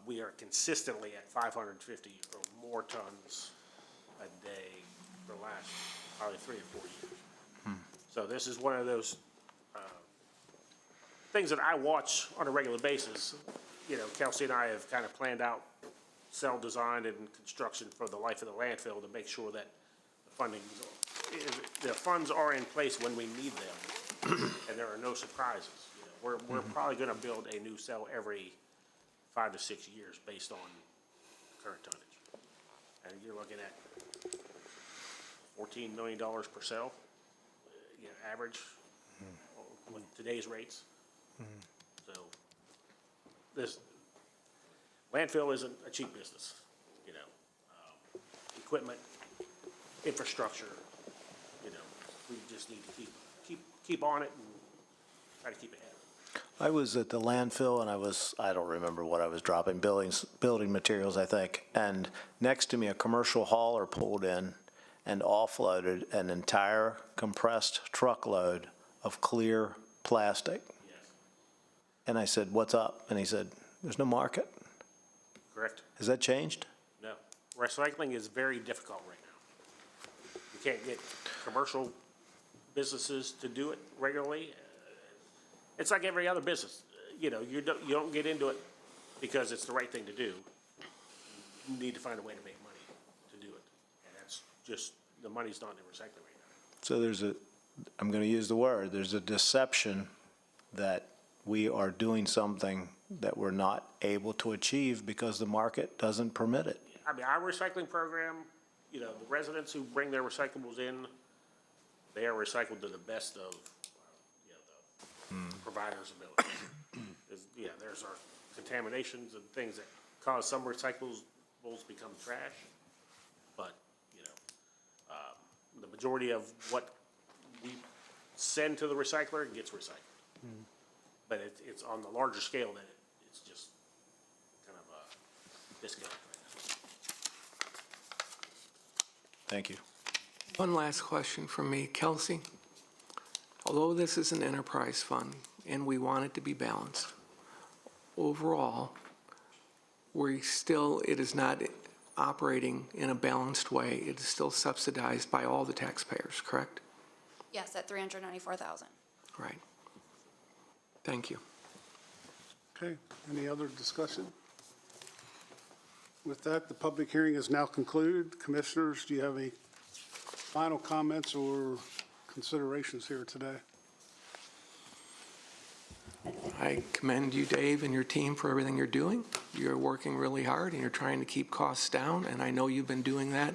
Speaker 4: We are consistently at 550 or more tons a day for the last probably 3 or 4 years. So this is one of those things that I watch on a regular basis. You know, Kelsey and I have kind of planned out cell design and construction for the life of the landfill to make sure that the funds are in place when we need them, and there are no surprises. You know, we're probably going to build a new cell every 5 to 6 years based on current tonnage, and you're looking at $14 million per cell, average with today's rates. So this landfill isn't a cheap business, you know. Equipment, infrastructure, you know, we just need to keep on it and try to keep ahead.
Speaker 8: I was at the landfill and I don't remember what I was dropping, building materials, I think. And next to me, a commercial hauler pulled in and offloaded an entire compressed truckload of clear plastic.
Speaker 4: Yes.
Speaker 8: And I said, "What's up?" And he said, "There's no market."
Speaker 4: Correct.
Speaker 8: Has that changed?
Speaker 4: No. Recycling is very difficult right now. You can't get commercial businesses to do it regularly. It's like every other business. You know, you don't get into it because it's the right thing to do. You need to find a way to make money to do it. And that's just, the money's not in recycling right now.
Speaker 8: So I'm going to use the word, there's a deception that we are doing something that we're not able to achieve because the market doesn't permit it.
Speaker 4: I mean, our recycling program, you know, the residents who bring their recyclables in, they are recycled to the best of, you know, the provider's ability. There's our contaminations and things that cause some recyclables become trash, but, you know, the majority of what we send to the recycler gets recycled. But it's on the larger scale that it's just kind of a disconnect right now.
Speaker 8: Thank you.
Speaker 9: One last question from me. Kelsey, although this is an enterprise fund and we want it to be balanced, overall, it is not operating in a balanced way. It is still subsidized by all the taxpayers, correct?
Speaker 21: Yes, at $394,000.
Speaker 9: Right. Thank you.
Speaker 1: Okay, any other discussion? With that, the public hearing is now concluded. Commissioners, do you have any final comments or considerations here today?
Speaker 9: I commend you, Dave, and your team for everything you're doing. You're working really hard and you're trying to keep costs down, and I know you've been doing that,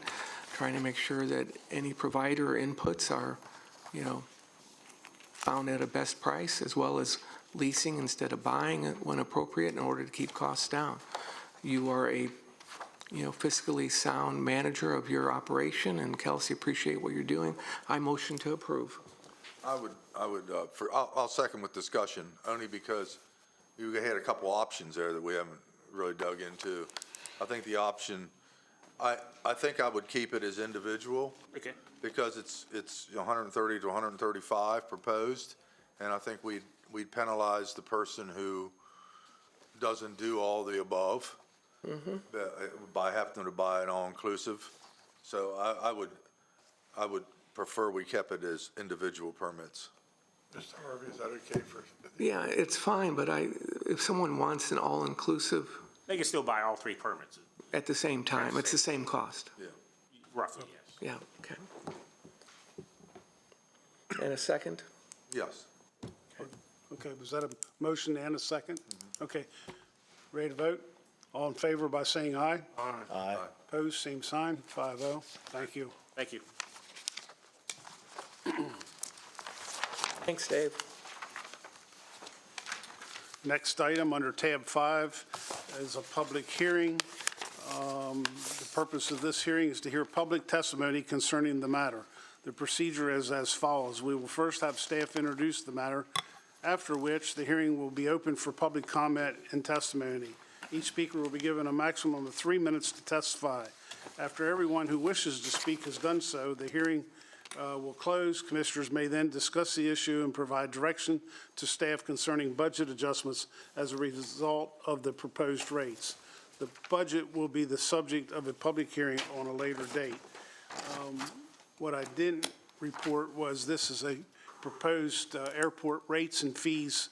Speaker 9: trying to make sure that any provider inputs are, you know, found at a best price, as well as leasing instead of buying it when appropriate in order to keep costs down. You are a, you know, fiscally sound manager of your operation, and Kelsey, appreciate what you're doing. I motion to approve.
Speaker 6: I'll second with discussion, only because we had a couple options there that we haven't really dug into. I think the option, I think I would keep it as individual.
Speaker 4: Okay.
Speaker 6: Because it's 130 to 135 proposed, and I think we'd penalize the person who doesn't do all the above by having to buy an all-inclusive. So I would prefer we kept it as individual permits
Speaker 10: Mr. Harvey, is that okay for?
Speaker 9: Yeah, it's fine, but if someone wants an all-inclusive
Speaker 4: They can still buy all three permits,
Speaker 9: at the same time, it's the same cost.
Speaker 4: roughly, yes.
Speaker 9: Yeah, okay. And a second?
Speaker 6: Yes.
Speaker 1: Okay, was that a motion and a second? Okay. Ready to vote? All in favor by saying aye?
Speaker 8: Aye.
Speaker 1: Opposed, same sign, 5-0. Thank you.
Speaker 4: Thank you.
Speaker 9: Thanks, Dave.
Speaker 1: Next item under tab 5 is a public hearing. The purpose of this hearing is to hear public testimony concerning the matter. The procedure is as follows. We will first have staff introduce the matter, after which the hearing will be open for public comment and testimony. Each speaker will be given a maximum of 3 minutes to testify. After everyone who wishes to speak has done so, the hearing will close. Commissioners may then discuss the issue and provide direction to staff concerning budget adjustments as a result of the proposed rates. The budget will be the subject of a public hearing on a later date. What I didn't report was this is a proposed airport rates and fees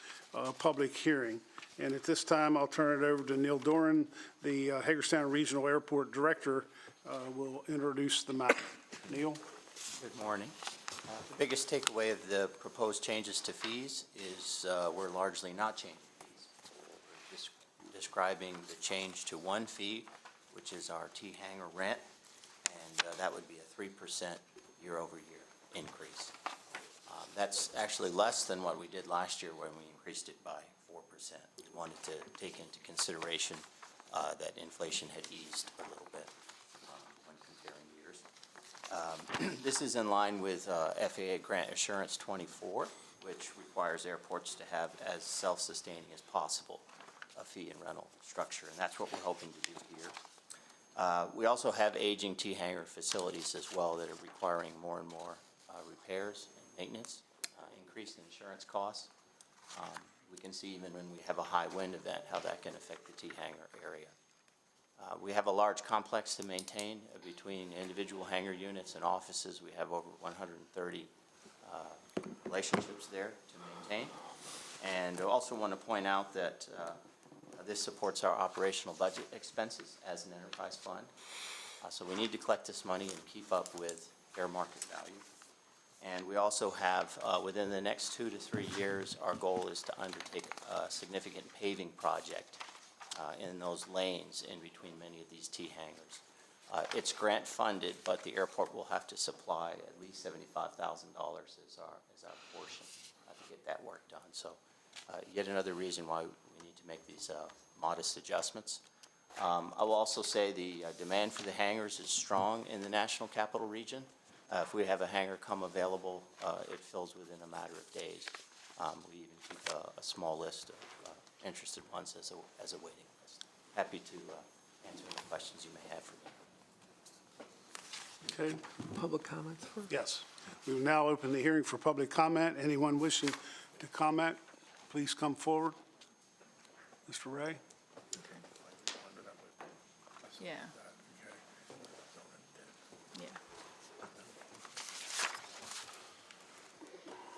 Speaker 1: public hearing. And at this time, I'll turn it over to Neil Doran, the Hagerstown Regional Airport Director, will introduce the matter. Neil?
Speaker 11: Good morning. The biggest takeaway of the proposed changes to fees is we're largely not changing fees. We're just describing the change to one fee, which is our T-hanger rent, and that would be a 3% year-over-year increase. That's actually less than what we did last year when we increased it by 4%. We wanted to take into consideration that inflation had eased a little bit when comparing years. This is in line with FAA Grant Assurance 24, which requires airports to have as self-sustaining as possible a fee and rental structure, and that's what we're hoping to do here. We also have aging T-hanger facilities as well that are requiring more and more repairs and maintenance, increased insurance costs. We can see even when we have a high wind event how that can affect the T-hanger area. We have a large complex to maintain between individual hangar units and offices. We have over 130 relationships there to maintain. And I also want to point out that this supports our operational budget expenses as an enterprise fund. So we need to collect this money and keep up with fair market value. And we also have, within the next 2 to 3 years, our goal is to undertake a significant paving project in those lanes in between many of these T-hangers. It's grant funded, but the airport will have to supply at least $75,000 as our portion to get that work done. So yet another reason why we need to make these modest adjustments. I will also say the demand for the hangars is strong in the National Capital Region. If we have a hangar come available, it fills within a matter of days. We even keep a small list of interested ones as a waiting list. Happy to answer any questions you may have for me.
Speaker 1: Okay.
Speaker 9: Public comments first?
Speaker 1: Yes. We will now open the hearing for public comment. Anyone wishing to comment, please come forward. Mr. Ray?
Speaker 2: Yeah. Yeah.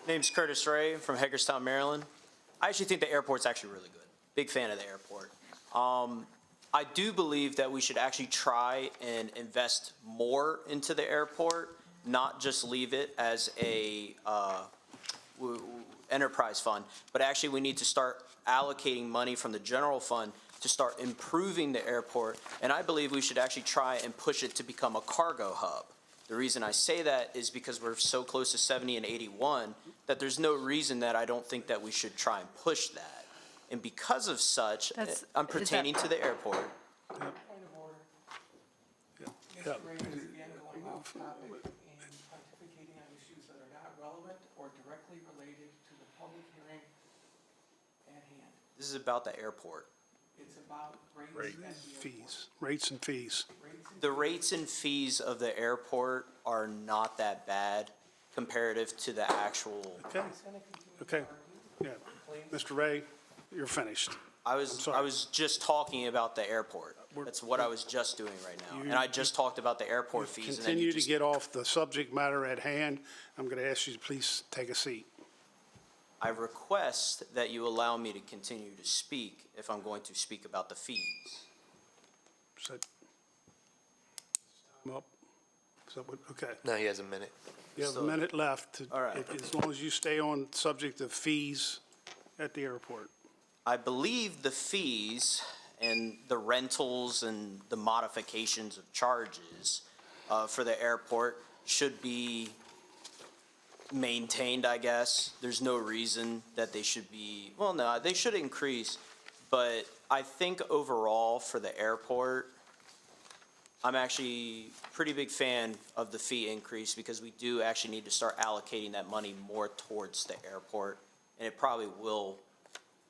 Speaker 5: Name's Curtis Ray from Hagerstown, Maryland. I actually think the airport's actually really good. Big fan of the airport. I do believe that we should actually try and invest more into the airport, not just leave it as a enterprise fund, but actually we need to start allocating money from the general fund to start improving the airport, and I believe we should actually try and push it to become a cargo hub. The reason I say that is because we're so close to 70 and 81 that there's no reason that I don't think that we should try and push that. And because of such, I'm pertaining to the airport.
Speaker 9: Point of order. Mr. Ray is again going off topic and pontificating on issues that are not relevant or directly related to the public hearing at hand.
Speaker 5: This is about the airport.
Speaker 9: It's about rates at the
Speaker 1: Fees, rates and fees.
Speaker 5: The rates and fees of the airport are not that bad comparative to the actual.
Speaker 1: Okay. Yeah. Mr. Ray, you're finished.
Speaker 5: I was just talking about the airport. That's what I was just doing right now. And I just talked about the airport fees. And then
Speaker 1: Continue to get off the subject matter at hand. I'm going to ask you to please take a seat.
Speaker 5: I request that you allow me to continue to speak if I'm going to speak about the fees.
Speaker 1: Is that time up? Is that what, okay.
Speaker 13: No, he has a minute.
Speaker 1: You have a minute left,
Speaker 5: All right.
Speaker 1: as long as you stay on subject of fees at the airport.
Speaker 5: I believe the fees and the rentals and the modifications of charges for the airport should be maintained, I guess. There's no reason that they should be, well, no, they should increase, but I think overall for the airport, I'm actually a pretty big fan of the fee increase because we do actually need to start allocating that money more towards the airport. And it probably will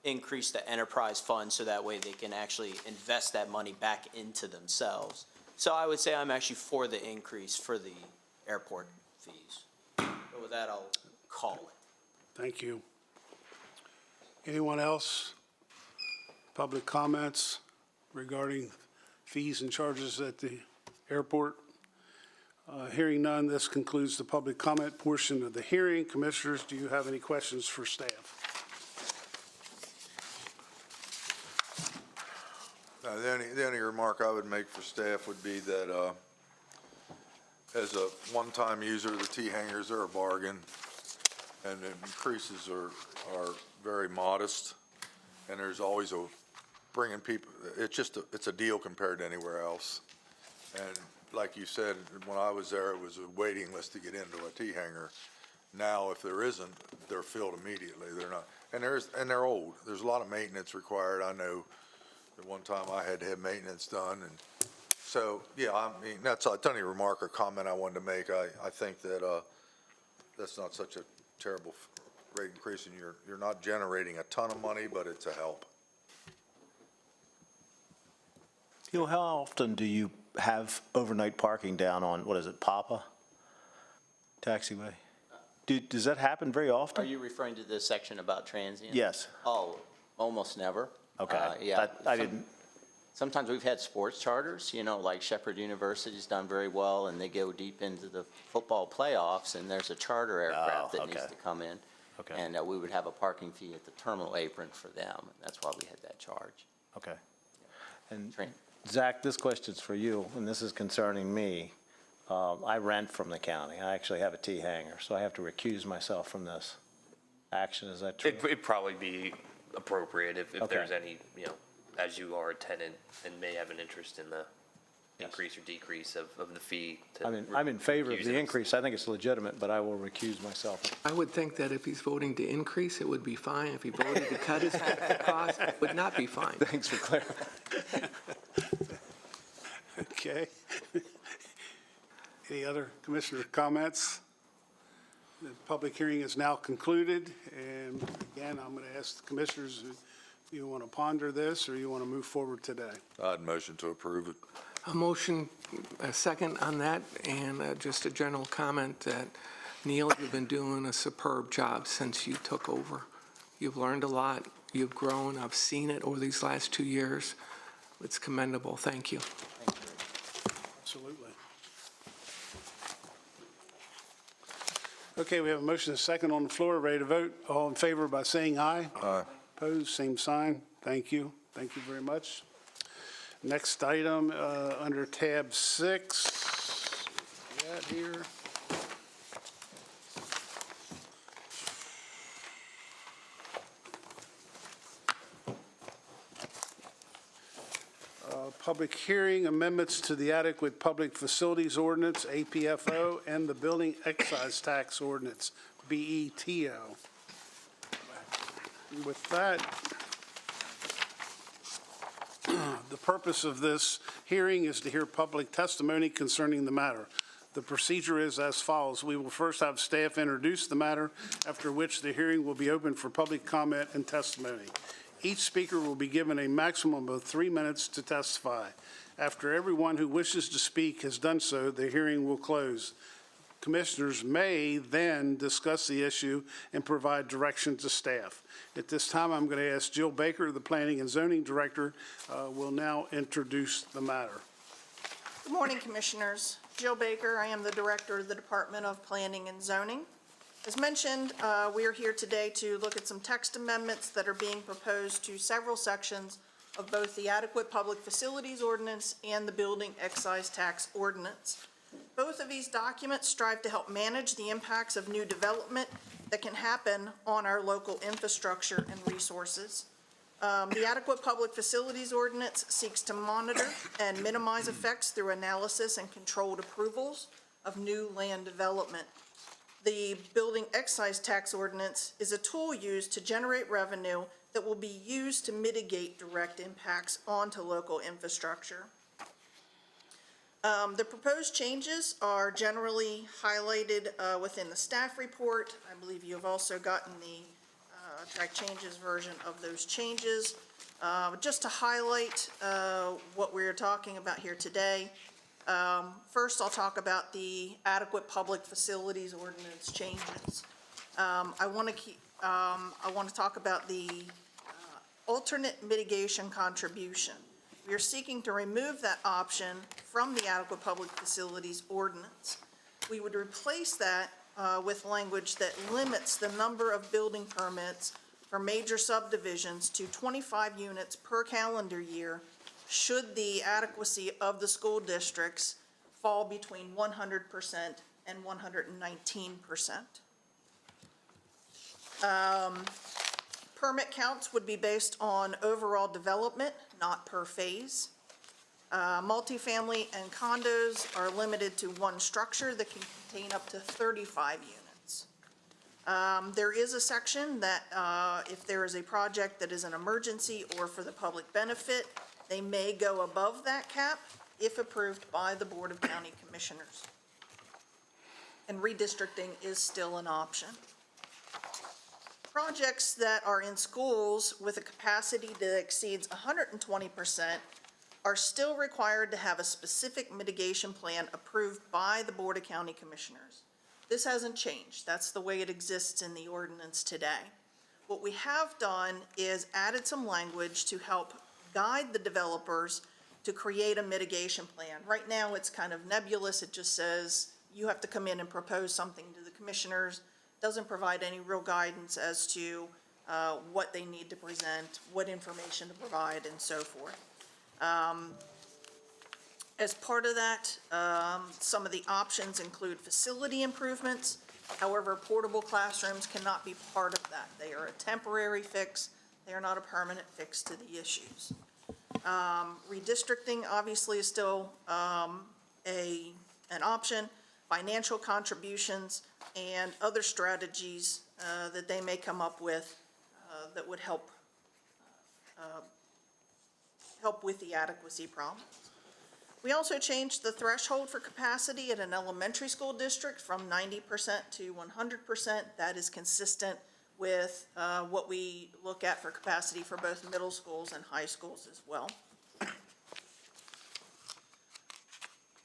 Speaker 5: increase the enterprise fund so that way they can actually invest that money back into themselves. So I would say I'm actually for the increase for the airport fees. But with that, I'll call it.
Speaker 1: Thank you. Anyone else? Public comments regarding fees and charges at the airport? Hearing none, this concludes the public comment portion of the hearing. Commissioners, do you have any questions for staff?
Speaker 6: The only remark I would make for staff would be that, as a one-time user, the T-hangers are a bargain, and the increases are very modest, and there's always bringing people, it's a deal compared to anywhere else. And like you said, when I was there, it was a waiting list to get into a T-hanger. Now, if there isn't, they're filled immediately. They're not, and they're old. There's a lot of maintenance required. I know at one time I had to have maintenance done, and so, yeah, I mean, that's the only remark or comment I wanted to make. I think that that's not such a terrible rate increase, and you're not generating a ton of money, but it's a help.
Speaker 8: How often do you have overnight parking down on, what is it, Papa Taxiway? Does that happen very often?
Speaker 11: Are you referring to the section about transient?
Speaker 8: Yes.
Speaker 11: Oh, almost never.
Speaker 8: Okay.
Speaker 11: Yeah.
Speaker 8: I didn't.
Speaker 11: Sometimes we've had sports charters, like Shepherd University's done very well, and they go deep into the football playoffs, and there's a charter aircraft that needs to come in.
Speaker 8: Okay.
Speaker 11: And we would have a parking fee at the terminal apron for them. That's why we had that charge.
Speaker 8: Okay. And Zach, this question's for you, and this is concerning me. I rent from the county. I actually have a T-hanger, so I have to recuse myself from this action. Is that true?
Speaker 13: It'd probably be appropriate if
Speaker 8: Okay.
Speaker 13: there's any, as you are a tenant and may have an interest in the increase or decrease of the fee.
Speaker 8: I'm in favor of
Speaker 13: recuse
Speaker 8: the
Speaker 13: it.
Speaker 8: increase. I think it's legitimate, but I will recuse myself.
Speaker 9: I would think that if he's voting to increase, it would be fine. If he voted to cut his cost, it would not be fine.
Speaker 8: Thanks for clarifying.
Speaker 1: Okay. Any other commissioner comments? The public hearing is now concluded, and again, I'm going to ask the commissioners if you want to ponder this or you want to move forward today.
Speaker 6: I'd motion to approve it.
Speaker 9: A motion, a second on that, and just a general comment that, Neil, you've been doing a superb job since you took over. You've learned a lot. You've grown. I've seen it over these last 2 years. It's commendable. Thank you.
Speaker 1: Absolutely. Okay, we have a motion and a second on the floor, ready to vote. All in favor by saying aye.
Speaker 6: Aye.
Speaker 1: Opposed, same sign. Thank you. Thank you very much. Next item, under tab 6, that here. Public hearing amendments to the Adequate Public Facilities Ordinance, APFO, and the Building Excise Tax Ordinance, BETO. With that, the purpose of this hearing is to hear public testimony concerning the matter. The procedure is as follows. We will first have staff introduce the matter, after which the hearing will be open for public comment and testimony. Each speaker will be given a maximum of 3 minutes to testify. After everyone who wishes to speak has done so, the hearing will close. Commissioners may then discuss the issue and provide direction to staff. At this time, I'm going to ask Jill Baker, the Planning and Zoning Director, will now introduce the matter.
Speaker 12: Good morning, Commissioners. Jill Baker, I am the Director of the Department of Planning and Zoning. As mentioned, we are here today to look at some text amendments that are being proposed to several sections of both the Adequate Public Facilities Ordinance and the Building Excise Tax Ordinance. Both of these documents strive to help manage the impacts of new development that can happen on our local infrastructure and resources. The Adequate Public Facilities Ordinance seeks to monitor and minimize effects through analysis and controlled approvals of new land development. The Building Excise Tax Ordinance is a tool used to generate revenue that will be used to mitigate direct impacts onto local infrastructure. The proposed changes are generally highlighted within the staff report. I believe you have also gotten the track changes version of those changes. Just to highlight what we're talking about here today, first I'll talk about the Adequate Public Facilities Ordinance changes. I want to talk about the alternate mitigation contribution. We are seeking to remove that option from the Adequate Public Facilities Ordinance. We would replace that with language that limits the number of building permits for major subdivisions to 25 units per calendar year should the adequacy of the school districts fall between 100% and 119%. Permit counts would be based on overall development, not per phase. Multifamily and condos are limited to one structure that can contain up to 35 units. There is a section that if there is a project that is an emergency or for the public benefit, they may go above that cap if approved by the Board of County Commissioners. And redistricting is still an option. Projects that are in schools with a capacity that exceeds 120% are still required to have a specific mitigation plan approved by the Board of County Commissioners. This hasn't changed. That's the way it exists in the ordinance today. What we have done is added some language to help guide the developers to create a mitigation plan. Right now, it's kind of nebulous. It just says you have to come in and propose something to the commissioners. Doesn't provide any real guidance as to what they need to present, what information to provide, and so forth. As part of that, some of the options include facility improvements. However, portable classrooms cannot be part of that. They are a temporary fix. They are not a permanent fix to the issues. Redistricting obviously is still an option. Financial contributions and other strategies that they may come up with that would help with the adequacy problem. We also changed the threshold for capacity at an elementary school district from 90% to 100%. That is consistent with what we look at for capacity for both middle schools and high schools as well.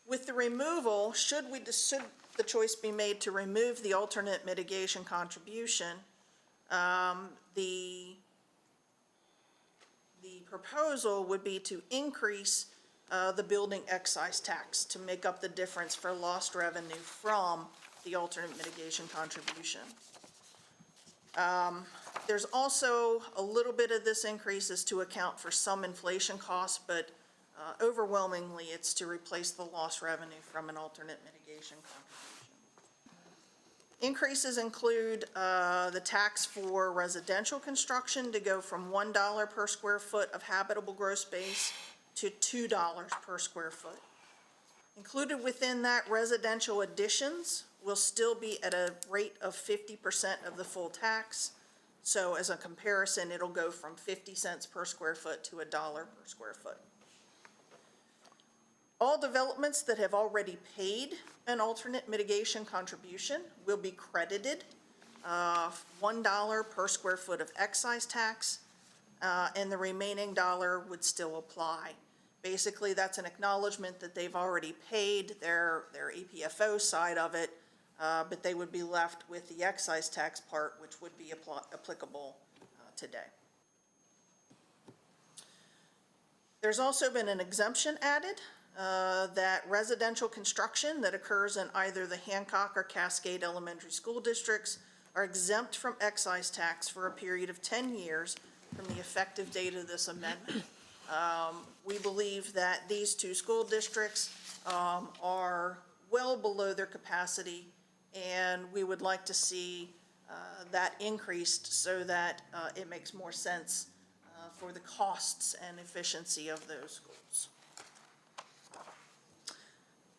Speaker 12: With the removal, should the choice be made to remove the alternate mitigation contribution, the proposal would be to increase the building excise tax to make up the difference for lost revenue from the alternate mitigation contribution. There's also a little bit of this increase is to account for some inflation costs, but overwhelmingly it's to replace the lost revenue from an alternate mitigation contribution. Increases include the tax for residential construction to go from $1 per square foot of habitable gross space to $2 per square foot. Included within that, residential additions will still be at a rate of 50% of the full tax. So as a comparison, it'll go from 50 cents per square foot to $1 per square foot. All developments that have already paid an alternate mitigation contribution will be credited $1 per square foot of excise tax, and the remaining dollar would still apply. Basically, that's an acknowledgement that they've already paid their EPFO side of it, but they would be left with the excise tax part, which would be applicable today. There's also been an exemption added that residential construction that occurs in either the Hancock or Cascade elementary school districts are exempt from excise tax for a period of 10 years from the effective date of this amendment. We believe that these two school districts are well below their capacity, and we would like to see that increased so that it makes more sense for the costs and efficiency of those schools.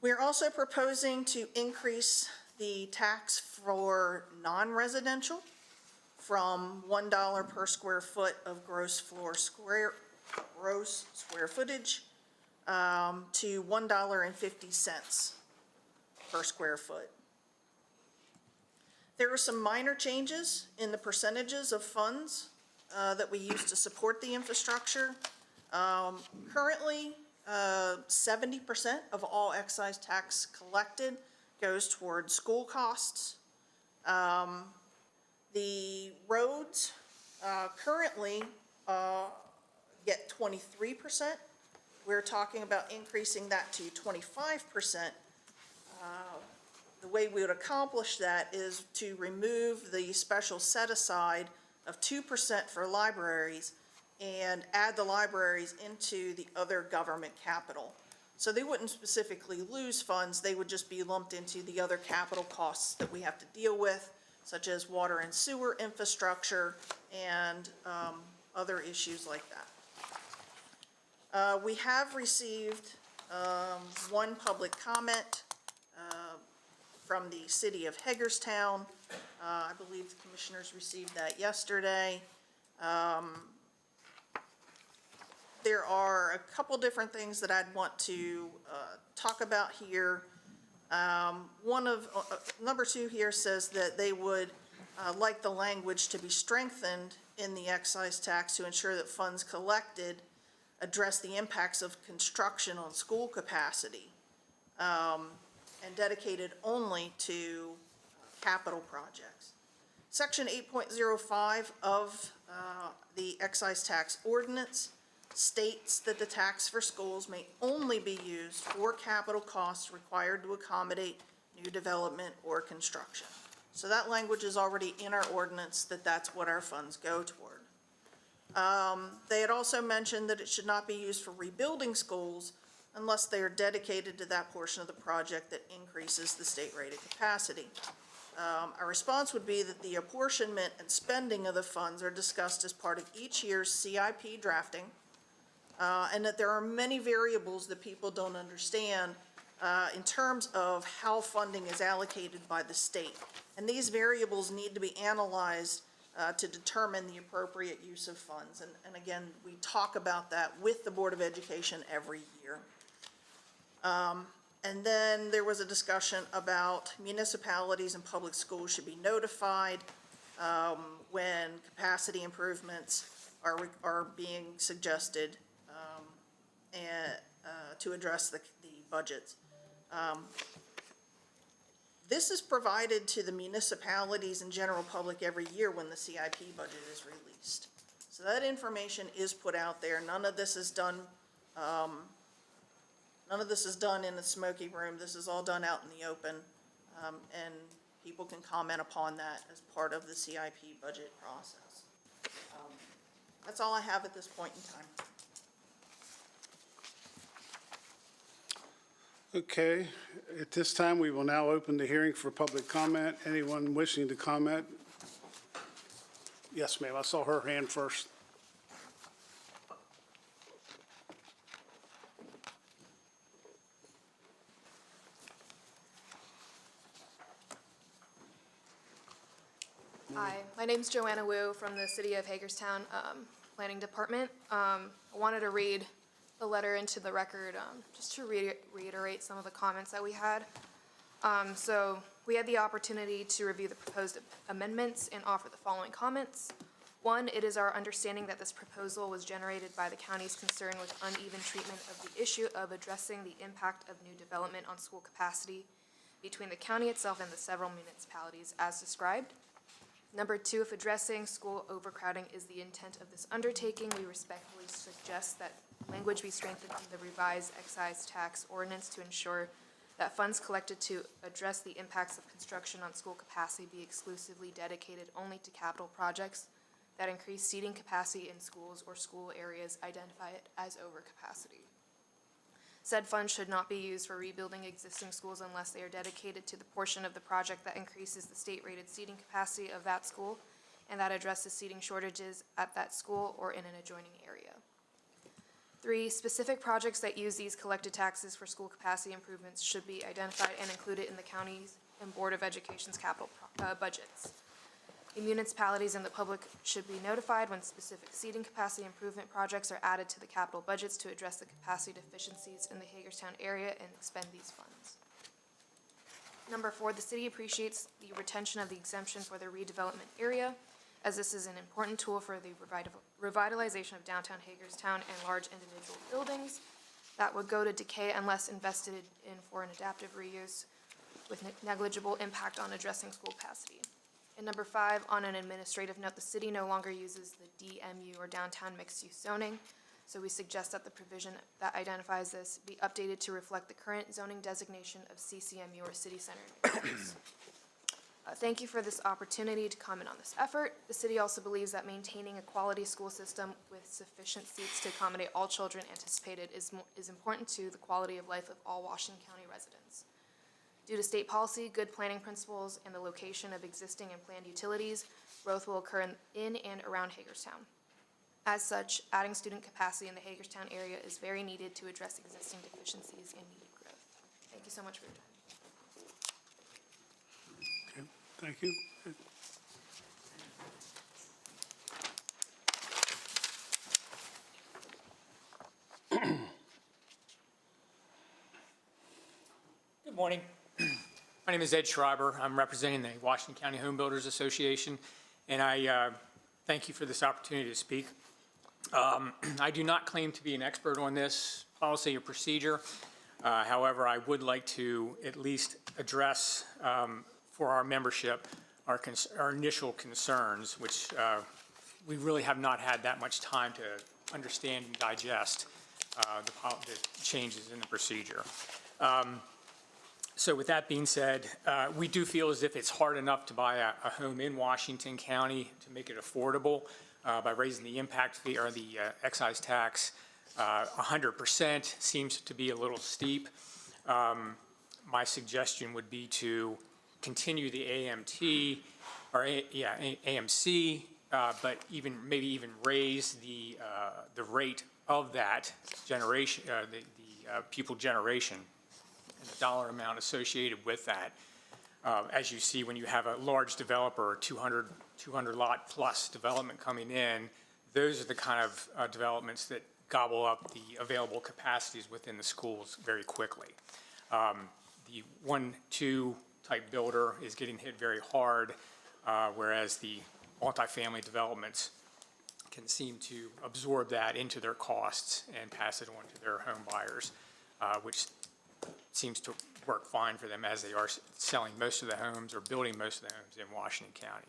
Speaker 12: We are also proposing to increase the tax for non-residential from $1 per square foot of gross square footage to $1.50 per square foot. There are some minor changes in the percentages of funds that we use to support the infrastructure. Currently, 70% of all excise tax collected goes toward school costs. The roads currently get 23%. We're talking about increasing that to 25%. The way we would accomplish that is to remove the special set-aside of 2% for libraries and add the libraries into the other government capital. So they wouldn't specifically lose funds, they would just be lumped into the other capital costs that we have to deal with, such as water and sewer infrastructure and other issues like that. We have received one public comment from the city of Hagerstown. I believe the commissioners received that yesterday. There are a couple different things that I'd want to talk about here. Number 2 here says that they would like the language to be strengthened in the excise tax to ensure that funds collected address the impacts of construction on school capacity and dedicated only to capital projects. Section 8.05 of the excise tax ordinance states that the tax for schools may only be used for capital costs required to accommodate new development or construction. So that language is already in our ordinance, that's what our funds go toward. They had also mentioned that it should not be used for rebuilding schools unless they are dedicated to that portion of the project that increases the state rated capacity. Our response would be that the apportionment and spending of the funds are discussed as part of each year's CIP drafting, and that there are many variables that people don't understand in terms of how funding is allocated by the state. And these variables need to be analyzed to determine the appropriate use of funds. And again, we talk about that with the Board of Education every year. And then there was a discussion about municipalities and public schools should be notified when capacity improvements are being suggested to address the budgets. This is provided to the municipalities and general public every year when the CIP budget is released. So that information is put out there. None of this is done in a smoky room. This is all done out in the open, and people can comment upon that as part of the CIP budget process. That's all I have at this point in time.
Speaker 1: Okay, at this time, we will now open the hearing for public comment. Anyone wishing to comment? Yes, ma'am, I saw her hand first.
Speaker 15: Hi, my name's Joanna Wu from the City of Hagerstown Planning Department. I wanted to read the letter into the record just to reiterate some of the comments that we had. So we had the opportunity to review the proposed amendments and offer the following comments. 1, it is our understanding that this proposal was generated by the county's concern with uneven treatment of the issue of addressing the impact of new development on school capacity between the county itself and the several municipalities as described. Number 2, if addressing school overcrowding is the intent of this undertaking, we respectfully suggest that language be strengthened in the revised excise tax ordinance to ensure that funds collected to address the impacts of construction on school capacity be exclusively dedicated only to capital projects that increase seating capacity in schools or school areas identified as overcapacity. Said funds should not be used for rebuilding existing schools unless they are dedicated to the portion of the project that increases the state-rated seating capacity of that school and that addresses seating shortages at that school or in an adjoining area. 3, specific projects that use these collected taxes for school capacity improvements should be identified and included in the county's and Board of Education's capital budgets. The municipalities and the public should be notified when specific seating capacity improvement projects are added to the capital budgets to address the capacity deficiencies in the Hagerstown area and expend these funds. Number 4, the city appreciates the retention of the exemption for the redevelopment area, as this is an important tool for the revitalization of downtown Hagerstown and large individual buildings that would go to decay unless invested in for an adaptive reuse with negligible impact on addressing school capacity. And number 5, on an administrative note, the city no longer uses the DMU or downtown mixed-use zoning, so we suggest that the provision that identifies this be updated to reflect the current zoning designation of CCMU or city center use. Thank you for this opportunity to comment on this effort. The city also believes that maintaining a quality school system with sufficient seats to accommodate all children anticipated is important to the quality of life of all Washington County residents. Due to state policy, good planning principles, and the location of existing and planned utilities, growth will occur in and around Hagerstown. As such, adding student capacity in the Hagerstown area is very needed to address existing deficiencies and needed growth. Thank you so much for your time.
Speaker 1: Thank you.
Speaker 16: Good morning. My name is Ed Schreiber. I'm representing the Washington County Home Builders Association, and I thank you for this opportunity to speak. I do not claim to be an expert on this policy or procedure. However, I would like to at least address for our membership our initial concerns, which we really have not had that much time to understand and digest the changes in the procedure. So with that being said, we do feel as if it's hard enough to buy a home in Washington County to make it affordable by raising the impact fee or the excise tax. 100% seems to be a little steep. My suggestion would be to continue the AMT or AMC, but maybe even raise the rate of that generation, the pupil generation, and the dollar amount associated with that. As you see, when you have a large developer, 200 lot plus development coming in, those are the kind of developments that gobble up the available capacities within the schools very quickly. The 1-2 type builder is getting hit very hard, whereas the multifamily developments can seem to absorb that into their costs and pass it on to their home buyers, which seems to work fine for them as they are selling most of the homes or building most of the homes in Washington County.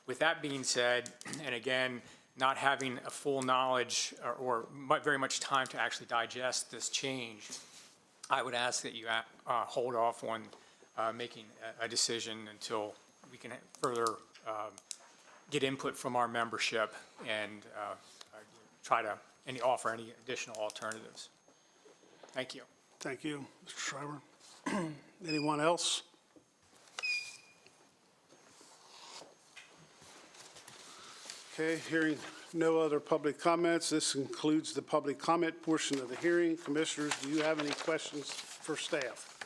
Speaker 16: With that being said, and again, not having a full knowledge or very much time to actually digest this change, I would ask that you hold off on making a decision until we can further get input from our membership and try to offer any additional alternatives. Thank you.
Speaker 1: Thank you, Mr. Schreiber. Anyone else? Okay, hearing no other public comments, this concludes the public comment portion of the hearing. Commissioners, do you have any questions for staff?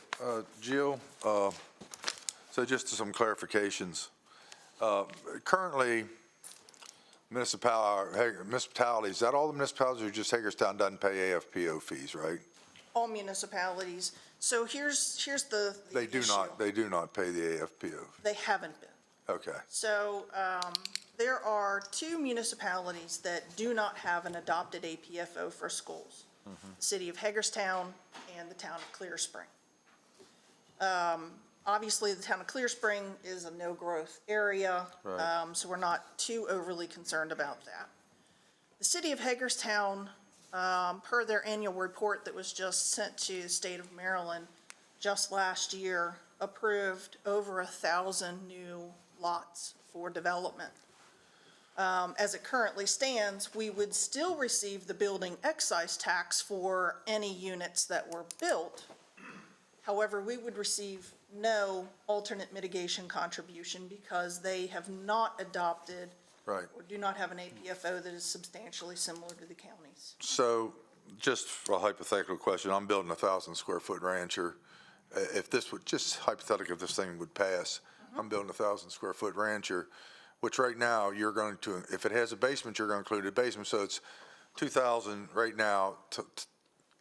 Speaker 6: Jill, so just some clarifications. Currently, municipalities, is that all the municipalities or just Hagerstown doesn't pay AFPO fees, right?
Speaker 12: All municipalities. So here's the
Speaker 6: They do not pay the AFPO.
Speaker 12: They haven't been.
Speaker 6: Okay.
Speaker 12: So there are 2 municipalities that do not have an adopted APFO for schools. The city of Hagerstown and the town of Clear Spring. Obviously, the town of Clear Spring is a no-growth area,
Speaker 6: Right.
Speaker 12: So we're not too overly concerned about that. The city of Hagerstown, per their annual report that was just sent to the state of Maryland, just last year, approved over 1,000 new lots for development. As it currently stands, we would still receive the building excise tax for any units that were built. However, we would receive no alternate mitigation contribution because they have not adopted
Speaker 6: Right.
Speaker 12: or do not have an APFO that is substantially similar to the county's.
Speaker 6: So just for a hypothetical question, I'm building a 1,000-square-foot rancher. If this would, just hypothetically, if this thing would pass, I'm building a 1,000-square-foot rancher, which right now you're going to, if it has a basement, you're going to include a basement. So it's 2,000 right now,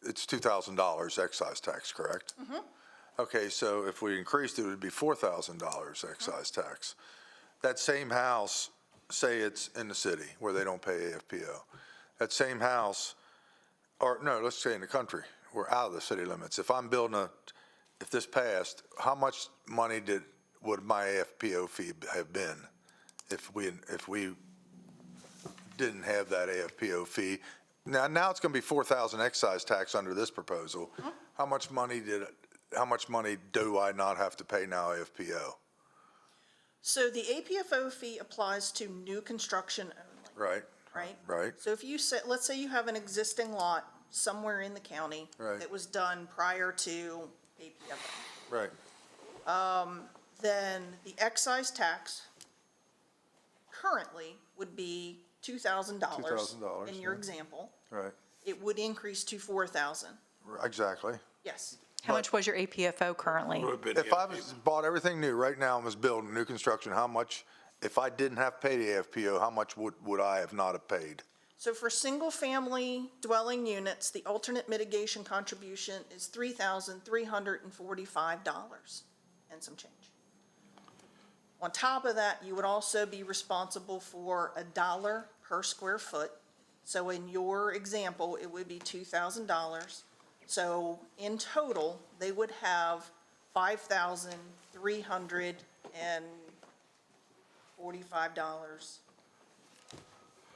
Speaker 6: it's $2,000 excise tax, correct? Okay, so if we increased it, it would be $4,000 excise tax. That same house, say it's in the city where they don't pay AFPO. That same house, or no, let's say in the country, we're out of the city limits. If I'm building if this passed, how much money would my AFPO fee have been if we didn't have that AFPO fee? Now it's going to be 4,000 excise tax under this proposal. How much money do I not have to pay now AFPO?
Speaker 12: So the APFO fee applies to new construction only.
Speaker 6: Right.
Speaker 12: Right?
Speaker 6: Right.
Speaker 12: So if you say, let's say you have an existing lot somewhere in the county
Speaker 6: Right.
Speaker 12: that was done prior to APFO.
Speaker 6: Right.
Speaker 12: Then the excise tax currently would be $2,000
Speaker 6: $2,000,
Speaker 12: in your
Speaker 6: yeah.
Speaker 12: example.
Speaker 6: Right.
Speaker 12: It would increase to 4,000.
Speaker 6: Exactly.
Speaker 12: Yes.
Speaker 2: How much was your APFO currently?
Speaker 6: If I bought everything new right now and was building new construction, how much, if I didn't have to pay the AFPO, how much would I have not have paid?
Speaker 12: So for single-family dwelling units, the alternate mitigation contribution is $3,345 and some change. On top of that, you would also be responsible for $1 per square foot. So in your example, it would be $2,000. So in total, they would have $5,345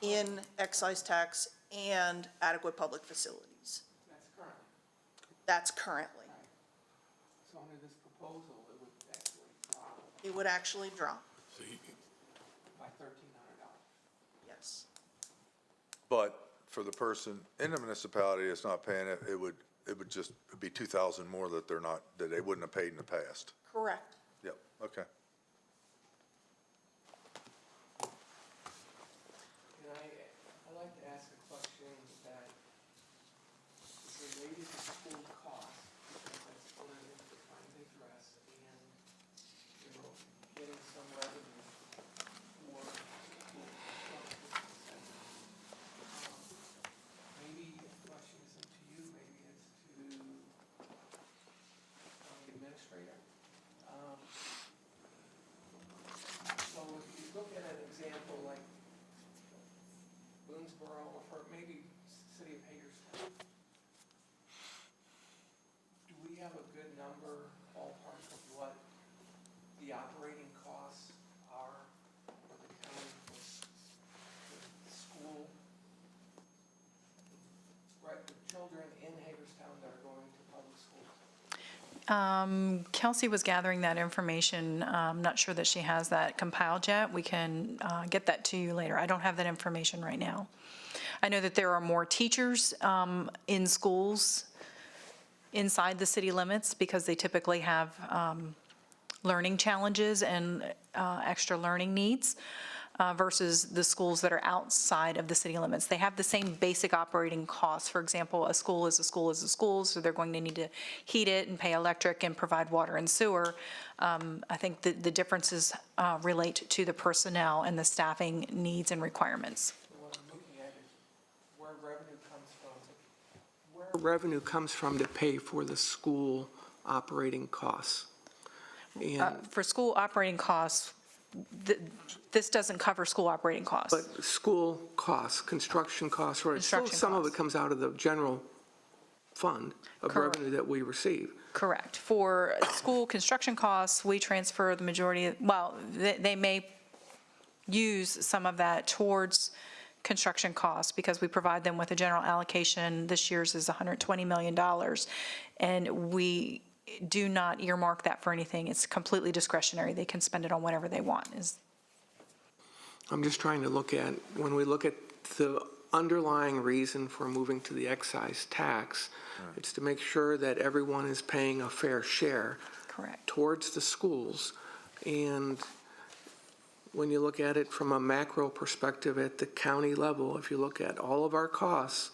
Speaker 12: in excise tax and adequate public facilities.
Speaker 9: That's current.
Speaker 12: That's currently.
Speaker 9: So under this proposal, it would actually drop
Speaker 12: It would actually drop,
Speaker 9: by $1,300.
Speaker 12: yes.
Speaker 6: But for the person in the municipality that's not paying it, it would just be 2,000 more that they wouldn't have paid in the past.
Speaker 12: Correct.
Speaker 6: Yep, okay.
Speaker 9: And I'd like to ask a question that is related to school costs, because that's one of the things we're trying to address, and, getting some revenue for school construction. Maybe the question isn't to you, maybe it's to the administrator. So if you look at an example like Boonesboro, or maybe City of Hagerstown, do we have a good number, ballpark of what the operating costs are for the county for the school? Right, the children in Hagerstown that are going to public schools?
Speaker 2: Kelsey was gathering that information. I'm not sure that she has that compiled yet. We can get that to you later. I don't have that information right now. I know that there are more teachers in schools inside the city limits because they typically have learning challenges and extra learning needs versus the schools that are outside of the city limits. They have the same basic operating costs. For example, a school is a school is a school, so they're going to need to heat it and pay electric and provide water and sewer. I think the differences relate to the personnel and the staffing needs and requirements.
Speaker 9: What I'm looking at is where revenue comes from. Where revenue comes from to pay for the school operating costs. And
Speaker 2: For school operating costs, this doesn't cover school operating costs.
Speaker 9: but school costs, construction costs, or still
Speaker 2: Construction
Speaker 9: some of it
Speaker 2: costs.
Speaker 9: comes out of the general fund of
Speaker 2: Correct.
Speaker 9: revenue that we receive.
Speaker 2: Correct. For school construction costs, we transfer the majority, they may use some of that towards construction costs because we provide them with a general allocation. This year's is $120 million. And we do not earmark that for anything. It's completely discretionary. They can spend it on whatever they want.
Speaker 9: I'm just trying to look at, when we look at the underlying reason for moving to the excise tax, it's to make sure that everyone is paying a fair share.
Speaker 2: Correct.
Speaker 9: Towards the schools. And when you look at it from a macro perspective at the county level, if you look at all of our costs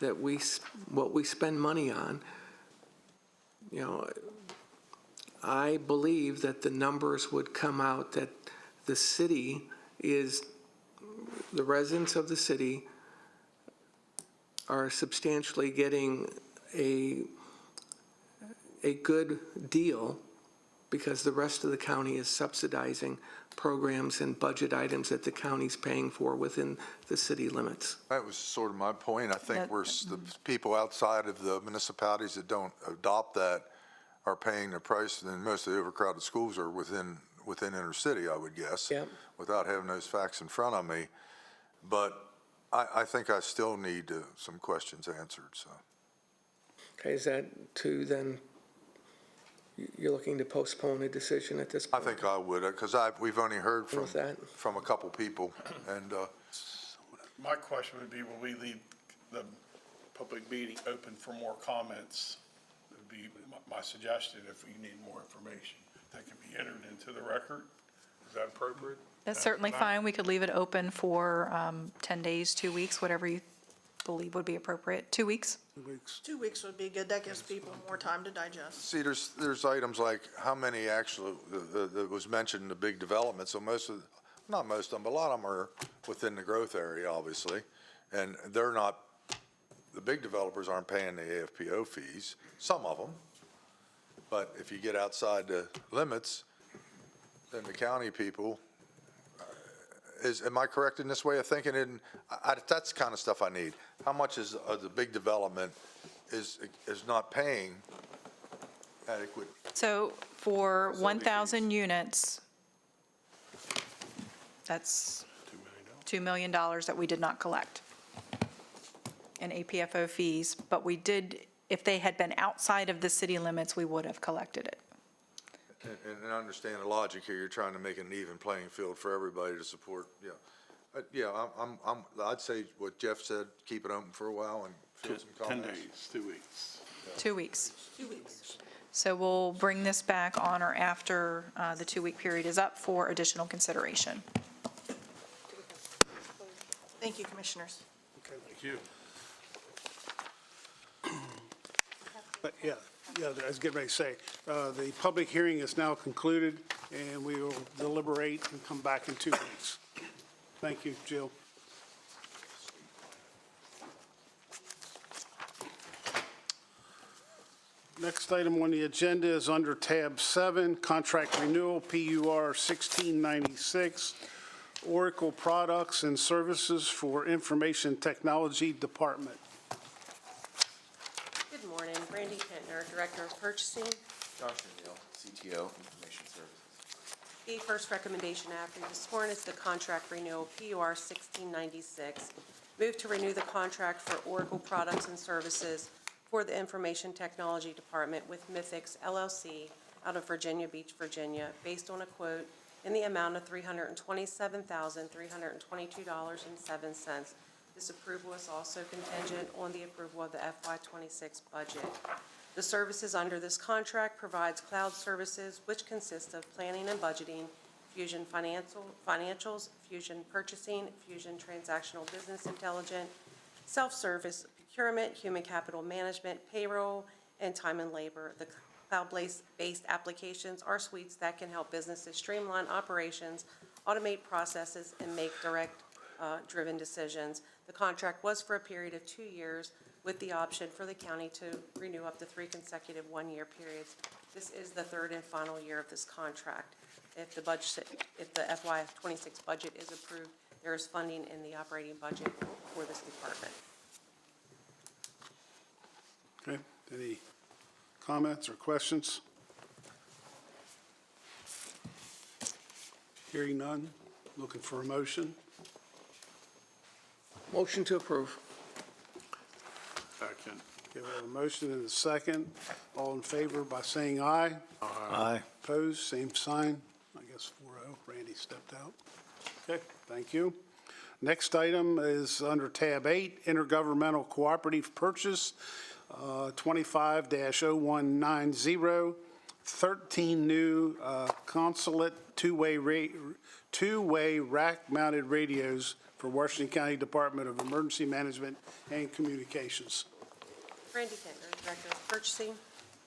Speaker 9: that what we spend money on, you know, I believe that the numbers would come out that the city the residents of the city are substantially getting a good deal because the rest of the county is subsidizing programs and budget items that the county's paying for within the city limits.
Speaker 6: That was sort of my point. I think the people outside of the municipalities that don't adopt that are paying the price, and most of the overcrowded schools are within inner city, I would guess, without having those facts in front of me. But I think I still need some questions answered, so.
Speaker 9: Okay, is that then, you're looking to postpone a decision at this point?
Speaker 6: I think I would, because we've only heard from a couple people, and
Speaker 10: My question would be, will we leave the public meeting open for more comments? Would be my suggestion if you need more information. That can be entered into the record. Is that appropriate?
Speaker 2: That's certainly fine. We could leave it open for 10 days, 2 weeks, whatever you believe would be appropriate. 2 weeks?
Speaker 1: 2 weeks.
Speaker 12: 2 weeks would be good. That gives people more time to digest.
Speaker 6: see, there's items like how many actually, that was mentioned in the big development, so not most of them, but a lot of them are within the growth area, obviously, and they're not, the big developers aren't paying the AFPO fees, some of them, but if you get outside the limits, then the county people, am I correct in this way of thinking? And that's the kind of stuff I need. How much is the big development is not paying adequate?
Speaker 2: So for 1,000 units, that's $2 million that we did not collect in APFO fees, but we did, if they had been outside of the city limits, we would have collected it.
Speaker 6: And I understand the logic here. You're trying to make an even playing field for everybody to support. I'd say what Jeff said, keep it open for a while and field some
Speaker 10: 10
Speaker 6: comments.
Speaker 10: days, 2 weeks.
Speaker 2: 2 weeks.
Speaker 12: 2 weeks.
Speaker 2: So we'll bring this back on or after the 2-week period is up for additional consideration.
Speaker 12: Thank you, Commissioners.
Speaker 1: Okay.
Speaker 10: Thank you.
Speaker 1: But I was getting ready to say, the public hearing is now concluded, and we will deliberate and come back in 2 weeks. Thank you, Jill. Next item on the agenda is under tab 7, contract renewal, PUR 1696, Oracle Products and Services for Information Technology Department.
Speaker 17: Good morning, Brandy Kentner, Director of Purchasing.
Speaker 22: Josh O'Neill, CTO, Information Services.
Speaker 17: The first recommendation after this morning is the contract renewal, PUR 1696. Move to renew the contract for Oracle Products and Services for the Information Technology Department with Mythics LLC out of Virginia Beach, Virginia, based on a quote in the amount of $327,322.07. This approval is also contingent on the approval of the FY26 budget. The services under this contract provides cloud services, which consist of planning and budgeting, Fusion Financials, Fusion Purchasing, Fusion Transactional Business Intelligence, self-service procurement, human capital management, payroll, and time and labor. The cloud-based applications are suites that can help businesses streamline operations, automate processes, and make direct-driven decisions. The contract was for a period of 2 years with the option for the county to renew up to 3 consecutive one-year periods. This is the third and final year of this contract. If the FY26 budget is approved, there is funding in the operating budget for this department.
Speaker 1: Okay, any comments or questions? Hearing none, looking for a motion.
Speaker 9: Motion to approve.
Speaker 10: Second.
Speaker 1: Okay, we have a motion and a second. All in favor by saying aye.
Speaker 8: Aye.
Speaker 1: Opposed, same sign. I guess 4-0. Randy stepped out. Okay, thank you. Next item is under tab 8, intergovernmental cooperative purchase, 25-0190, 13 new consulate two-way rack-mounted radios for Washington County Department of Emergency Management and Communications.
Speaker 17: Randy Kentner, Director of Purchasing.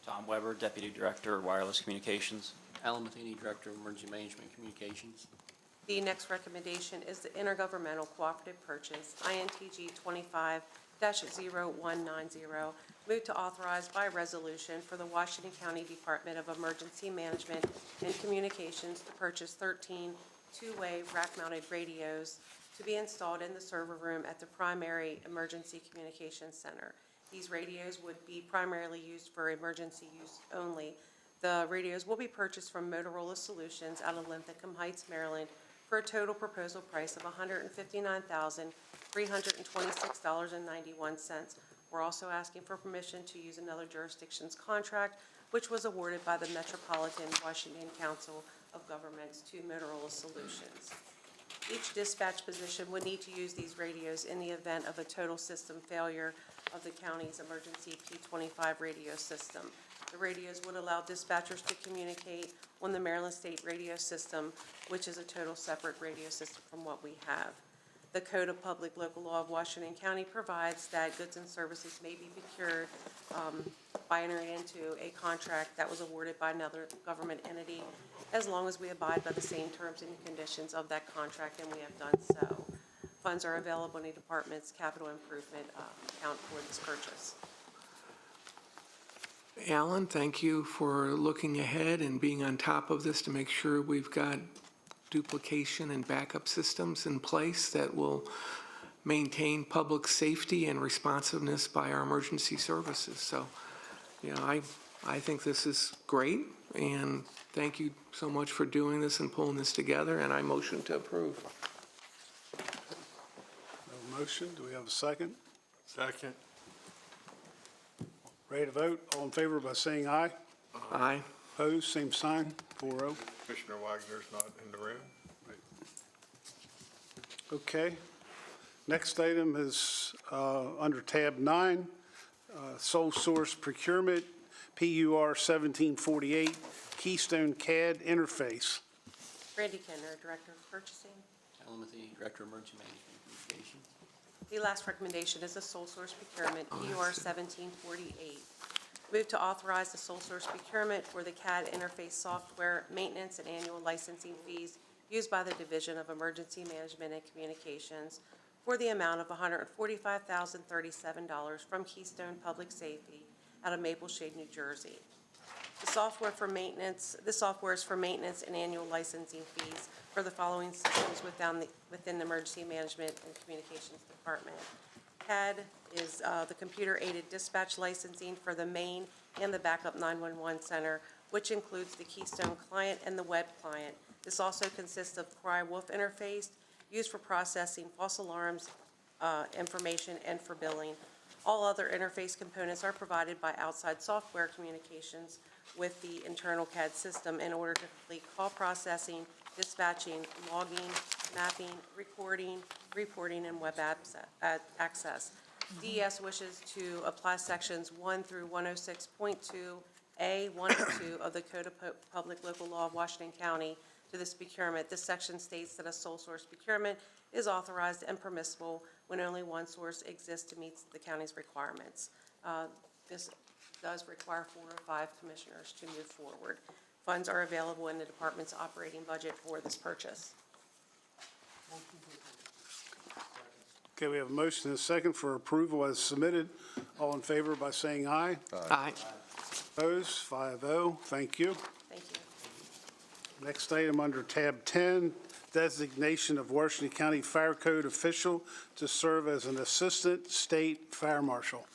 Speaker 14: Tom Weber, Deputy Director, Wireless Communications.
Speaker 18: Alan Matheny, Director of Emergency Management Communications.
Speaker 17: The next recommendation is the intergovernmental cooperative purchase, INTG 25-0190, moved to authorize by resolution for the Washington County Department of Emergency Management and Communications to purchase 13 two-way rack-mounted radios to be installed in the server room at the primary Emergency Communications Center. These radios would be primarily used for emergency use only. The radios will be purchased from Motorola Solutions out of Linthicum Heights, Maryland, for a total proposal price of $159,326.91. We're also asking for permission to use another jurisdiction's contract, which was awarded by the Metropolitan Washington Council of Governments to Motorola Solutions. Each dispatch position would need to use these radios in the event of a total system failure of the county's emergency P25 radio system. The radios would allow dispatchers to communicate on the Maryland State radio system, which is a total separate radio system from what we have. The Code of Public Local Law of Washington County provides that goods and services may be procured by entering into a contract that was awarded by another government entity, as long as we abide by the same terms and conditions of that contract, and we have done so. Funds are available in the department's capital improvement account for this purchase.
Speaker 9: Alan, thank you for looking ahead and being on top of this to make sure we've got duplication and backup systems in place that will maintain public safety and responsiveness by our emergency services. So, you know, I think this is great, and thank you so much for doing this and pulling this together, and I motion to approve.
Speaker 1: No motion. Do we have a second?
Speaker 10: Second.
Speaker 1: Ready to vote? All in favor by saying aye.
Speaker 9: Aye.
Speaker 1: Opposed, same sign, 4-0.
Speaker 10: Commissioner Wagner's not in the room.
Speaker 1: Okay. Next item is under tab 9, sole source procurement, PUR 1748, Keystone CAD interface.
Speaker 17: Randy Kentner, Director of Purchasing.
Speaker 18: Alan Matheny, Director of Emergency Management Communications.
Speaker 17: The last recommendation is a sole source procurement, PUR 1748. Move to authorize the sole source procurement for the CAD interface software maintenance and annual licensing fees used by the Division of Emergency Management and Communications for the amount of $145,037 from Keystone Public Safety out of Maple Shade, New Jersey. This software is for maintenance and annual licensing fees for the following systems within the Emergency Management and Communications Department. CAD is the computer-aided dispatch licensing for the main and the backup 911 center, which includes the Keystone client and the web client. This also consists of Cry-Wolf interface used for processing false alarms information and for billing. All other interface components are provided by outside software communications with the internal CAD system in order to complete call processing, dispatching, logging, mapping, recording, reporting, and web access. DES wishes to apply sections 1 through 106.2A, 1 and 2 of the Code of Public Local Law of Washington County to this procurement. This section states that a sole source procurement is authorized and permissible when only one source exists to meet the county's requirements. This does require 4 or 5 commissioners to move forward. Funds are available in the department's operating budget for this purchase.
Speaker 1: Okay, we have a motion and a second for approval as submitted. All in favor by saying aye.
Speaker 9: Aye.
Speaker 1: Opposed, 5-0. Thank you.
Speaker 17: Thank you.
Speaker 1: Next item under tab 10, designation of Washington County Fire Code official to serve as an assistant state fire marshal.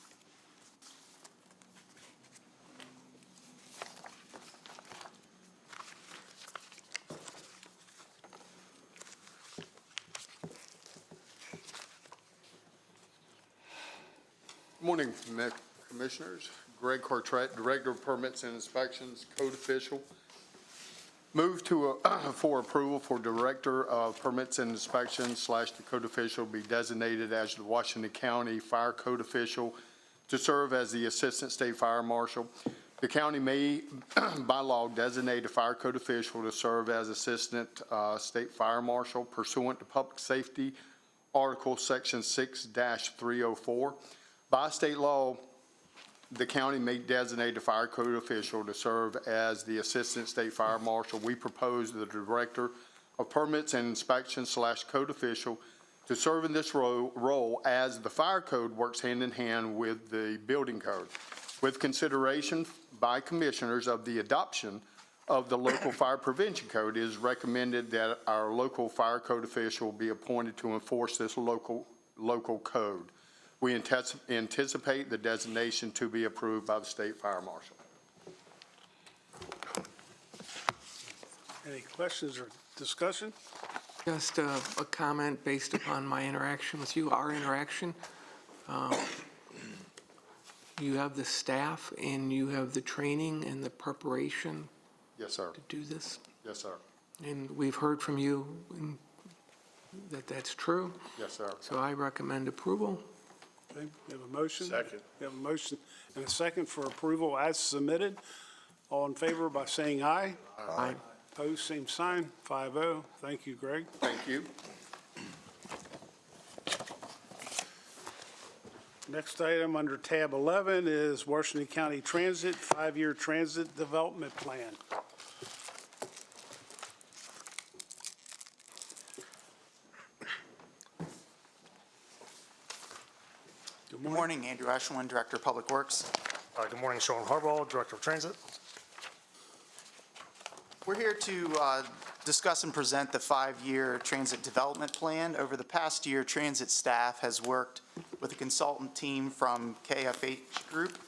Speaker 23: Morning,
Speaker 7: Commissioners. Greg Cortrette, Director of Permits and Inspections, Code Official. Move to, for approval for Director of Permits and Inspections / the Code Official be designated as the Washington County Fire Code Official to serve as the Assistant State Fire Marshal. The county may, by law, designate a Fire Code Official to serve as Assistant State Fire Marshal pursuant to Public Safety Article Section 6-304. By state law, the county may designate a Fire Code Official to serve as the Assistant State Fire Marshal. We propose the Director of Permits and Inspections / Code Official to serve in this role as the Fire Code works hand in hand with the Building Code. With consideration by Commissioners of the adoption of the local fire prevention code, it is recommended that our local Fire Code Official be appointed to enforce this local code. We anticipate the designation to be approved by the State Fire Marshal.
Speaker 1: Any questions or discussion?
Speaker 9: Just a comment based upon my interaction with you, our interaction. You have the staff and you have the training and the preparation.
Speaker 7: Yes, sir.
Speaker 9: To do this.
Speaker 7: Yes, sir.
Speaker 9: And we've heard from you that that's true.
Speaker 7: Yes, sir.
Speaker 9: So I recommend approval.
Speaker 1: Okay, we have a motion?
Speaker 10: Second.
Speaker 1: We have a motion and a second for approval as submitted. All in favor by saying aye.
Speaker 9: Aye.
Speaker 1: Opposed, same sign, 5-0. Thank you, Greg.
Speaker 7: Thank you.
Speaker 1: Next item under tab 11 is Washington County Transit 5-year Transit Development Plan.
Speaker 19: Good morning, Andrew Ashwin, Director of Public Works.
Speaker 23: Good morning, Sean Harbaugh, Director of Transit.
Speaker 19: We're here to discuss and present the 5-year transit development plan. Over the past year, transit staff has worked with a consultant team from KFH Group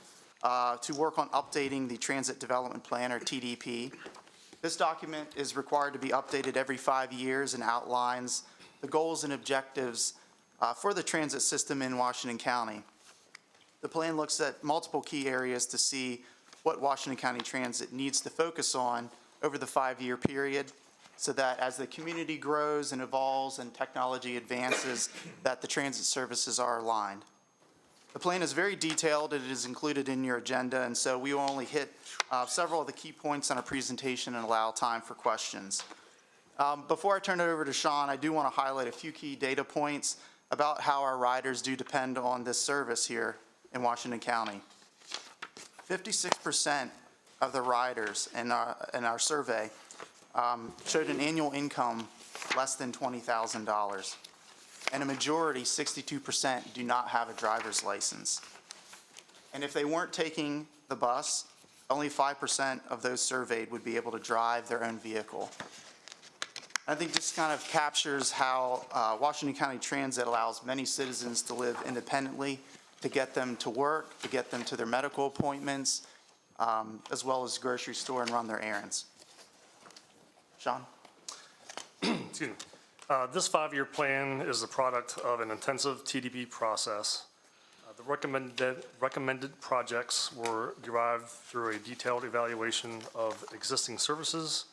Speaker 19: to work on updating the Transit Development Plan, or TDP. This document is required to be updated every 5 years and outlines the goals and objectives for the transit system in Washington County. The plan looks at multiple key areas to see what Washington County Transit needs to focus on over the 5-year period, so that as the community grows and evolves and technology advances, that the transit services are aligned. The plan is very detailed. It is included in your agenda, and so we will only hit several of the key points in our presentation and allow time for questions. Before I turn it over to Sean, I do want to highlight a few key data points about how our riders do depend on this service here in Washington County. 56% of the riders in our survey showed an annual income less than $20,000. And a majority, 62%, do not have a driver's license. And if they weren't taking the bus, only 5% of those surveyed would be able to drive their own vehicle. I think this kind of captures how Washington County Transit allows many citizens to live independently, to get them to work, to get them to their medical appointments, as well as grocery store and run their errands. Sean?
Speaker 23: Excuse me. This 5-year plan is the product of an intensive TDP process. The recommended projects were derived through a detailed evaluation of existing services,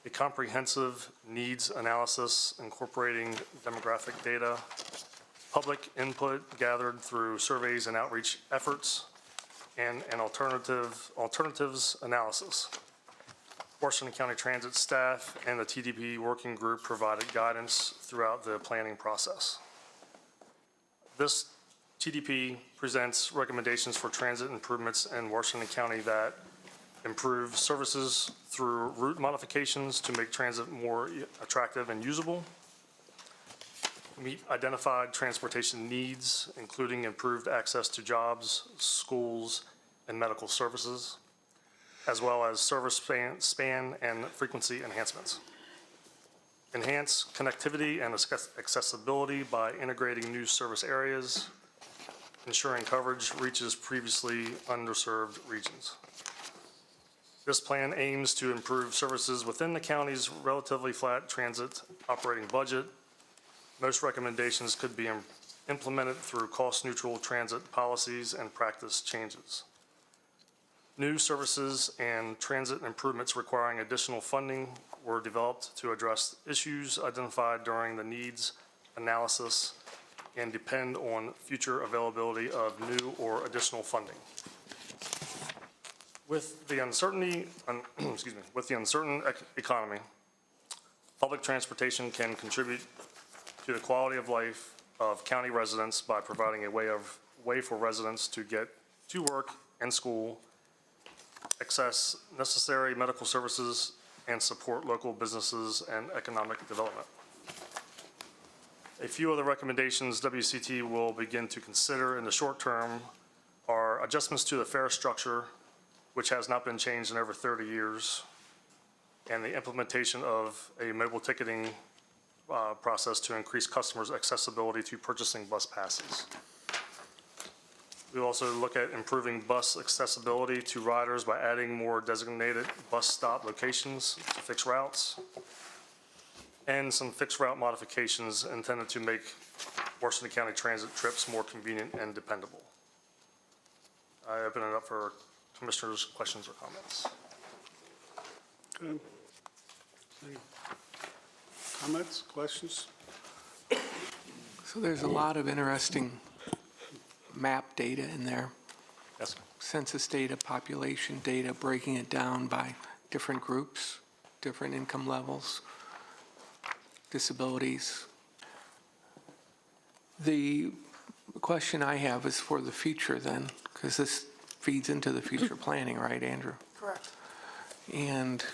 Speaker 23: a comprehensive needs analysis incorporating demographic data, public input gathered through surveys and outreach efforts, and an alternatives analysis. Washington County Transit staff and the TDP working group provided guidance throughout the planning process. This TDP presents recommendations for transit improvements in Washington County that improve services through route modifications to make transit more attractive and usable, meet identified transportation needs, including improved access to jobs, schools, and medical services, as well as service span and frequency enhancements. Enhance connectivity and accessibility by integrating new service areas, ensuring coverage reaches previously underserved regions. This plan aims to improve services within the county's relatively flat transit operating budget. Most recommendations could be implemented through cost-neutral transit policies and practice changes. New services and transit improvements requiring additional funding were developed to address issues identified during the needs analysis and depend on future availability of new or additional funding. With the uncertain economy, public transportation can contribute to the quality of life of county residents by providing a way for residents to get to work and school, access necessary medical services, and support local businesses and economic development. A few of the recommendations WCT will begin to consider in the short term are adjustments to the fare structure, which has not been changed in over 30 years, and the implementation of a mobile ticketing process to increase customers' accessibility to purchasing bus passes. We also look at improving bus accessibility to riders by adding more designated bus stop locations to fixed routes, and some fixed route modifications intended to make Washington County transit trips more convenient and dependable. I open it up for commissioners' questions or comments.
Speaker 1: Good. Any comments, questions?
Speaker 9: So there's a lot of interesting map data in there.
Speaker 23: Yes.
Speaker 9: Census data, population data, breaking it down by different groups, different income levels, disabilities. The question I have is for the future then, because this feeds into the future planning, right, Andrew?
Speaker 12: Correct.
Speaker 9: And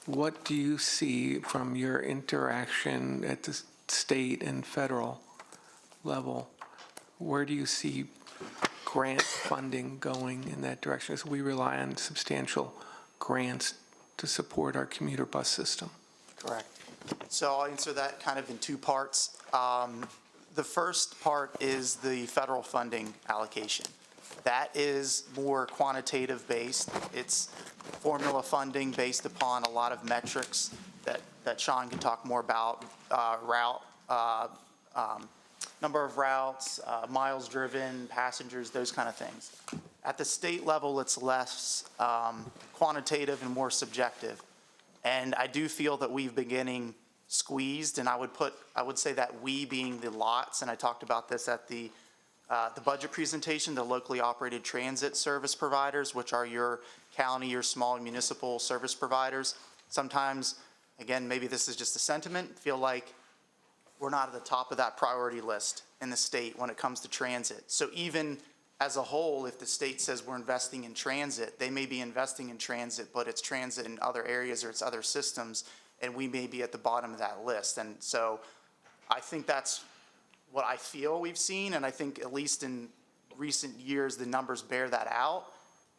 Speaker 9: what do you see from your interaction at the state and federal level? Where do you see grant funding going in that direction? As we rely on substantial grants to support our commuter bus system.
Speaker 19: Correct. So I'll answer that kind of in two parts. The first part is the federal funding allocation. That is more quantitative based. It's formula funding based upon a lot of metrics that Sean can talk more about, number of routes, miles driven, passengers, those kind of things. At the state level, it's less quantitative and more subjective. And I do feel that we've been getting squeezed, and I would say that we being the lots, and I talked about this at the budget presentation, the locally operated transit service providers, which are your county, your small municipal service providers. Sometimes, again, maybe this is just a sentiment, feel like we're not at the top of that priority list in the state when it comes to transit. So even as a whole, if the state says we're investing in transit, they may be investing in transit, but it's transit in other areas or it's other systems, and we may be at the bottom of that list. And so I think that's what I feel we've seen, and I think at least in recent years, the numbers bear that out.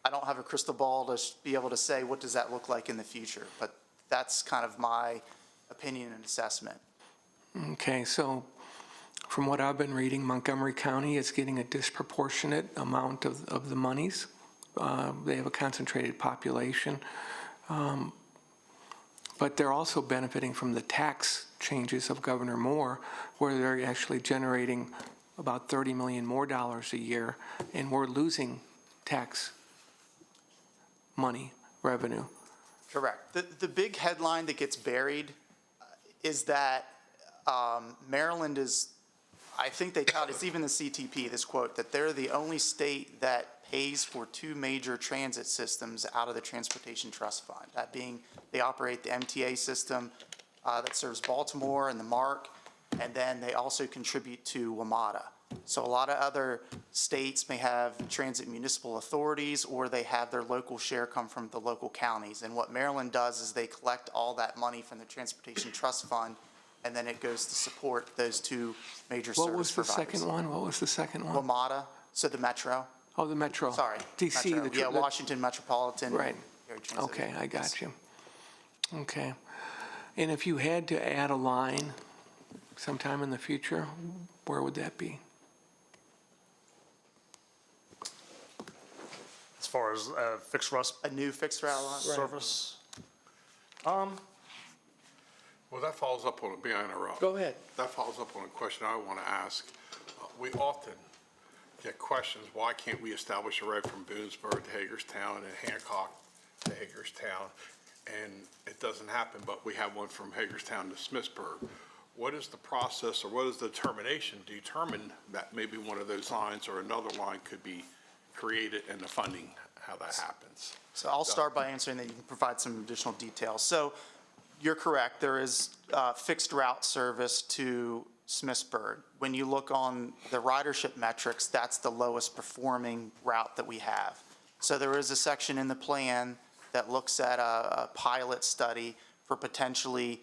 Speaker 19: I don't have a crystal ball to be able to say what does that look like in the future, but that's kind of my opinion and assessment.
Speaker 9: Okay, so from what I've been reading, Montgomery County is getting a disproportionate amount of the monies. They have a concentrated population. But they're also benefiting from the tax changes of Governor Moore, where they're actually generating about $30 million more a year, and we're losing tax money, revenue.
Speaker 19: Correct. The big headline that gets buried is that Maryland is, I think they tout, it's even the CTP, this quote, that they're the only state that pays for two major transit systems out of the Transportation Trust Fund. That being, they operate the MTA system that serves Baltimore and the MARC, and then they also contribute to WMATA. So a lot of other states may have transit municipal authorities, or they have their local share come from the local counties. And what Maryland does is they collect all that money from the Transportation Trust Fund, and then it goes to support those two major service providers.
Speaker 9: What was the second one? What was the second one?
Speaker 19: WMATA, so the Metro.
Speaker 9: Oh, the Metro.
Speaker 19: Sorry.
Speaker 9: DC.
Speaker 19: Metro. Yeah, Washington Metropolitan.
Speaker 9: Right.
Speaker 19: Area Transit.
Speaker 9: Okay, I got you. Okay. And if you had to add a line sometime in the future, where would that be?
Speaker 23: As far as fixed route
Speaker 19: a new fixed route line
Speaker 23: service,
Speaker 10: Well, that follows up on, may I interrupt?
Speaker 9: Go ahead.
Speaker 10: That follows up on a question I want to ask. We often get questions, why can't we establish a road from Boonesborough to Hagerstown and Hancock to Hagerstown? And it doesn't happen, but we have one from Hagerstown to Smithsburg. What is the process, or what is the determination to determine that maybe one of those lines or another line could be created and the funding, how that happens?
Speaker 19: So I'll start by answering that. You can provide some additional details. So you're correct. There is fixed route service to Smithsburg. When you look on the ridership metrics, that's the lowest performing route that we have. So there is a section in the plan that looks at a pilot study for potentially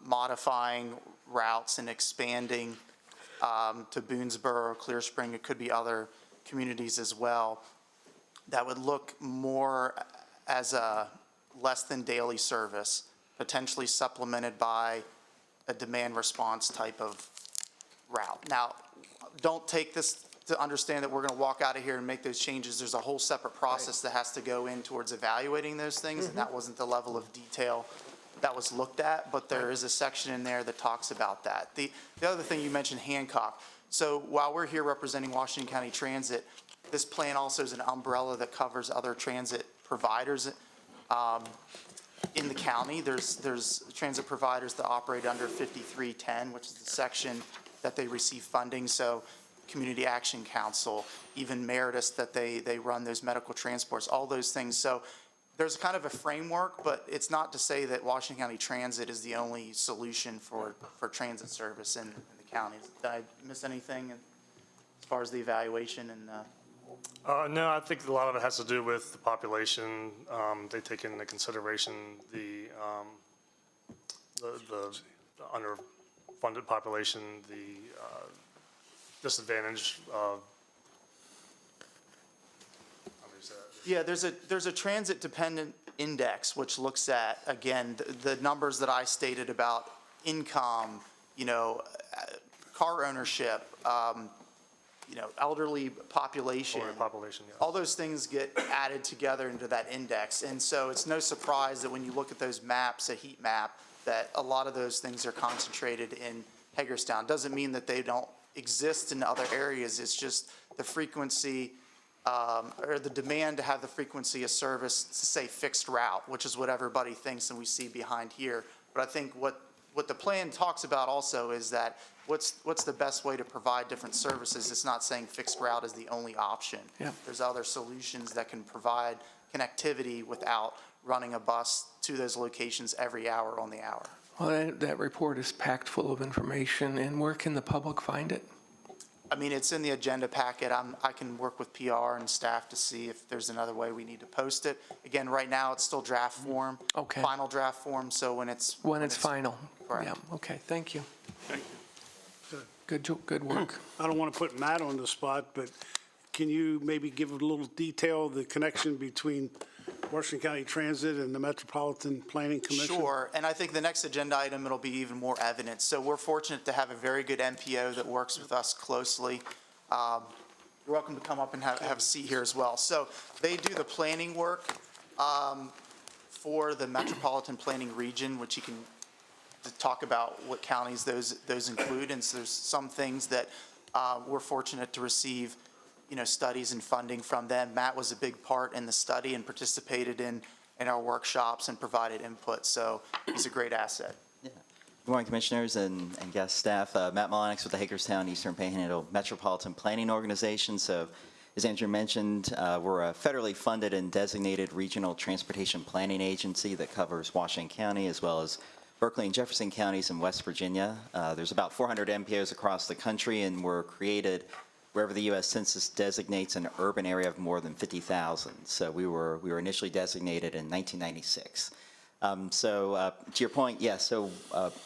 Speaker 19: modifying routes and expanding to Boonesborough or Clear Spring. It could be other communities as well. That would look more as a less than daily service, potentially supplemented by a demand response type of route. Now, don't take this to understand that we're going to walk out of here and make those changes. There's a whole separate process that has to go in towards evaluating those things, and that wasn't the level of detail that was looked at, but there is a section in there that talks about that. The other thing you mentioned, Hancock. So while we're here representing Washington County Transit, this plan also is an umbrella that covers other transit providers in the county. There's transit providers that operate under 5310, which is the section that they receive funding. So Community Action Council, even Meritus, that they run those medical transports, all those things. So there's kind of a framework, but it's not to say that Washington County Transit is the only solution for transit service in the county. Did I miss anything as far as the evaluation and
Speaker 23: No, I think a lot of it has to do with the population. They take into consideration the underfunded population, the disadvantage of.
Speaker 19: Yeah, there's a transit dependent index which looks at, again, the numbers that I stated about income, car ownership, elderly population.
Speaker 23: Yeah.
Speaker 19: All those things get added together into that index. And so it's no surprise that when you look at those maps, a heat map, that a lot of those things are concentrated in Hagerstown. Doesn't mean that they don't exist in other areas. It's just the frequency or the demand to have the frequency of service to say fixed route, which is what everybody thinks and we see behind here. But I think what the plan talks about also is that what's the best way to provide different services. It's not saying fixed route is the only option.
Speaker 9: Yeah.
Speaker 19: There's other solutions that can provide connectivity without running a bus to those locations every hour on the hour.
Speaker 9: Well, that report is packed full of information, and where can the public find it?
Speaker 19: I mean, it's in the agenda packet. I can work with PR and staff to see if there's another way we need to post it. Again, right now, it's still draft form.
Speaker 9: Okay.
Speaker 19: Final draft form, so when it's
Speaker 9: final.
Speaker 19: Correct.
Speaker 9: Yeah, okay, thank you.
Speaker 1: Thank you.
Speaker 9: Good work.
Speaker 1: I don't want to put Matt on the spot, but can you maybe give a little detail of the connection between Washington County Transit and the Metropolitan Planning Commission?
Speaker 19: Sure, and I think the next agenda item, it'll be even more evident. So we're fortunate to have a very good MPO that works with us closely. You're welcome to come up and have a seat here as well. So they do the planning work for the Metropolitan Planning Region, which you can talk about what counties those include. And so there's some things that we're fortunate to receive studies and funding from them. Matt was a big part in the study and participated in our workshops and provided input, so he's a great asset.
Speaker 3: Yeah. Good morning, Commissioners and guest staff. Matt Molonix with the Hagerstown Eastern Panhandle Metropolitan Planning Organization. So, as Andrew mentioned, we're a federally funded and designated regional transportation planning agency that covers Washington County as well as Berkeley and Jefferson counties in West Virginia. There's about 400 MPOs across the country, and we're created wherever the U.S. Census designates an urban area of more than 50,000. So we were initially designated in 1996. To your point, yes. So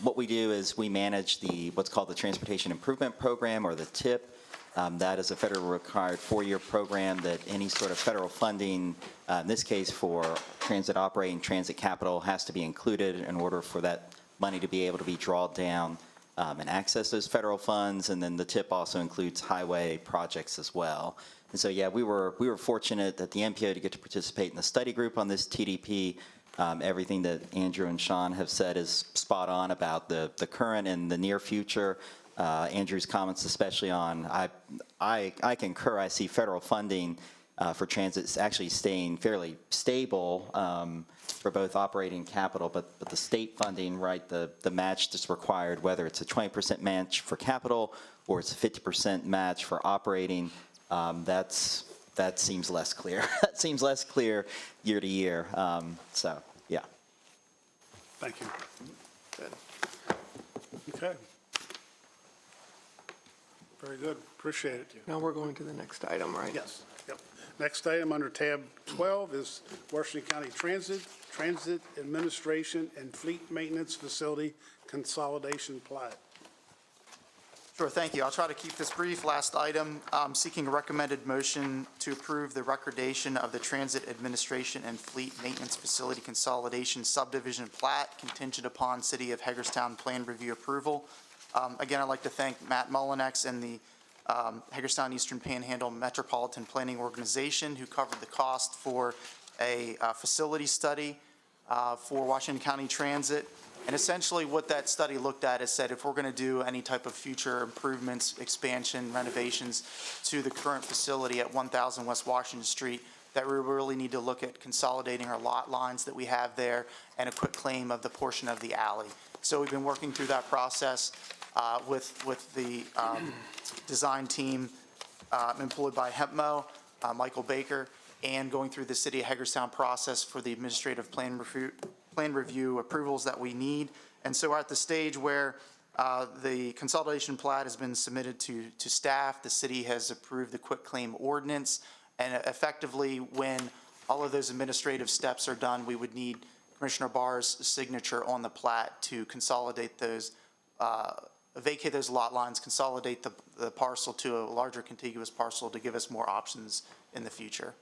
Speaker 3: what we do is we manage what's called the Transportation Improvement Program, or the TIP. That is a federal required 4-year program that any sort of federal funding, in this case for transit operating, transit capital, has to be included in order for that money to be able to be drawn down and access those federal funds. And then the TIP also includes highway projects as well. And so, yeah, we were fortunate at the MPO to get to participate in the study group on this TDP. Everything that Andrew and Sean have said is spot on about the current and the near future. Andrew's comments especially on, I concur, I see federal funding for transit actually staying fairly stable for both operating capital, but the state funding, right, the match that's required, whether it's a 20% match for capital or it's a 50% match for operating, that seems less clear. That seems less clear year to year. So, yeah.
Speaker 1: Thank you. Good. Okay. Very good. Appreciate it.
Speaker 9: Now we're going to the next item, right?
Speaker 1: Yes. Yep. Next item under tab 12 is Washington County Transit Administration and Fleet Maintenance Facility Consolidation Plat.
Speaker 19: Sure, thank you. I'll try to keep this brief. Last item, seeking a recommended motion to approve the recordation of the Transit Administration and Fleet Maintenance Facility Consolidation Subdivision Plat contingent upon City of Hagerstown Plan Review approval. Again, I'd like to thank Matt Mullinex and the Hagerstown Eastern Panhandle Metropolitan Planning Organization who covered the cost for a facility study for Washington County Transit. And essentially what that study looked at is said if we're going to do any type of future improvements, expansion, renovations to the current facility at 1000 West Washington Street, that we really need to look at consolidating our lot lines that we have there and a quick claim of the portion of the alley. So we've been working through that process with the design team employed by HempMo, Michael Baker, and going through the City of Hagerstown process for the administrative plan review approvals that we need. And so we're at the stage where the consolidation plat has been submitted to staff. The city has approved the quick claim ordinance. And effectively, when all of those administrative steps are done, we would need Commissioner Barr's signature on the plat to consolidate those, vacate those lot lines, consolidate the parcel to a larger contiguous parcel to give us more options in the future.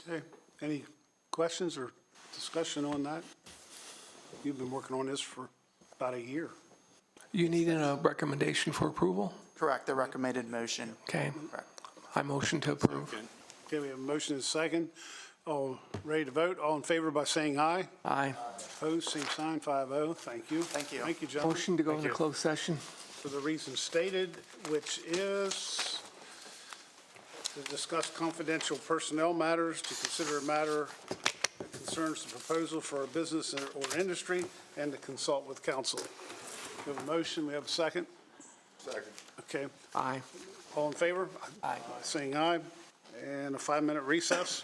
Speaker 1: Okay. Any questions or discussion on that? You've been working on this for about a year.
Speaker 9: You need a recommendation for approval?
Speaker 19: Correct, the recommended motion.
Speaker 9: Okay.
Speaker 19: Correct.
Speaker 9: I motion to approve.
Speaker 1: Okay, we have a motion and a second. All ready to vote? All in favor by saying aye.
Speaker 9: Aye.
Speaker 1: Opposed, same sign, 5-0. Thank you.
Speaker 19: Thank you.
Speaker 1: Thank you, gentlemen.
Speaker 9: Motion to go into closed session.
Speaker 1: For the reason stated, which is to discuss confidential personnel matters, to consider a matter that concerns the proposal for a business or industry, and to consult with counsel. We have a motion. We have a second.
Speaker 6: Second.
Speaker 1: Okay.
Speaker 9: Aye.
Speaker 1: All in favor?
Speaker 9: Aye.
Speaker 1: Saying aye. And a 5-minute recess.